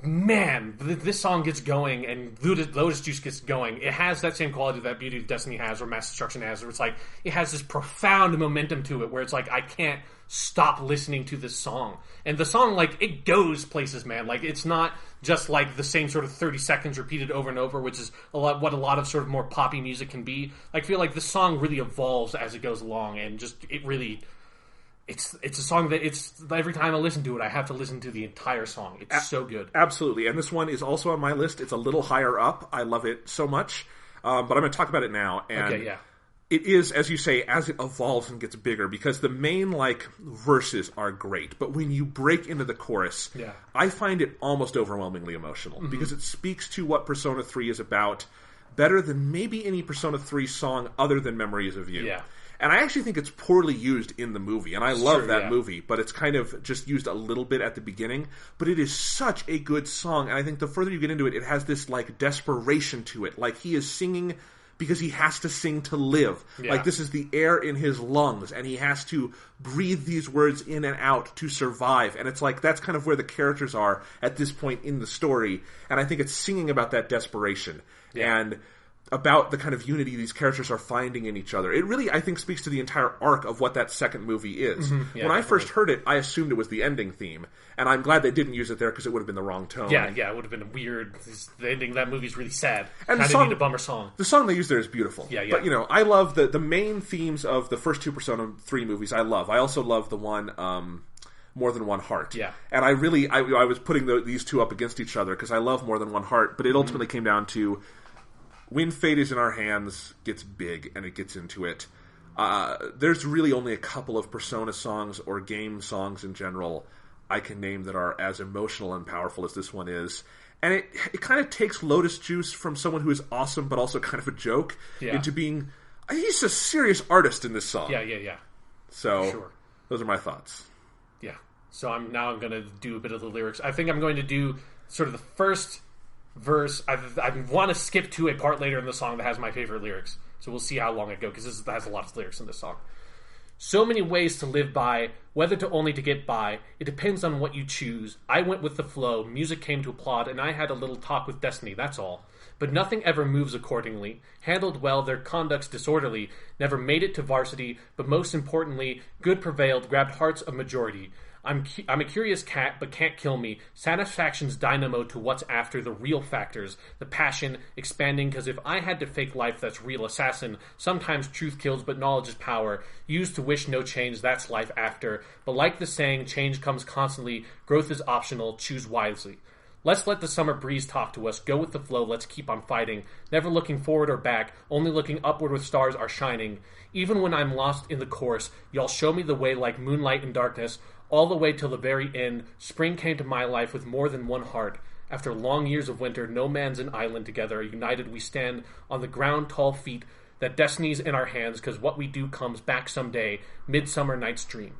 man, this song gets going, and Lotus Juice gets going. It has that same quality that Beauty of Destiny has, or Mass Destruction has, where it's it has this profound momentum to it, where it's I can't stop listening to this song. And the song, it goes places, man. It's not just, the same sort of 30 seconds repeated over and over, which is what a lot of sort of more poppy music can be. I feel like the song really evolves as it goes along, and just, it really... It's a song that every time I listen to it, I have to listen to the entire song. It's so good. Absolutely. And this one is also on my list. It's a little higher up. I love it so much. But I'm going to talk about it now. And okay, yeah. It is, as you say, as it evolves and gets bigger, because the main, verses are great. But when you break into the chorus, yeah. I find it almost overwhelmingly emotional. Mm-hmm. Because it speaks to what Persona 3 is about better than maybe any Persona 3 song other than Memories of You. Yeah. And I actually think it's poorly used in the movie, and I love that movie, but it's kind of just used a little bit at the beginning. But it is such a good song, and I think the further you get into it, it has this, desperation to it. He is singing because he has to sing to live. Yeah. This is the air in his lungs, and he has to breathe these words in and out to survive. And it's that's kind of where the characters are at this point in the story. And I think it's singing about that desperation. Yeah. And about the kind of unity these characters are finding in each other. It really, I think, speaks to the entire arc of what that second movie is. Mm-hmm. Yeah, when I first heard it, I assumed it was the ending theme, and I'm glad they didn't use it there because it would have been the wrong tone. Yeah, it would have been weird. The ending of that movie is really sad. And kind of need a bummer song. The song they use there is beautiful. Yeah. But, I love the main themes of the first two Persona 3 movies I love. I also love the one... More Than One Heart. Yeah. And I was putting these two up against each other because I love More Than One Heart, but it ultimately came down to When Fate is in Our Hands gets big and it gets into it, there's really only a couple of Persona songs or game songs in general I can name that are as emotional and powerful as this one is. And it kind of takes Lotus Juice from someone who is awesome but also kind of a joke into being... He's a serious artist in this song. Yeah. So, those are my thoughts. Yeah. So I'm going to do a bit of the lyrics. I think I'm going to do sort of the first verse. I want to skip to a part later in the song that has my favorite lyrics. So we'll see how long I go, because this has a lot of lyrics in this song. So many ways to live by, whether to only to get by. It depends on what you choose. I went with the flow, music came to applaud, and I had a little talk with destiny, that's all. But nothing ever moves accordingly. Handled well, their conduct's disorderly. Never made it to varsity, but most importantly, good prevailed, grabbed hearts of majority. I'm a curious cat, but can't kill me. Satisfaction's dynamo to what's after, the real factors. The passion expanding, because if I had to fake life, that's real assassin. Sometimes truth kills, but knowledge is power. Used to wish no change, that's life after. But like the saying, change comes constantly. Growth is optional, choose wisely. Let's let the summer breeze talk to us. Go with the flow, let's keep on fighting. Never looking forward or back, only looking upward with stars are shining. Even when I'm lost in the course, y'all show me the way like moonlight in darkness. All the way till the very end, spring came to my life with more than one heart. After long years of winter, no man's an island together. United we stand on the ground, tall feet, that destiny's in our hands, because what we do comes back someday, midsummer night's dream.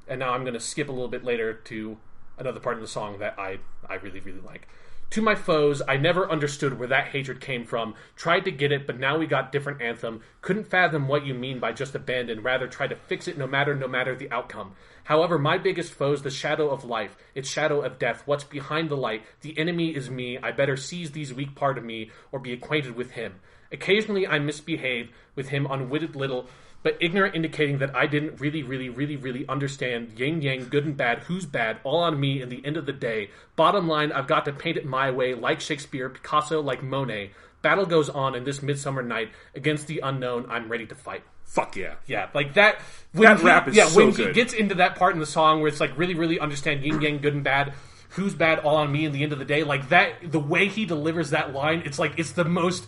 And now I'm going to skip a little bit later to another part of the song that I really, really like. To my foes, I never understood where that hatred came from. Tried to get it, but now we got different anthem. Couldn't fathom what you mean by just abandon. Rather try to fix it no matter the outcome. However, my biggest foe's the shadow of life. It's shadow of death. What's behind the light? The enemy is me. I better seize these weak part of me or be acquainted with him. Occasionally I misbehave with him unwitted little, but ignorant, indicating that I didn't really understand yin yang, good and bad, who's bad, all on me in the end of the day. Bottom line, I've got to paint it my way, like Shakespeare, Picasso, like Monet. Battle goes on in this midsummer night. Against the unknown, I'm ready to fight. Fuck yeah. Yeah, like that. That rap is so when good. He gets into that part in the song where it's like really understand yin yang, good and bad, who's bad, all on me in the end of the day. Like that, the way he delivers that line, it's like, it's the most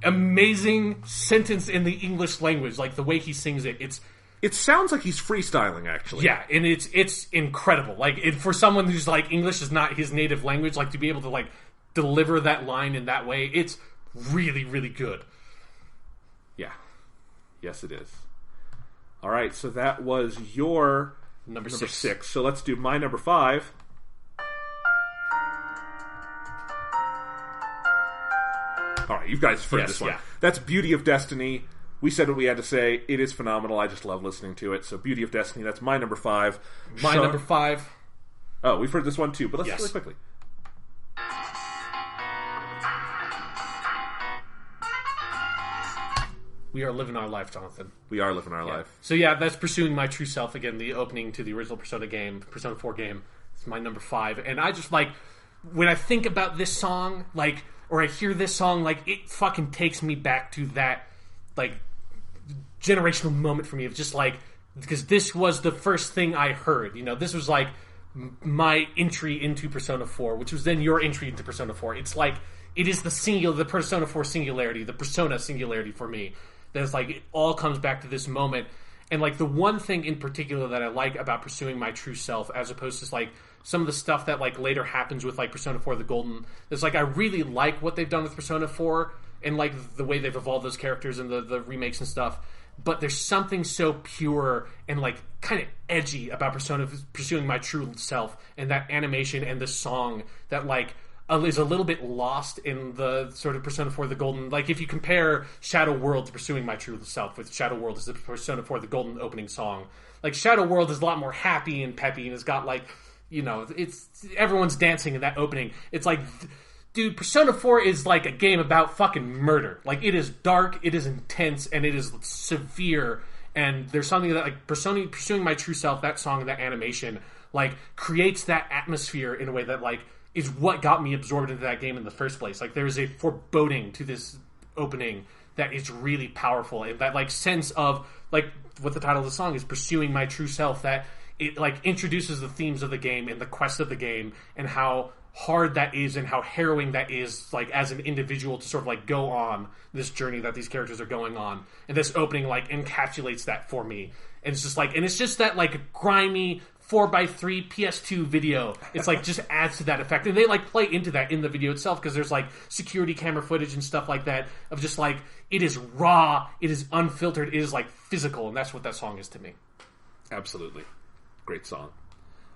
amazing sentence in the English language. Like the way he sings it, it sounds like he's freestyling, actually. Yeah, and it's incredible. Like for someone who's like English is not his native language, like to be able to like deliver that line in that way, it's really good. Yeah. Yes, it is. All right, so that was your number six. So let's do my number 5. All right, you guys have heard this one. Yeah. That's Beauty of Destiny. We said what we had to say. It is phenomenal. I just love listening to it. So Beauty of Destiny, that's my number 5. Number 5. Oh, we've heard this one too, but let's really quickly. We are living our life, Jonathan. We are living our life. So yeah, that's Pursuing My True Self. Again, the opening to the original Persona game, Persona 4 game. It's my number 5. And I just like, when I think about this song, like, or I hear this song, like, it fucking takes me back to that, like, generational moment for me of just like, because this was the first thing I heard. You know, this was like my entry into Persona 4, which was then your entry into Persona 4. It's like, it is the Persona 4 singularity, the Persona singularity for me. That's like, it all comes back to this moment. And like, the one thing in particular that I like about Pursuing My True Self, as opposed to like some of the stuff that like later happens with like Persona 4 the Golden, is like, I really like what they've done with Persona 4 and like the way they've evolved those characters and the remakes and stuff. But there's something so pure and like kind of edgy about Pursuing My True Self and that animation and the song that like is a little bit lost in the sort of Persona 4 the Golden. Like, if you compare Shadow World to Pursuing My True Self, with Shadow World as the Persona 4 the Golden opening song, like, Shadow World is a lot more happy and peppy, and it's got, like, you know, it's everyone's dancing in that opening. It's like, dude, Persona 4 is like a game about fucking murder. Like, it is dark, it is intense, and it is severe, and there's something that, like, Pursuing My True Self, that song and that animation, like, creates that atmosphere in a way that, like, is what got me absorbed into that game in the first place. Like, there's a foreboding to this opening that is really powerful, and that, like, sense of, like, what the title of the song is, Pursuing My True Self, that it, like, introduces the themes of the game and the quest of the game and how hard that is and how harrowing that is, like, as an individual to sort of, like, go on this journey that these characters are going on. And this opening, like, encapsulates that for me. And it's just like, and it's just that, like, grimy 4x3 PS2 video. It's like, just adds to that effect. And they, like, play into that in the video itself, because there's, like, security camera footage and stuff like that of just, like, it is raw, it is unfiltered, it is, like, physical. And that's what that song is to me. Absolutely. Great song.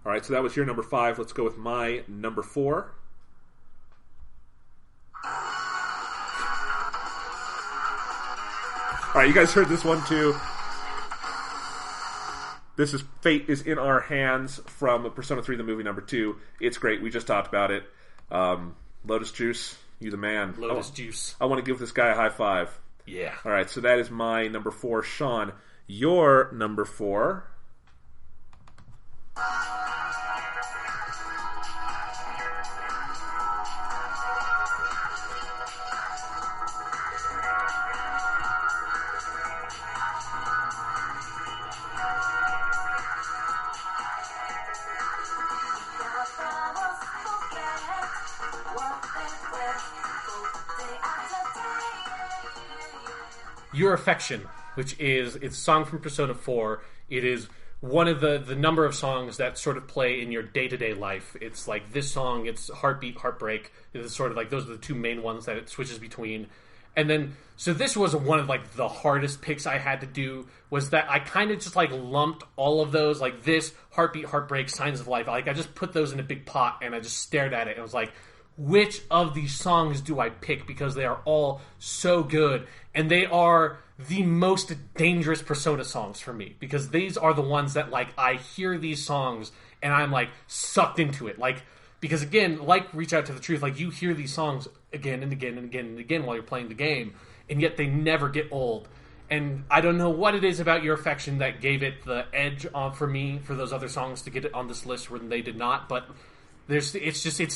All right, so that was your number 5. Let's go with my number 4. All right, you guys heard this one too. This is Fate is in Our Hands from Persona 3, the movie number 2. It's great. We just talked about it. Lotus Juice, you the man. Lotus Juice. I want to give this guy a high five. Yeah. All right, so that is my number 4. Sean, your number 4. Your Affection, which is, it's a song from Persona 4. It is one of the number of songs that sort of play in your day-to-day life. It's like this song, it's Heartbeat, Heartbreak. It's sort of like, those are the two main ones that it switches between. And then, so this was one of, like, the hardest picks I had to do, was that I kind of just, like, lumped all of those, like this, Heartbeat, Heartbreak, Signs of Life. Like, I just put those in a big pot, and I just stared at it, and was like, which of these songs do I pick? Because they are all so good, and they are the most dangerous Persona songs for me, because these are the ones that, like, I hear these songs, and I'm, like, sucked into it. Like, because, again, like Reach Out to the Truth, like, you hear these songs again and again and again and again while you're playing the game, and yet they never get old. And I don't know what it is about Your Affection that gave it the edge on for me, for those other songs to get it on this list when they did not, but it's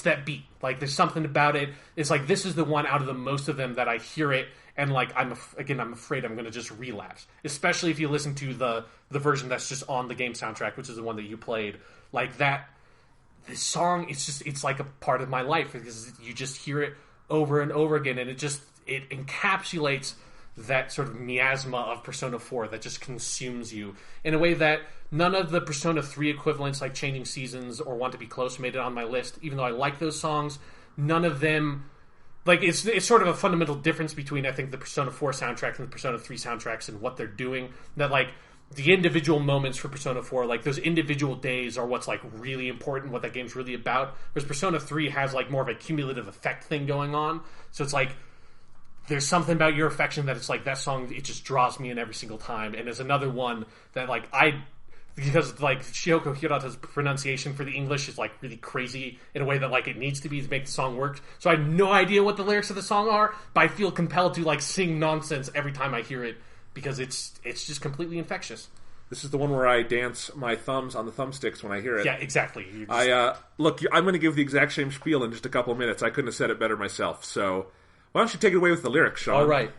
that beat. Like, there's something about it. It's like, this is the one out of the most of them that I hear it, and, like, I'm afraid I'm going to just relapse. Especially if you listen to the version that's just on the game soundtrack, which is the one that you played. Like, this song, it's like a part of my life, because you just hear it over and over again, and it encapsulates that sort of miasma of Persona 4 that just consumes you in a way that none of the Persona 3 equivalents, like Changing Seasons or Want to Be Close, made it on my list. Even though I like those songs, none of them, like, it's sort of a fundamental difference between, I think, the Persona 4 soundtrack and the Persona 3 soundtracks and what they're doing. That, like, the individual moments for Persona 4, like, those individual days are what's, like, really important, what that game's really about. Whereas Persona 3 has, like, more of a cumulative effect thing going on. So it's like, there's something about Your Affection that it's like, that song, it just draws me in every single time. And there's another one that, like, because, like, Shioko Hirata's pronunciation for the English is, like, really crazy in a way that, like, it needs to be to make the song work. So I have no idea what the lyrics of the song are, but I feel compelled to, like, sing nonsense every time I hear it, because it's just completely infectious. This is the one where I dance my thumbs on the thumbsticks when I hear it. Yeah, exactly. Look, I'm going to give the exact same spiel in just a couple of minutes. I couldn't have said it better myself. So why don't you take it away with the lyrics, Sean? All right.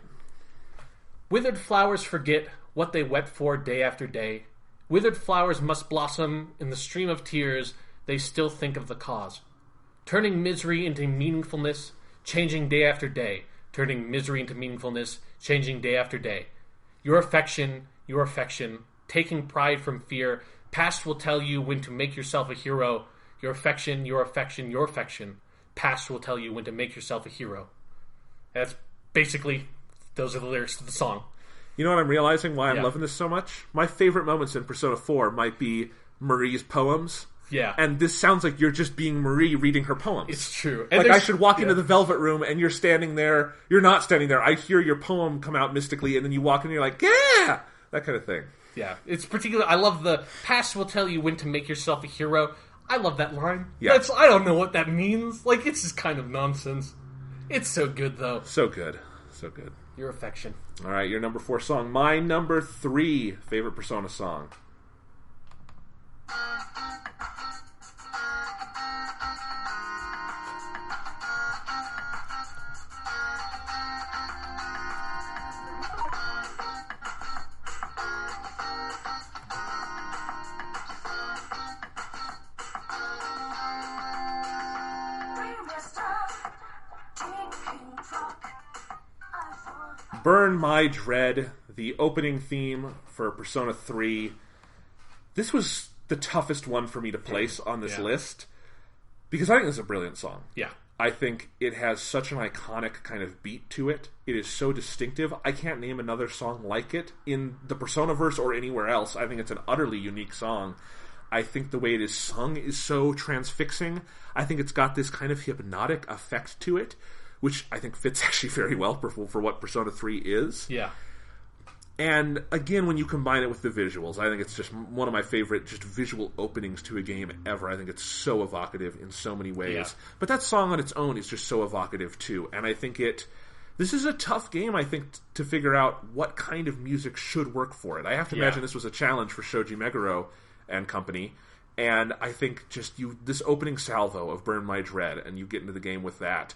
Withered flowers forget what they wept for day after day. Withered flowers must blossom in the stream of tears. They still think of the cause. Turning misery into meaningfulness, changing day after day. Turning misery into meaningfulness, changing day after day. Your affection, taking pride from fear. Past will tell you when to make yourself a hero. Your affection, past will tell you when to make yourself a hero. That's basically, those are the lyrics to the song. You know what I'm realizing why I'm loving this so much? My favorite moments in Persona 4 might be Marie's poems. Yeah. And this sounds like you're just being Marie reading her poems. It's true. And like, I should walk into the Velvet Room and you're standing there. You're not standing there. I hear your poem come out mystically, and then you walk in and you're like, yeah! That kind of thing. Yeah. It's particular. I love the past will tell you when to make yourself a hero. I love that line. Yeah. I don't know what that means. Like, it's just kind of nonsense. It's so good, though. So good. So good. Your affection. All right, your number 4 song. My number 3 favorite Persona song. Burn My Dread, the opening theme for Persona 3. This was the toughest one for me to place on this list, because I think it's a brilliant song. Yeah. I think it has such an iconic kind of beat to it. It is so distinctive. I can't name another song like it in the Persona-verse or anywhere else. I think it's an utterly unique song. I think the way it is sung is so transfixing. I think it's got this kind of hypnotic effect to it, which I think fits actually very well for what Persona 3 is. Yeah. And again, when you combine it with the visuals, I think it's just one of my favorite just visual openings to a game ever. I think it's so evocative in so many ways. Yeah. But that song on its own is just so evocative too. And I think this is a tough game, I think, to figure out what kind of music should work for it. I have to imagine this was a challenge for Shoji Meguro and company. And I think just this opening salvo of Burn My Dread, and you get into the game with that.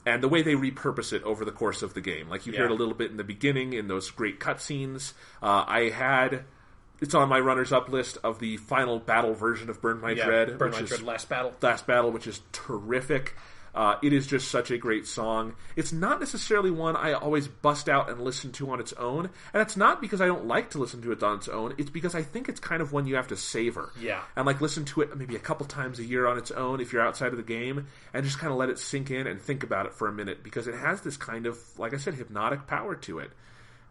And the way they repurpose it over the course of the game. Like, you hear it a little bit in the beginning in those great cutscenes. It's on my runners-up list of the final battle version of Burn My Dread. Burn My Dread Last Battle. Last Battle, which is terrific. It is just such a great song. It's not necessarily one I always bust out and listen to on its own. And it's not because I don't like to listen to it on its own. It's because I think it's kind of one you have to savor. Yeah. And listen to it maybe a couple times a year on its own if you're outside of the game. And just kind of let it sink in and think about it for a minute. Because it has this kind of, like I said, hypnotic power to it.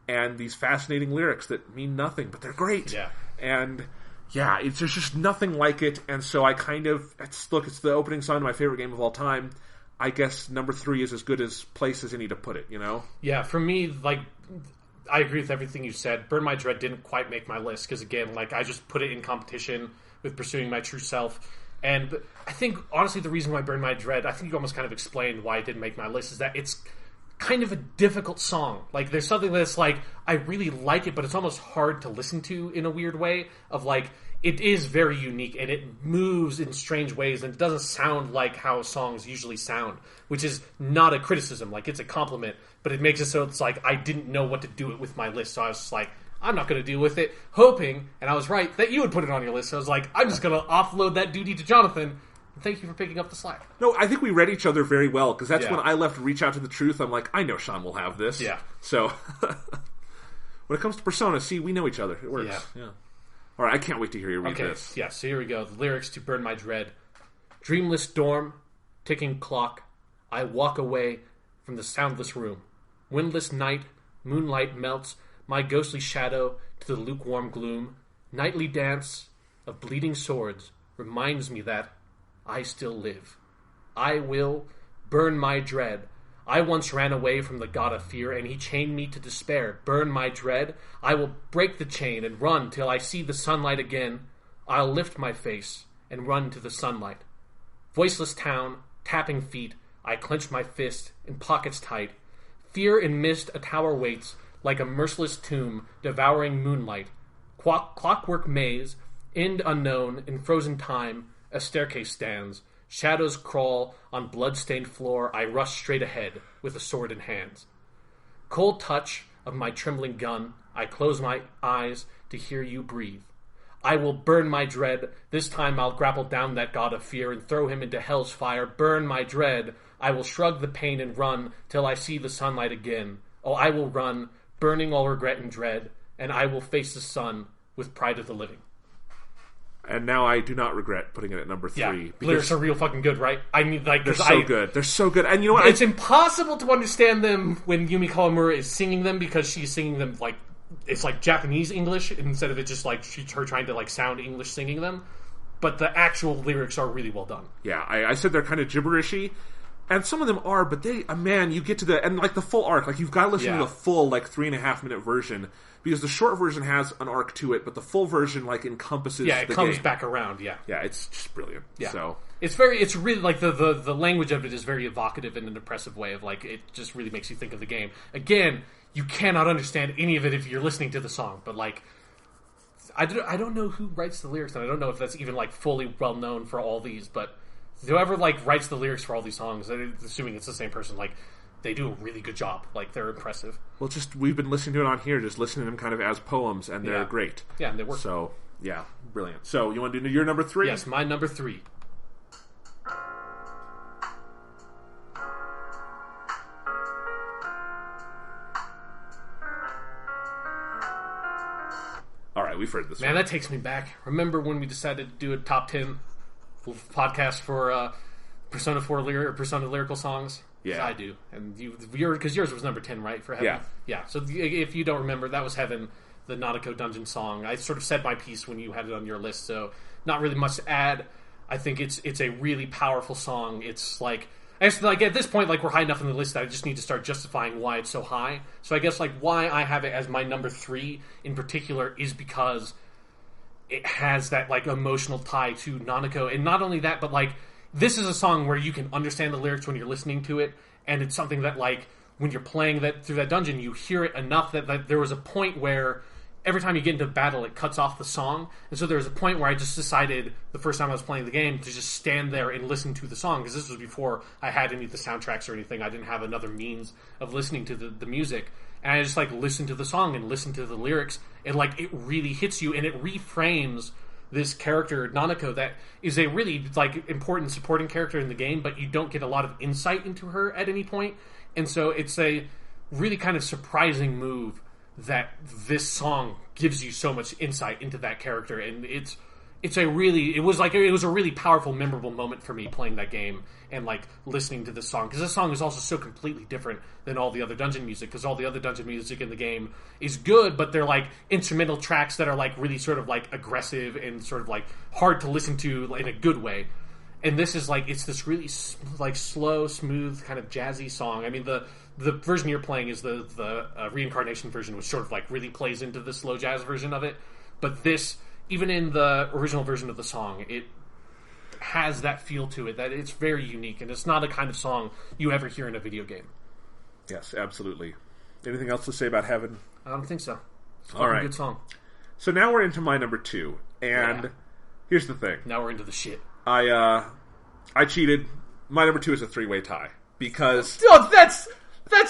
And these fascinating lyrics that mean nothing, but they're great. Yeah. And there's just nothing like it. And so I it's the opening song to my favorite game of all time. I guess number 3 is as good as place as any to put it, you know? Yeah, for me, I agree with everything you said. Burn My Dread didn't quite make my list, because again, I just put it in competition with Pursuing My True Self. And I think, honestly, the reason why Burn My Dread, I think you almost kind of explained why it didn't make my list, is that it's kind of a difficult song. There's something that's I really like it, but it's almost hard to listen to in a weird way, of it is very unique, and it moves in strange ways, and it doesn't sound like how songs usually sound, which is not a criticism. It's a compliment, but it makes it so it's I didn't know what to do it with my list, so I was just I'm not going to deal with it, hoping, and I was right, that you would put it on your list. So I was I'm just going to offload that duty to Jonathan. Thank you for picking up the slack. No, I think we read each other very well, because that's when I left Reach Out to the Truth. I'm I know Sean will have this. Yeah. So, when it comes to Persona, see, we know each other. It works. Yeah. All right, I can't wait to hear you read this. Yeah, so here we go. The lyrics to Burn My Dread. Dreamless dorm, ticking clock. I walk away from the soundless room. Windless night, moonlight melts my ghostly shadow to the lukewarm gloom. Nightly dance of bleeding swords reminds me that I still live. I will burn my dread. I once ran away from the god of fear, and he chained me to despair. Burn my dread. I will break the chain and run till I see the sunlight again. I'll lift my face and run to the sunlight. Voiceless town, tapping feet, I clench my fist in pockets tight. Fear in mist a tower waits, like a merciless tomb, devouring moonlight. Clockwork maze, end unknown, in frozen time, a staircase stands. Shadows crawl on blood-stained floor. I rush straight ahead with a sword in hands. Cold touch of my trembling gun. I close my eyes to hear you breathe. I will burn my dread. This time I'll grapple down that god of fear and throw him into hell's fire. Burn my dread. I will shrug the pain and run till I see the sunlight again. Oh, I will run, burning all regret and dread, and I will face the sun with pride of the living. And now I do not regret putting it at number 3. Yeah, lyrics are real fucking good, right? I mean, they're so good. They're so good. And you know what? It's impossible to understand them when Yumi Kawamura is singing them, because she's singing them it's Japanese English instead of it just her trying to sound English singing them. But the actual lyrics are really well done. Yeah, I said they're kind of gibberishy. And some of them are, but you get to the full arc. You've got to listen to the full 3.5 minute version, because the short version has an arc to it, but the full version encompasses. Yeah, it the comes game. back around. Yeah, it's just brilliant. Yeah, so it's really the language of it is very evocative in an impressive way. Of it just really makes you think of the game. Again, you cannot understand any of it if you're listening to the song, but I don't know who writes the lyrics, and I don't know if that's even fully well known for all these, but whoever writes the lyrics for all these songs, assuming it's the same person, they do a really good job. They're impressive. Well, we've been listening to it on here, just listening to them kind of as poems, and they're great. Yeah, and they work. So, yeah, brilliant. So, you want to do your number 3? Yes, my number 3. we've heard this Man, one. that takes me back. Remember when we decided to do a top 10 podcast for Persona 4 Persona lyrical songs? Yeah. I do. And because yours was number 10, right? For Heaven? Yeah. Yeah. So if you don't remember, that was Heaven, the Nanako Dungeon song. I sort of said my piece when you had it on your list, so not really much to add. I think it's a really powerful song. It's like at this point, like, we're high enough on the list that I just need to start justifying why it's so high. So I guess, like, why I have it as my number 3 in particular is because it has that, like, emotional tie to Nanako. And not only that, but, like, this is a song where you can understand the lyrics when you're listening to it, and it's something that, like, when you're playing that through that dungeon, you hear it enough that there was a point where every time you get into battle, it cuts off the song. And so there was a point where I just decided, the first time I was playing the game, to just stand there and listen to the song, because this was before I had any of the soundtracks or anything. I didn't have another means of listening to the music. And I just, like, listened to the song and listened to the lyrics, and, like, it really hits you, and it reframes this character, Nanako, that is a really, like, important supporting character in the game, but you don't get a lot of insight into her at any point. And so it's a really kind of surprising move that this song gives you so much insight into that character, and it was a really powerful, memorable moment for me playing that game and, like, listening to this song, because this song is also so completely different than all the other dungeon music, because all the other dungeon music in the game is good, but they're, like, instrumental tracks that are, like, really sort of, like, aggressive and sort of, like, hard to listen to in a good way. And this is, like, it's this really, like, slow, smooth, kind of jazzy song. I mean, the version you're playing is the reincarnation version, which sort of, like, really plays into the slow jazz version of it. But this, even in the original version of the song, it has that feel to it, that it's very unique, and it's not a kind of song you ever hear in a video game. Yes, absolutely. Anything else to say about Heaven? I don't think so. It's a All right. good song. So now we're into my number 2, and here's the thing. Now we're into the shit. I cheated. My number 2 is a 3-way tie, because... Oh, that's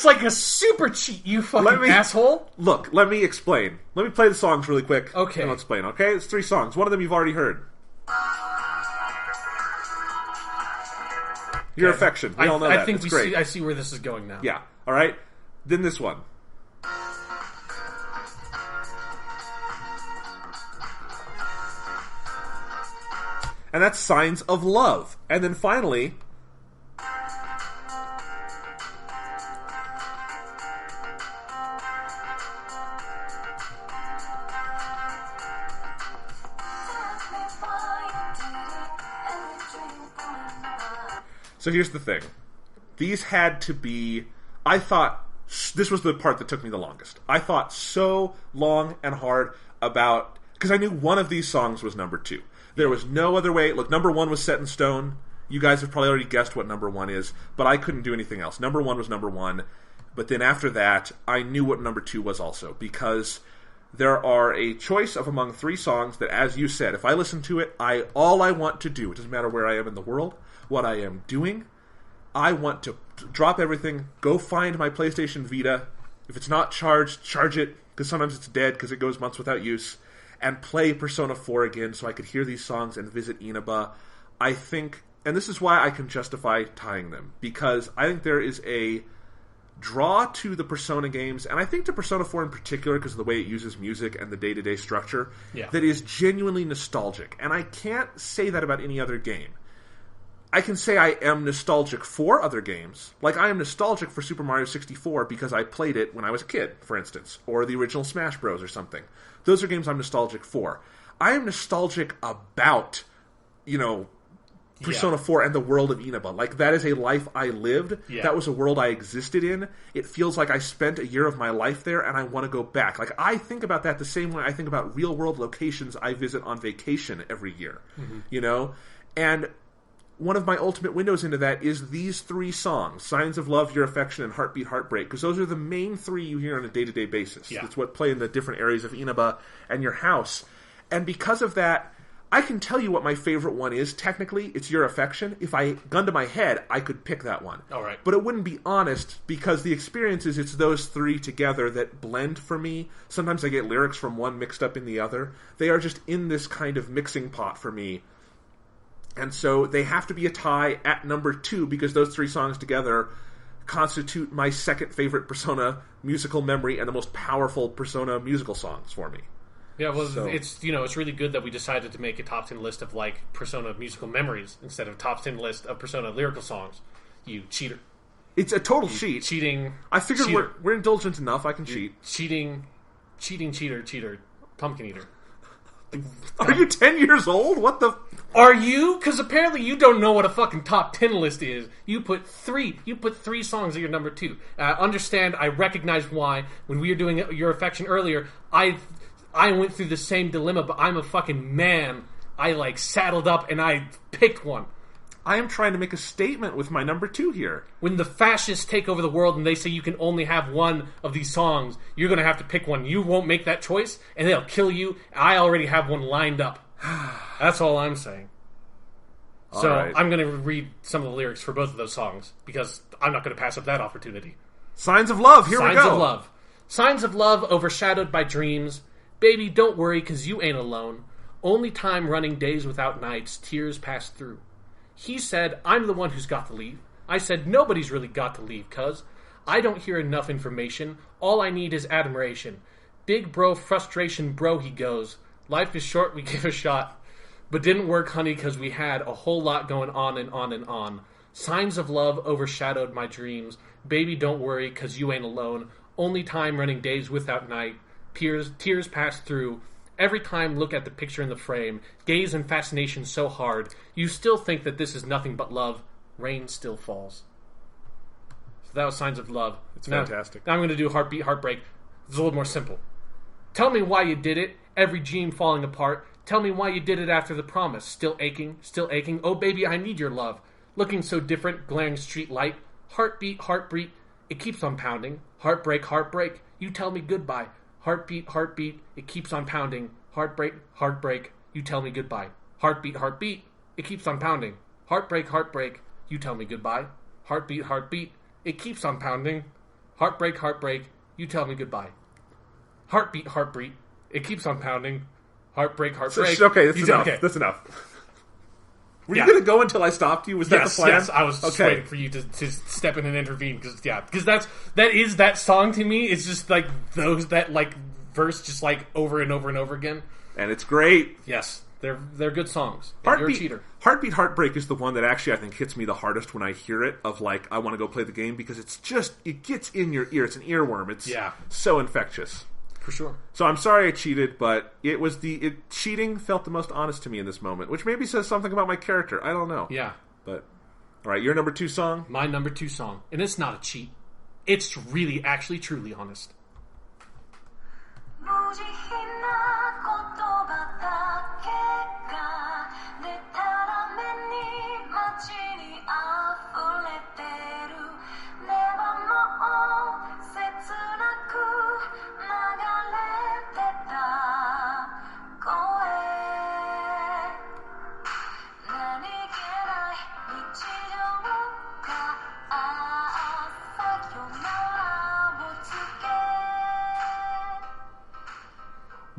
like a super cheat, you fucking asshole. Look, let me explain. Let me play the songs really quick. Okay. And I'll explain, okay? It's 3 songs. One of them you've already heard. Your Affection. We all know that. I think it's great. I see where this is going now. Yeah. All right? Then this one. And that's Signs of Love. And then finally... So here's the thing. These had to be... I thought... This was the part that took me the longest. I thought so long and hard about... Because I knew one of these songs was number 2. There was no other way. Look, number 1 was set in stone. You guys have probably already guessed what number 1 is. But I couldn't do anything else. Number 1 was number 1. But then after that, I knew what number 2 was also. Because there are a choice of among 3 songs that, as you said, if I listen to it, all I want to do, it doesn't matter where I am in the world, what I am doing, I want to drop everything, go find my PlayStation Vita. If it's not charged, charge it, because sometimes it's dead because it goes months without use, and play Persona 4 again so I could hear these songs and visit Inaba. I think, and this is why I can justify tying them, because I think there is a draw to the Persona games, and I think to Persona 4 in particular, because of the way it uses music and the day-to-day structure, that is genuinely nostalgic. And I can't say that about any other game. I can say I am nostalgic for other games. Like, I am nostalgic for Super Mario 64 because I played it when I was a kid, for instance. Or the original Smash Bros. Or something. Those are games I'm nostalgic for. I am nostalgic about, Persona 4 and the world of Inaba. Like, that is a life I lived. Yeah. That was a world I existed in. It feels like I spent a year of my life there, and I want to go back. Like, I think about that the same way I think about real-world locations I visit on vacation every year. Mm-hmm. And... one of my ultimate windows into that is these 3 songs, Signs of Love, Your Affection, and Heartbeat, Heartbreak, because those are the main 3 you hear on a day-to-day basis. Yeah. It's what play in the different areas of Inaba and your house. And because of that, I can tell you what my favorite one is. Technically, it's Your Affection. If I, gun to my head, I could pick that one. All right. But it wouldn't be honest, because the experience is it's those 3 together that blend for me. Sometimes I get lyrics from one mixed up in the other. They are just in this kind of mixing pot for me. And so they have to be a tie at number 2 because those 3 songs together constitute my second favorite Persona musical memory and the most powerful Persona musical songs for me. Yeah, well, it's really good that we decided to make a top 10 list of like Persona musical memories instead of top 10 list of Persona lyrical songs. You cheater. It's a total cheat. Cheating. I figured we're indulgent enough. I can cheat. Cheating, cheater, pumpkin eater. Are you 10 years old? What the? Are you? Because apparently you don't know what a fucking top 10 list is. You put three songs at your number 2. Understand, I recognize why. When we were doing Your Affection earlier, I went through the same dilemma, but I'm a fucking man. I, like, saddled up and I picked one. I am trying to make a statement with my number 2 here. When the fascists take over the world and they say you can only have one of these songs, you're going to have to pick one. You won't make that choice, and they'll kill you. I already have one lined up. That's all I'm saying. So right. I'm going to read some of the lyrics for both of those songs, because I'm not going to pass up that opportunity. Signs of Love, here we go. Signs of Love. Signs of love overshadowed by dreams. Baby, don't worry, because you ain't alone. Only time running days without nights, tears pass through. He said, I'm the one who's got to leave. I said, nobody's really got to leave, cuz I don't hear enough information. All I need is admiration. Big bro frustration, bro, he goes. Life is short, we give a shot. But didn't work, honey, because we had a whole lot going on and on and on. Signs of love overshadowed my dreams. Baby, don't worry, because you ain't alone. Only time running days without night. Tears pass through. Every time look at the picture in the frame, gaze and fascination so hard, you still think that this is nothing but love. Rain still falls. So that was Signs of Love. It's fantastic. Now I'm going to do Heartbeat, Heartbreak. It's a little more simple. Tell me why you did it. Every dream falling apart. Tell me why you did it after the promise. Still aching, still aching. Oh baby, I need your love. Looking so different, glaring street light. Heartbeat, heartbeat. It keeps on pounding. Heartbreak, heartbreak. You tell me goodbye. Heartbeat, heartbeat, it keeps on pounding. Heartbreak, heartbreak, you tell me goodbye. Heartbeat, heartbeat, it keeps on pounding. Heartbreak, heartbreak, you tell me goodbye. Heartbeat, heartbeat, it keeps on pounding. Heartbreak, heartbreak, you tell me goodbye. Heartbeat, heartbeat, it keeps on pounding. Heartbreak, heartbreak. Okay, that's enough. Okay. That's enough. Were you going to go until I stopped you? Was that the plan? Yes, I was just waiting for you to step in and intervene, because that is that song to me. It's just like that like verse just like over and over and over again, and it's great. Yes, they're good songs. You're a cheater. Heartbeat, Heartbreak is the one that actually I think hits me the hardest when I hear it. Of like, I want to go play the game because it gets in your ear. It's an earworm. It's so infectious. For sure. So I'm sorry I cheated, but cheating felt the most honest to me in this moment, which maybe says something about my character. I don't know. Yeah. But, all right, your number 2 song? My number 2 song. And it's not a cheat. It's really, actually, truly honest.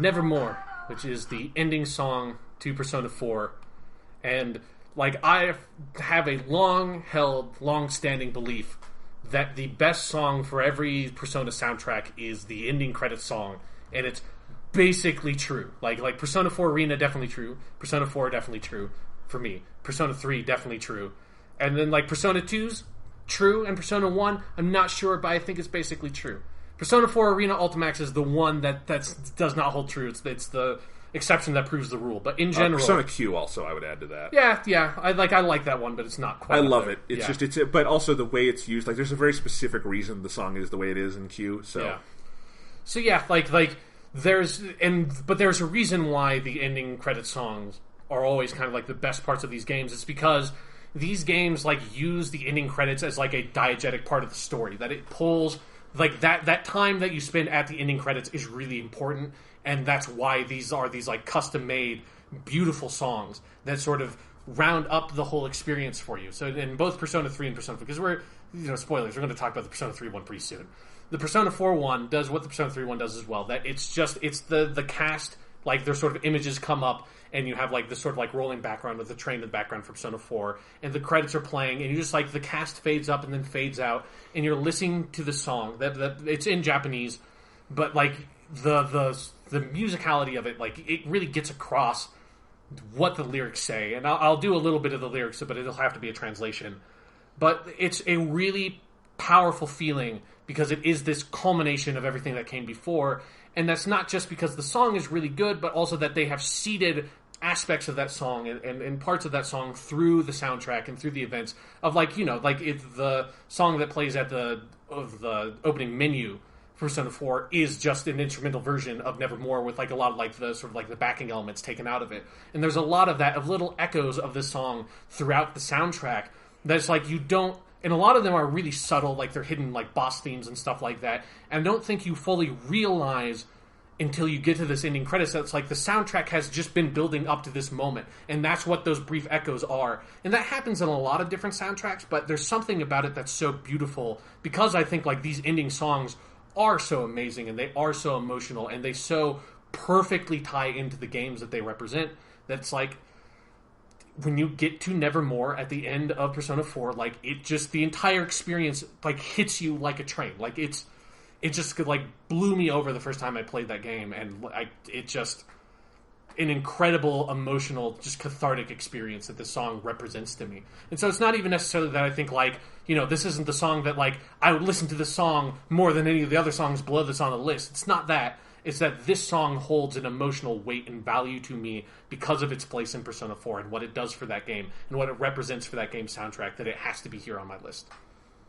Nevermore, which is the ending song to Persona 4. And, like, I have a long-standing belief that the best song for every Persona soundtrack is the ending credits song. And it's basically true. Like Persona 4 Arena, definitely true. Persona 4, definitely true for me. Persona 3, definitely true. And then, like, Persona 2's true, and Persona 1, I'm not sure, but I think it's basically true. Persona 4 Arena Ultimax is the one that does not hold true. It's the exception that proves the rule. But in general, Persona Q also, I would add to that. Yeah. I like that one, but it's not quite. I love it. It's but also the way it's used. Like, there's a very specific reason the song is the way it is in Q. So there's a reason why the ending credit songs are always kind of like the best parts of these games. It's because these games like use the ending credits as like a diegetic part of the story, that it pulls. Like, that time that you spend at the ending credits is really important, and that's why these are these, like, custom-made, beautiful songs that sort of round up the whole experience for you. So, in both Persona 3 and Persona 4, because we're, spoilers, we're going to talk about the Persona 3 one pretty soon. The Persona 4 one does what the Persona 3 one does as well, that it's the cast, like, their sort of images come up, and you have, like, this sort of, like, rolling background with the train in the background for Persona 4, and the credits are playing, and you just, like, the cast fades up and then fades out, and you're listening to the song. That it's in Japanese, but, like, the the musicality of it, like, it really gets across what the lyrics say. And I'll do a little bit of the lyrics, but it'll have to be a translation. But it's a really powerful feeling because it is this culmination of everything that came before. And that's not just because the song is really good, but also that they have seeded aspects of that song and parts of that song through the soundtrack and through the events of, like, you know, like if the song that plays at the opening menu for Persona 4 is just an instrumental version of Nevermore with like a lot of like the sort of like the backing elements taken out of it. And there's a lot of that, of little echoes of this song throughout the soundtrack that's like you don't, and a lot of them are really subtle, like they're hidden like boss themes and stuff like that, and I don't think you fully realize until you get to this ending credits that's like the soundtrack has just been building up to this moment, and that's what those brief echoes are. And that happens in a lot of different soundtracks, but there's something about it that's so beautiful because I think like these ending songs are so amazing and they are so emotional and they so perfectly tie into the games that they represent. That's like when you get to Nevermore at the end of Persona 4, like it just, the entire experience like hits you like a train. Like it just like blew me over the first time I played that game, and it just an incredible emotional, just cathartic experience that this song represents to me. And so it's not even necessarily that I think like, you know, this isn't the song that like I would listen to this song more than any of the other songs below this on the list. It's not that. It's that this song holds an emotional weight and value to me because of its place in Persona 4 and what it does for that game and what it represents for that game's soundtrack, that it has to be here on my list.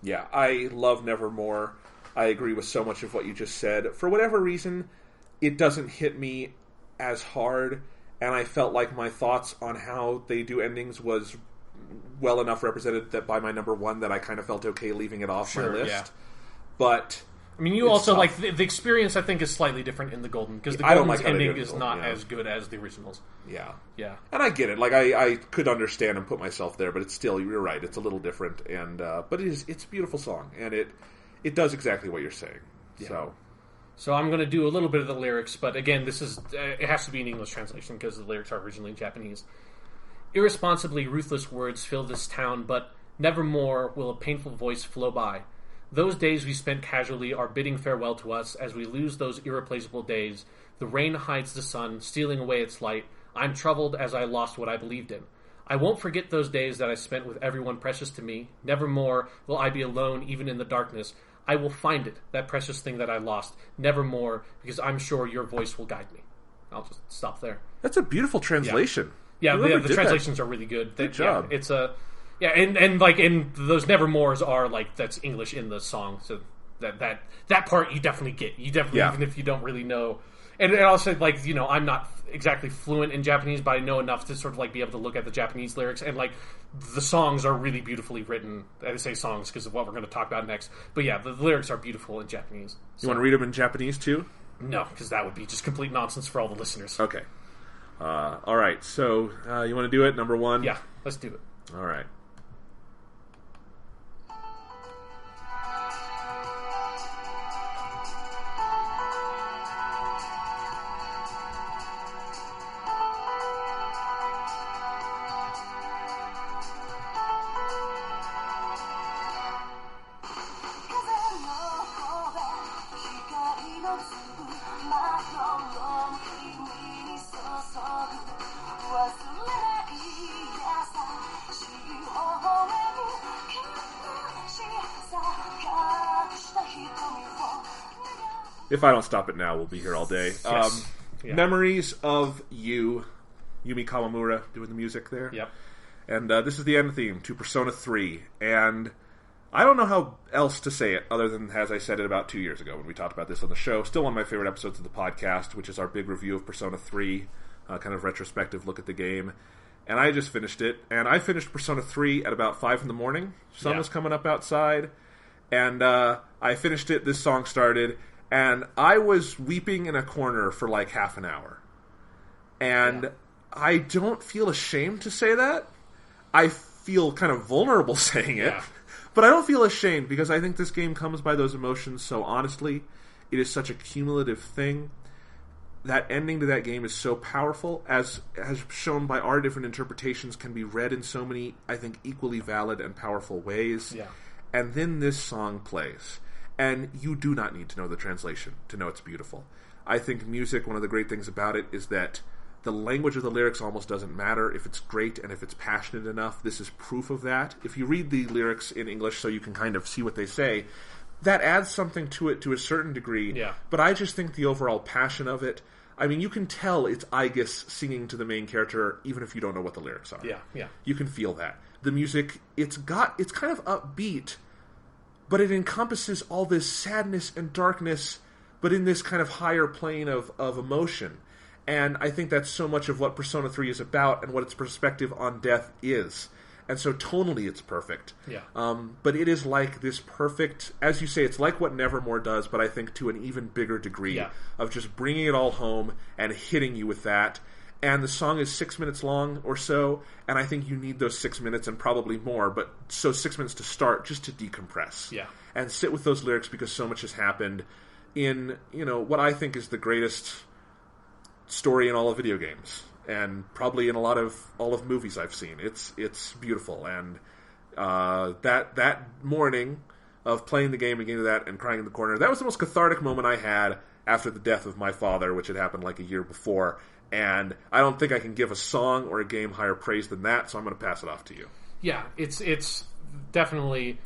Yeah, I love Nevermore. I agree with so much of what you just said. For whatever reason, it doesn't hit me as hard, and I felt like my thoughts on how they do endings was well enough represented that by my number one that I kind of felt okay leaving it off my list. Yeah. But I mean, you also tough. Like the experience. I think is slightly different in the Golden because the Golden's ending is not as good as the originals. Yeah, yeah, and I get it. Like I could understand and put myself there, but it's still, you're right. It's a little different, and but it's a beautiful song, and it does exactly what you're saying. Yeah. So I'm going to do a little bit of the lyrics, but again, this is it has to be an English translation because the lyrics are originally in Japanese. Irresponsibly ruthless words fill this town, but nevermore will a painful voice flow by. Those days we spent casually are bidding farewell to us as we lose those irreplaceable days. The rain hides the sun, stealing away its light. I'm troubled as I lost what I believed in. I won't forget those days that I spent with everyone precious to me. Nevermore will I be alone even in the darkness. I will find it, that precious thing that I lost. Nevermore, because I'm sure your voice will guide me. I'll just stop there. That's a beautiful translation. Yeah, the translations are really good. Good job. Yeah, it's a... Yeah, and like in those Nevermores are like that's English in the song, so that part you definitely get. You definitely even if you don't really know. And also like, you know, I'm not exactly fluent in Japanese, but I know enough to sort of like be able to look at the Japanese lyrics, and like the songs are really beautifully written. I say songs because of what we're going to talk about next. But yeah, the lyrics are beautiful in Japanese. So. You want to read them in Japanese too? No, because that would be just complete nonsense for all the listeners. Okay. All right. So you want to do it? Number one? Yeah, let's do it. All right. If I don't stop it now, we'll be here all day. Yes. Memories of You, Yumi Kawamura doing the music there. Yep. And this is the end theme to Persona 3. And I don't know how else to say it other than as I said it about 2 years ago when we talked about this on the show. Still one of my favorite episodes of the podcast, which is our big review of Persona 3, kind of retrospective look at the game. And I just finished it. And I finished Persona 3 at about 5 in the morning. Sun was coming up outside. And I finished it. This song started. And I was weeping in a corner for like half an hour. And I don't feel ashamed to say that. I feel kind of vulnerable saying it. Yeah. But I don't feel ashamed because I think this game comes by those emotions so honestly. It is such a cumulative thing. That ending to that game is so powerful, as shown by our different interpretations, can be read in so many, I think, equally valid and powerful ways. Yeah. And then this song plays. And you do not need to know the translation to know it's beautiful. I think music, one of the great things about it is that the language of the lyrics almost doesn't matter if it's great and if it's passionate enough. This is proof of that. If you read the lyrics in English so you can kind of see what they say, that adds something to it to a certain degree. Yeah. But I just think the overall passion of it, I mean, you can tell it's Aigis singing to the main character even if you don't know what the lyrics are. Yeah. You can feel that. The music, it's kind of upbeat, but it encompasses all this sadness and darkness, but in this kind of higher plane of emotion. And I think that's so much of what Persona 3 is about and what its perspective on death is. And so tonally it's perfect. Yeah. But it is like this perfect, as you say, it's like what Nevermore does, but I think to an even bigger degree of just bringing it all home and hitting you with that. And the song is 6 minutes long or so, and I think you need those 6 minutes and probably more, but so 6 minutes to start just to decompress. Yeah. And sit with those lyrics because so much has happened in, what I think is the greatest story in all of video games. And probably in all of movies I've seen. It's beautiful, and that morning of playing the game and getting to that and crying in the corner, that was the most cathartic moment I had after the death of my father, which had happened like a year before. And I don't think I can give a song or a game higher praise than that, so I'm going to pass it off to you. Yeah, it's definitely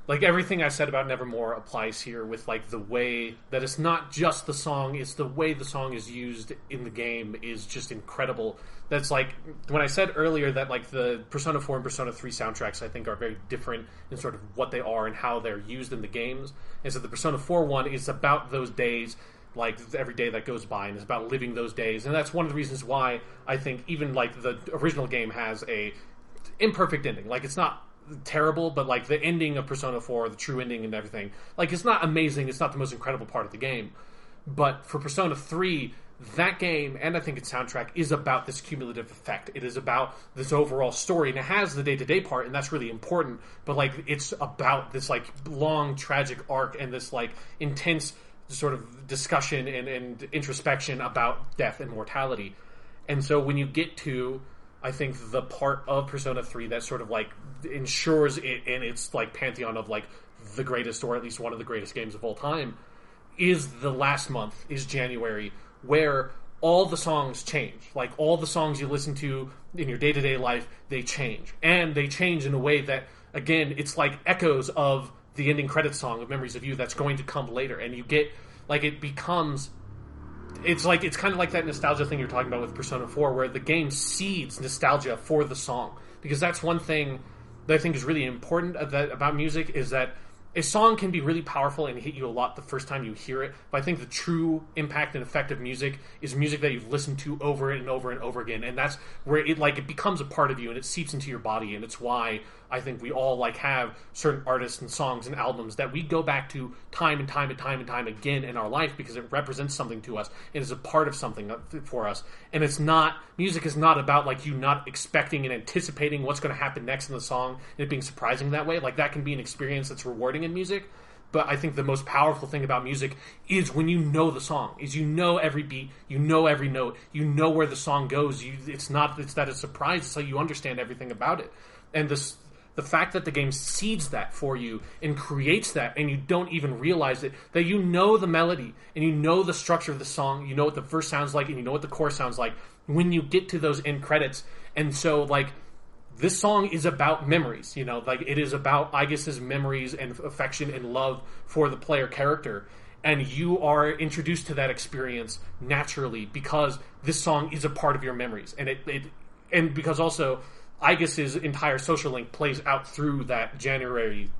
like everything I said about Nevermore applies here with like the way that it's not just the song, it's the way the song is used in the game is just incredible. That's like when I said earlier that like the Persona 4 and Persona 3 soundtracks I think are very different in sort of what they are and how they're used in the games. And so the Persona 4 one is about those days, like every day that goes by, and it's about living those days. And that's one of the reasons why I think even like the original game has a imperfect ending. Like it's not terrible, but like the ending of Persona 4, the true ending and everything, like it's not amazing, it's not the most incredible part of the game. But for Persona 3, that game, and I think its soundtrack, is about this cumulative effect. It is about this overall story, and it has the day-to-day part, and that's really important, but like it's about this like long tragic arc and this like intense sort of discussion and introspection about death and mortality. And so when you get to, I think, the part of Persona 3 that sort of like ensures it in its like pantheon of like the greatest, or at least one of the greatest games of all time, is the last month, is January, where all the songs change. Like all the songs you listen to in your day-to-day life, they change. And they change in a way that, again, it's like echoes of the ending credits song of Memories of You that's going to come later. And you get, like, it becomes... It's kind of like that nostalgia thing you're talking about with Persona 4, where the game seeds nostalgia for the song. Because that's one thing that I think is really important about music, is that a song can be really powerful and hit you a lot the first time you hear it, but I think the true impact and effect of music is music that you've listened to over and over and over again, and that's where it becomes a part of you and it seeps into your body, and it's why I think we all like have certain artists and songs and albums that we go back to time and time and time and time again in our life because it represents something to us. It is a part of something for us, and it's not, music is not about like you not expecting and anticipating what's going to happen next in the song and it being surprising that way. Like that can be an experience that's rewarding in music, but I think the most powerful thing about music is when you know the song, is you know every beat, you know every note, you know where the song goes. It's that a surprise, it's like you understand everything about it. And the fact that the game seeds that for you and creates that, and you don't even realize it, that you know the melody and you know the structure of the song, you know what the verse sounds like and you know what the chorus sounds like when you get to those end credits. And so like this song is about memories, like it is about Aigis' memories and affection and love for the player character, and you are introduced to that experience naturally because this song is a part of your memories, and because also Aigis' entire social link plays out through that January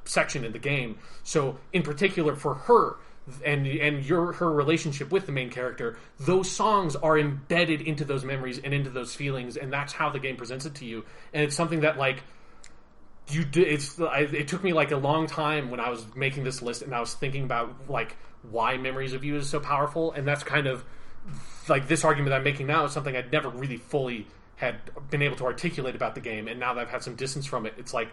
section in the game. So in particular for her and her relationship with the main character, those songs are embedded into those memories and into those feelings, and that's how the game presents it to you. And it's something that like it took me like a long time when I was making this list and I was thinking about like why Memories of You is so powerful, and that's kind of like this argument that I'm making now is something I'd never really fully had been able to articulate about the game, and now that I've had some distance from it, it's like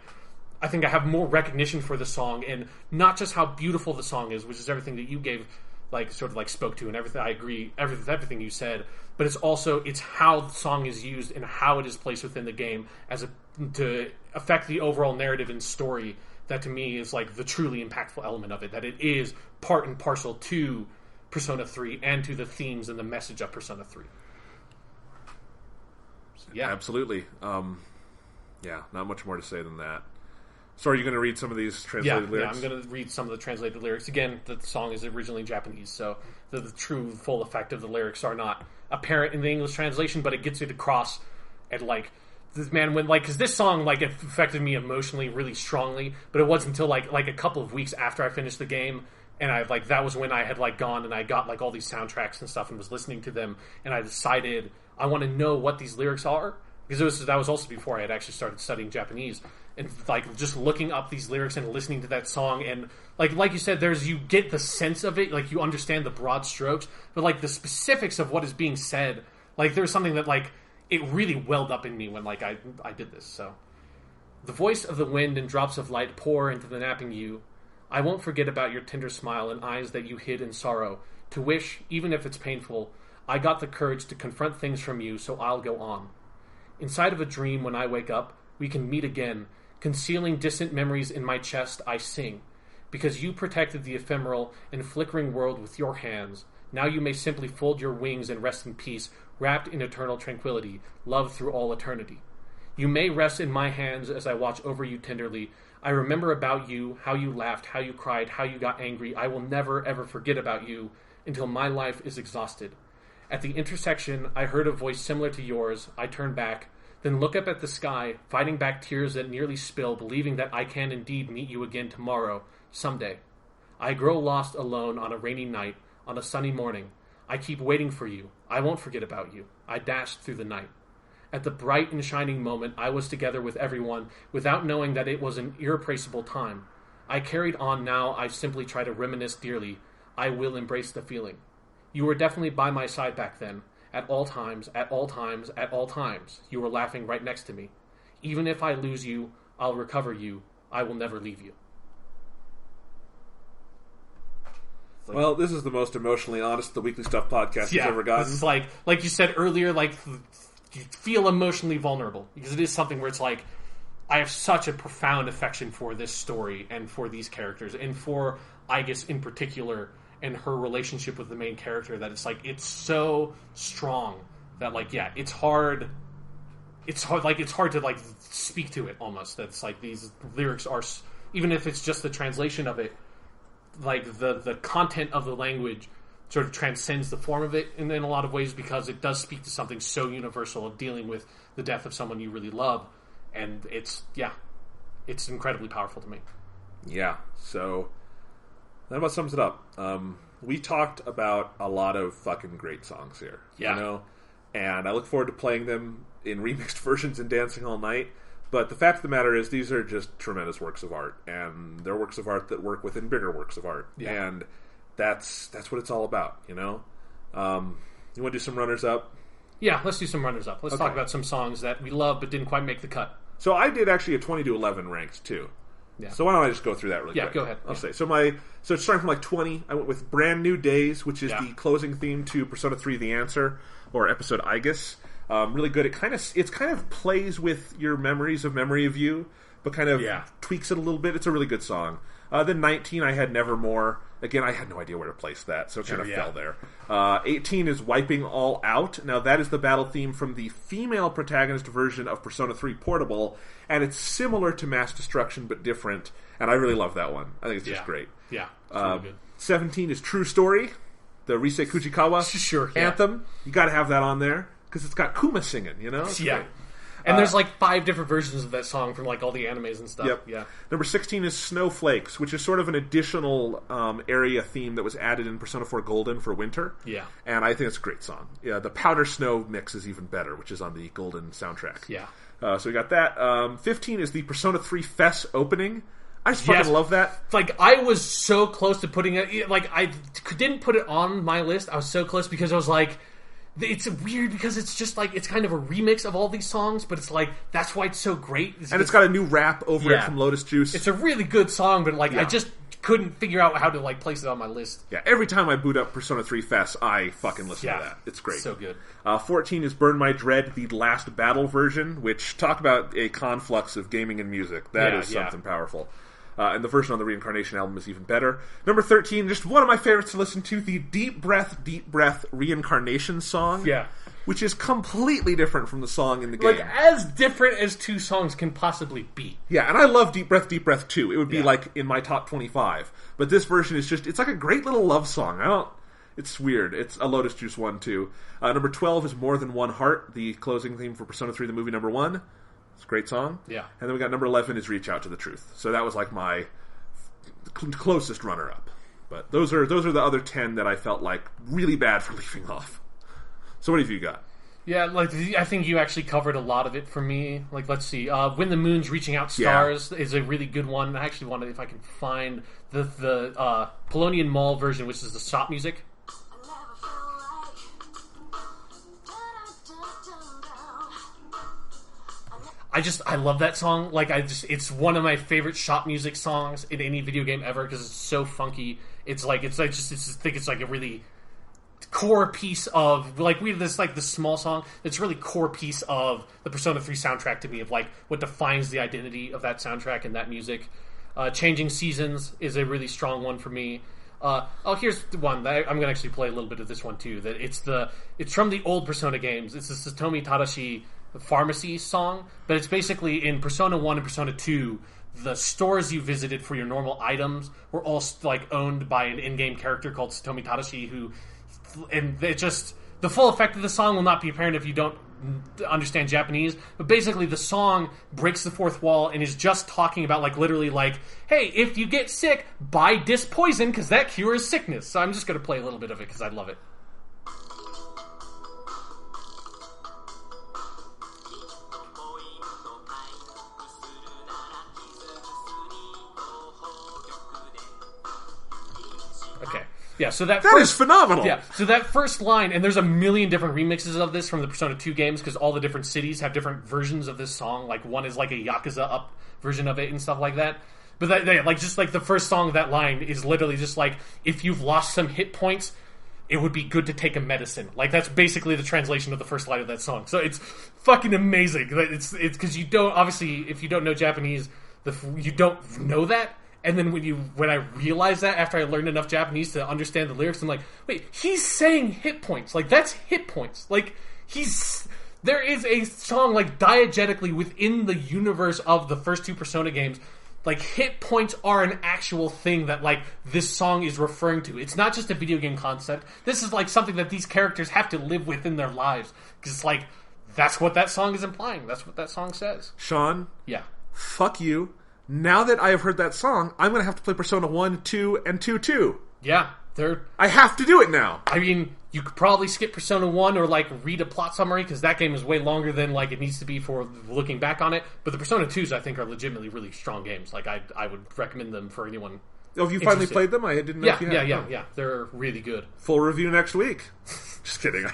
I think I have more recognition for the song, and not just how beautiful the song is, which is everything that you gave, like sort of like spoke to, and everything. I agree with everything you said, but it's how the song is used and how it is placed within the game to affect the overall narrative and story. That to me is like the truly impactful element of it. That it is part and parcel to Persona 3 and to the themes and the message of Persona 3. So, yeah. Absolutely. Yeah, not much more to say than that. So are you going to read some of these translated lyrics? Yeah, I'm going to read some of the translated lyrics. Again, the song is originally Japanese, so the true, full effect of the lyrics are not apparent in the English translation, but it gets it across at, like, this man when, like, because this song, like, it affected me emotionally really strongly, but it wasn't until, like a couple of weeks after I finished the game, and I, like, that was when I had, like, gone and I got, like, all these soundtracks and stuff and was listening to them, and I decided I want to know what these lyrics are, because that was also before I had actually started studying Japanese, and, like, just looking up these lyrics and listening to that song, and like you said, you get the sense of it, like, you understand the broad strokes, but, like, the specifics of what is being said, like, there's something that, like, it really welled up in me when, like, I did this. So, the voice of the wind and drops of light pour into the napping you. I won't forget about your tender smile and eyes that you hid in sorrow, to wish, even if it's painful, I got the courage to confront things from you, so I'll go on. Inside of a dream, when I wake up, we can meet again. Concealing distant memories in my chest, I sing. Because you protected the ephemeral and flickering world with your hands, now you may simply fold your wings and rest in peace, wrapped in eternal tranquility, love through all eternity. You may rest in my hands as I watch over you tenderly. I remember about you, how you laughed, how you cried, how you got angry. I will never, ever forget about you until my life is exhausted. At the intersection, I heard a voice similar to yours. I turn back, then look up at the sky, fighting back tears that nearly spill, believing that I can indeed meet you again tomorrow, someday. I grow lost alone on a rainy night, on a sunny morning. I keep waiting for you. I won't forget about you. I dashed through the night. At the bright and shining moment, I was together with everyone, without knowing that it was an irreplaceable time. I carried on now. I simply try to reminisce dearly. I will embrace the feeling. You were definitely by my side back then. At all times, at all times, at all times. You were laughing right next to me. Even if I lose you, I'll recover you. I will never leave you. Well, this is the most emotionally honest The Weekly Stuff podcast has ever gotten. This is like you said earlier, like, you feel emotionally vulnerable. Because it is something where it's like, I have such a profound affection for this story and for these characters and for Aigis in particular and her relationship with the main character that it's like, it's so strong that, like, yeah, it's hard to, like, speak to it almost. That's like, these lyrics are, even if it's just the translation of it, like, the content of the language sort of transcends the form of it in a lot of ways, because it does speak to something so universal of dealing with the death of someone you really love, and it's incredibly powerful to me. Yeah, so that about sums it up. We talked about a lot of fucking great songs here, you know, and I look forward to playing them in remixed versions and dancing all night. But the fact of the matter is, these are just tremendous works of art, and they're works of art that work within bigger works of art, and that's what it's all about, you know. You want to do some runners up? Yeah, let's do some runners up. Let's talk about some songs that we love but didn't quite make the cut. So I did actually a 20 to 11 ranked too. Yeah. So why don't I just go through that really quick? Yeah, go ahead. I'll say. So it's starting from like 20. I went with Brand New Days, which is the closing theme to Persona 3: The Answer, or episode Aigis. Really good. It kind of plays with your memories of Memory of You, but kind of tweaks it a little bit. It's a really good song. Then 19, I had Nevermore. Again, I had no idea where to place that, so it kind of fell there. 18 is Wiping All Out. Now, that is the battle theme from the female protagonist version of Persona 3 Portable, and it's similar to Mass Destruction, but different, and I really love that one. I think it's just great. Yeah, it's really good. 17 is True Story, the Rise Kujikawa anthem. You gotta have that on there, because it's got Kuma singing, you know? It's great. And there's like 5 different versions of that song from like all the animes and stuff. Yep. Yeah. Number 16 is Snowflakes, which is sort of an additional area theme that was added in Persona 4 Golden for winter. Yeah. And I think it's a great song. Yeah, the Powder Snow mix is even better, which is on the Golden soundtrack. Yeah. So we got that. 15 is the Persona 3 Fest opening. I just fucking love that. Like, I was so close to putting it... Like, I didn't put it on my list. I was so close because I was like... It's weird because it's just like, it's kind of a remix of all these songs, but it's like, that's why it's so great. It's got a new rap over it from Lotus Juice. It's a really good song, but like, I just couldn't figure out how to like place it on my list. Yeah, every time I boot up Persona 3 Fest, I fucking listen to that. It's great. So good. 14 is Burn My Dread, the Last Battle version, which, talk about a conflux of gaming and music. That is something powerful. And the version on the Reincarnation album is even better. Number 13, just one of my favorites to listen to, the Deep Breath Reincarnation song. Yeah. Which is completely different from the song in the game. Like, as different as two songs can possibly be. Yeah, and I love Deep Breath too. It would be like in my top 25. But this version is just, it's like a great little love song. It's weird. It's a Lotus Juice one, too. Number 12 is More Than One Heart, the closing theme for Persona 3, the movie number 1. It's a great song. Yeah. And then we got number 11 is Reach Out to the Truth. So that was like my closest runner-up. But those are the other 10 that I felt like really bad for leaving off. So what have you got? Yeah, like, I think you actually covered a lot of it for me. Like, let's see. When the Moon's Reaching Out Stars is a really good one. I actually wanted, if I can find the Polonian Mall version, which is the shop music. I love that song. Like, it's one of my favorite shop music songs in any video game ever because it's so funky. I think it's like a really core piece of, like, this small song. It's a really core piece of the Persona 3 soundtrack to me, of like what defines the identity of that soundtrack and that music. Changing Seasons is a really strong one for me. Here's the one that I'm going to actually play a little bit of this one too. That it's from the old Persona games. It's the Satomi Tadashi Pharmacy song, but it's basically in Persona 1 and Persona 2, the stores you visited for your normal items were all like owned by an in-game character called Satomi Tadashi, and it just, the full effect of the song will not be apparent if you don't understand Japanese, but basically the song breaks the fourth wall and is just talking about, like, literally like, hey, if you get sick, buy this poison because that cures sickness. So I'm just going to play a little bit of it because I love it. Okay. Yeah, so that is phenomenal. Yeah, so that first line, and there's a million different remixes of this from the Persona 2 games because all the different cities have different versions of this song. Like, one is like a Yakuza up version of it and stuff like that. But just like the first song of that line is literally just like, if you've lost some hit points, it would be good to take a medicine. Like, that's basically the translation of the first line of that song. So it's fucking amazing. It's because you don't, obviously, if you don't know Japanese, you don't know that. And then when I realized that after I learned enough Japanese to understand the lyrics, I'm like, wait, he's saying hit points. Like, that's hit points. Like, there is a song, like, diegetically within the universe of the first two Persona games. Like, hit points are an actual thing that, like, this song is referring to. It's not just a video game concept. This is, like, something that these characters have to live with in their lives. Because it's like, that's what that song is implying. That's what that song says. Sean? Yeah. Fuck you. Now that I have heard that song, I'm going to have to play Persona 1, 2, and 2, 2. Yeah. I have to do it now. I mean, you could probably skip Persona 1 or, like, read a plot summary, because that game is way longer than, like, it needs to be for looking back on it. But the Persona 2s, I think, are legitimately really strong games. Like, I would recommend them for anyone. Oh, have you finally played them? I didn't know if you had. Yeah. They're really good. Full review next week. Just kidding.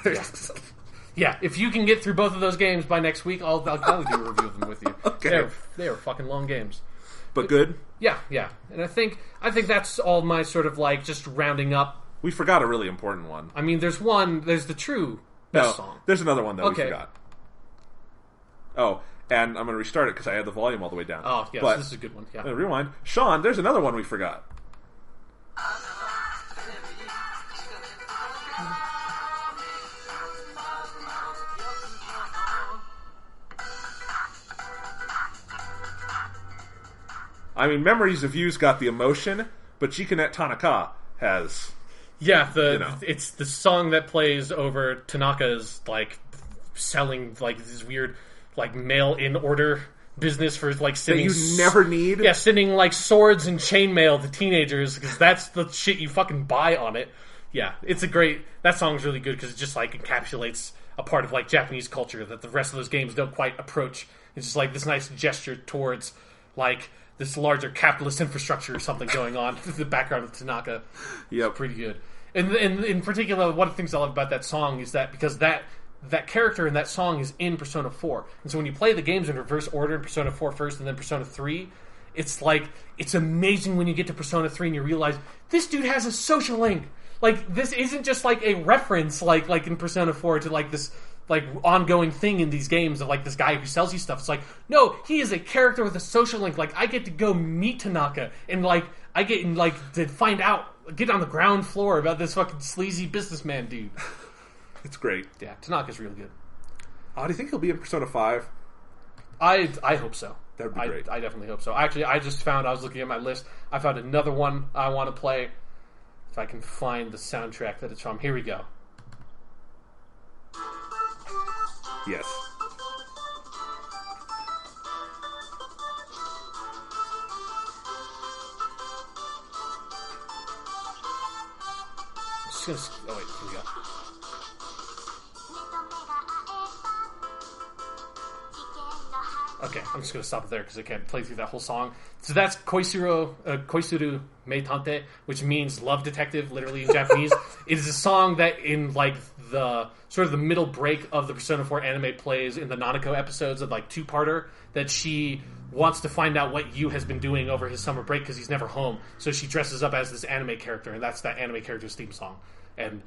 Yeah, if you can get through both of those games by next week, I'll probably do a review of them with you. Okay. They are fucking long games. But good? Yeah. And I think that's all my sort of, like, just rounding up. We forgot a really important one. I mean, there's the true best song. There's another one that we forgot. Oh, and I'm going to restart it because I had the volume all the way down. Oh, yes, this is a good one. Yeah. Rewind. Sean, there's another one we forgot. I mean, Memories of You's got the emotion, but Chikanet Tanaka has... Yeah, it's the song that plays over Tanaka's, like, selling, like, this weird, like, mail-in order business for, like, sending... That you never need? Yeah, sending, like, swords and chainmail to teenagers, because that's the shit you fucking buy on it. Yeah, it's a great... That song's really good, because it just, like, encapsulates a part of, like, Japanese culture that the rest of those games don't quite approach. It's just, like, this nice gesture towards, like... this larger capitalist infrastructure or something going on in the background of Tanaka. Yep. It's pretty good. And in particular, one of the things I love about that song is that because that character in that song is in Persona 4. And so when you play the games in reverse order, in Persona 4 first and then Persona 3, it's like, it's amazing when you get to Persona 3 and you realize, this dude has a social link. Like, this isn't just like a reference like in Persona 4 to like this like ongoing thing in these games of like this guy who sells you stuff. It's like, no, he is a character with a social link. Like I get to go meet Tanaka and like I get like to find out, get on the ground floor about this fucking sleazy businessman dude. It's great. Yeah, Tanaka's real good. Do you think he'll be in Persona 5? I hope so. That would be great. I definitely hope so. Actually, I was looking at my list. I found another one I want to play. If I can find the soundtrack that it's from. Here we go. Yes. I'm just gonna... Oh, wait. Here we go. Okay, I'm just going to stop it there because I can't play through that whole song. So that's Koisuru Meitante, which means love detective, literally in Japanese. It is a song that in like the sort of the middle break of the Persona 4 anime plays in the Nanako episodes of like two-parter, that she wants to find out what Yu has been doing over his summer break because he's never home. So she dresses up as this anime character, and that's that anime character's theme song. And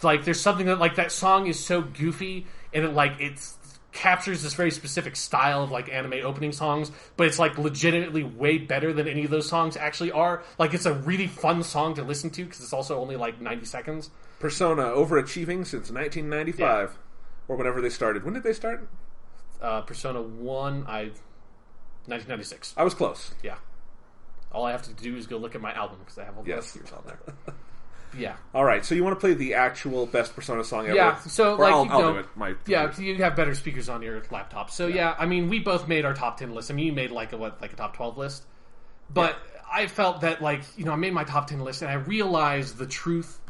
like there's something that like that song is so goofy, and it captures this very specific style of like anime opening songs, but it's like legitimately way better than any of those songs actually are. Like it's a really fun song to listen to because it's also only like 90 seconds. Persona overachieving since 1995 or whenever they started. When did they start? Persona 1, 1996. I was close. Yeah. All I have to do is go look at my album because I have all the best years on there. Yeah. All right. So you want to play the actual best Persona song ever? Yeah. So or like I'll do it. Yeah, you have better speakers on your laptop. So yeah, I mean, we both made our top 10 list. I mean, you made like a top 12 list, but I felt that like I made my top 10 list, and I realized the truth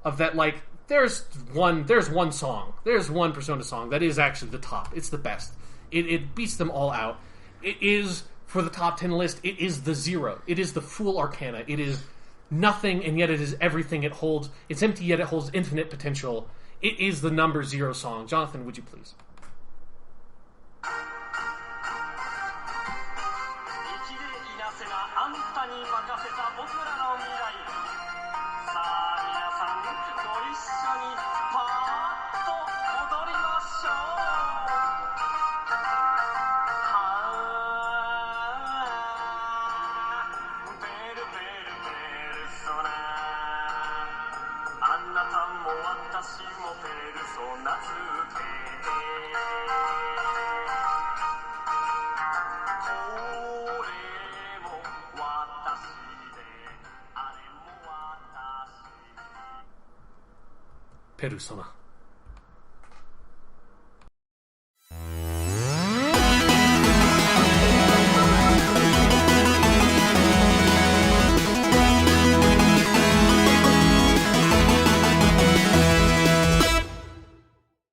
of that. Like, there's one song, there's one Persona song that is actually the top. It's the best. It beats them all out. It is for the top 10 list. It is the zero. It is the full arcana. It is nothing, and yet it is everything. It holds. It's empty, yet it holds infinite potential. It is the number 0 song. Jonathan, would you please? Persona.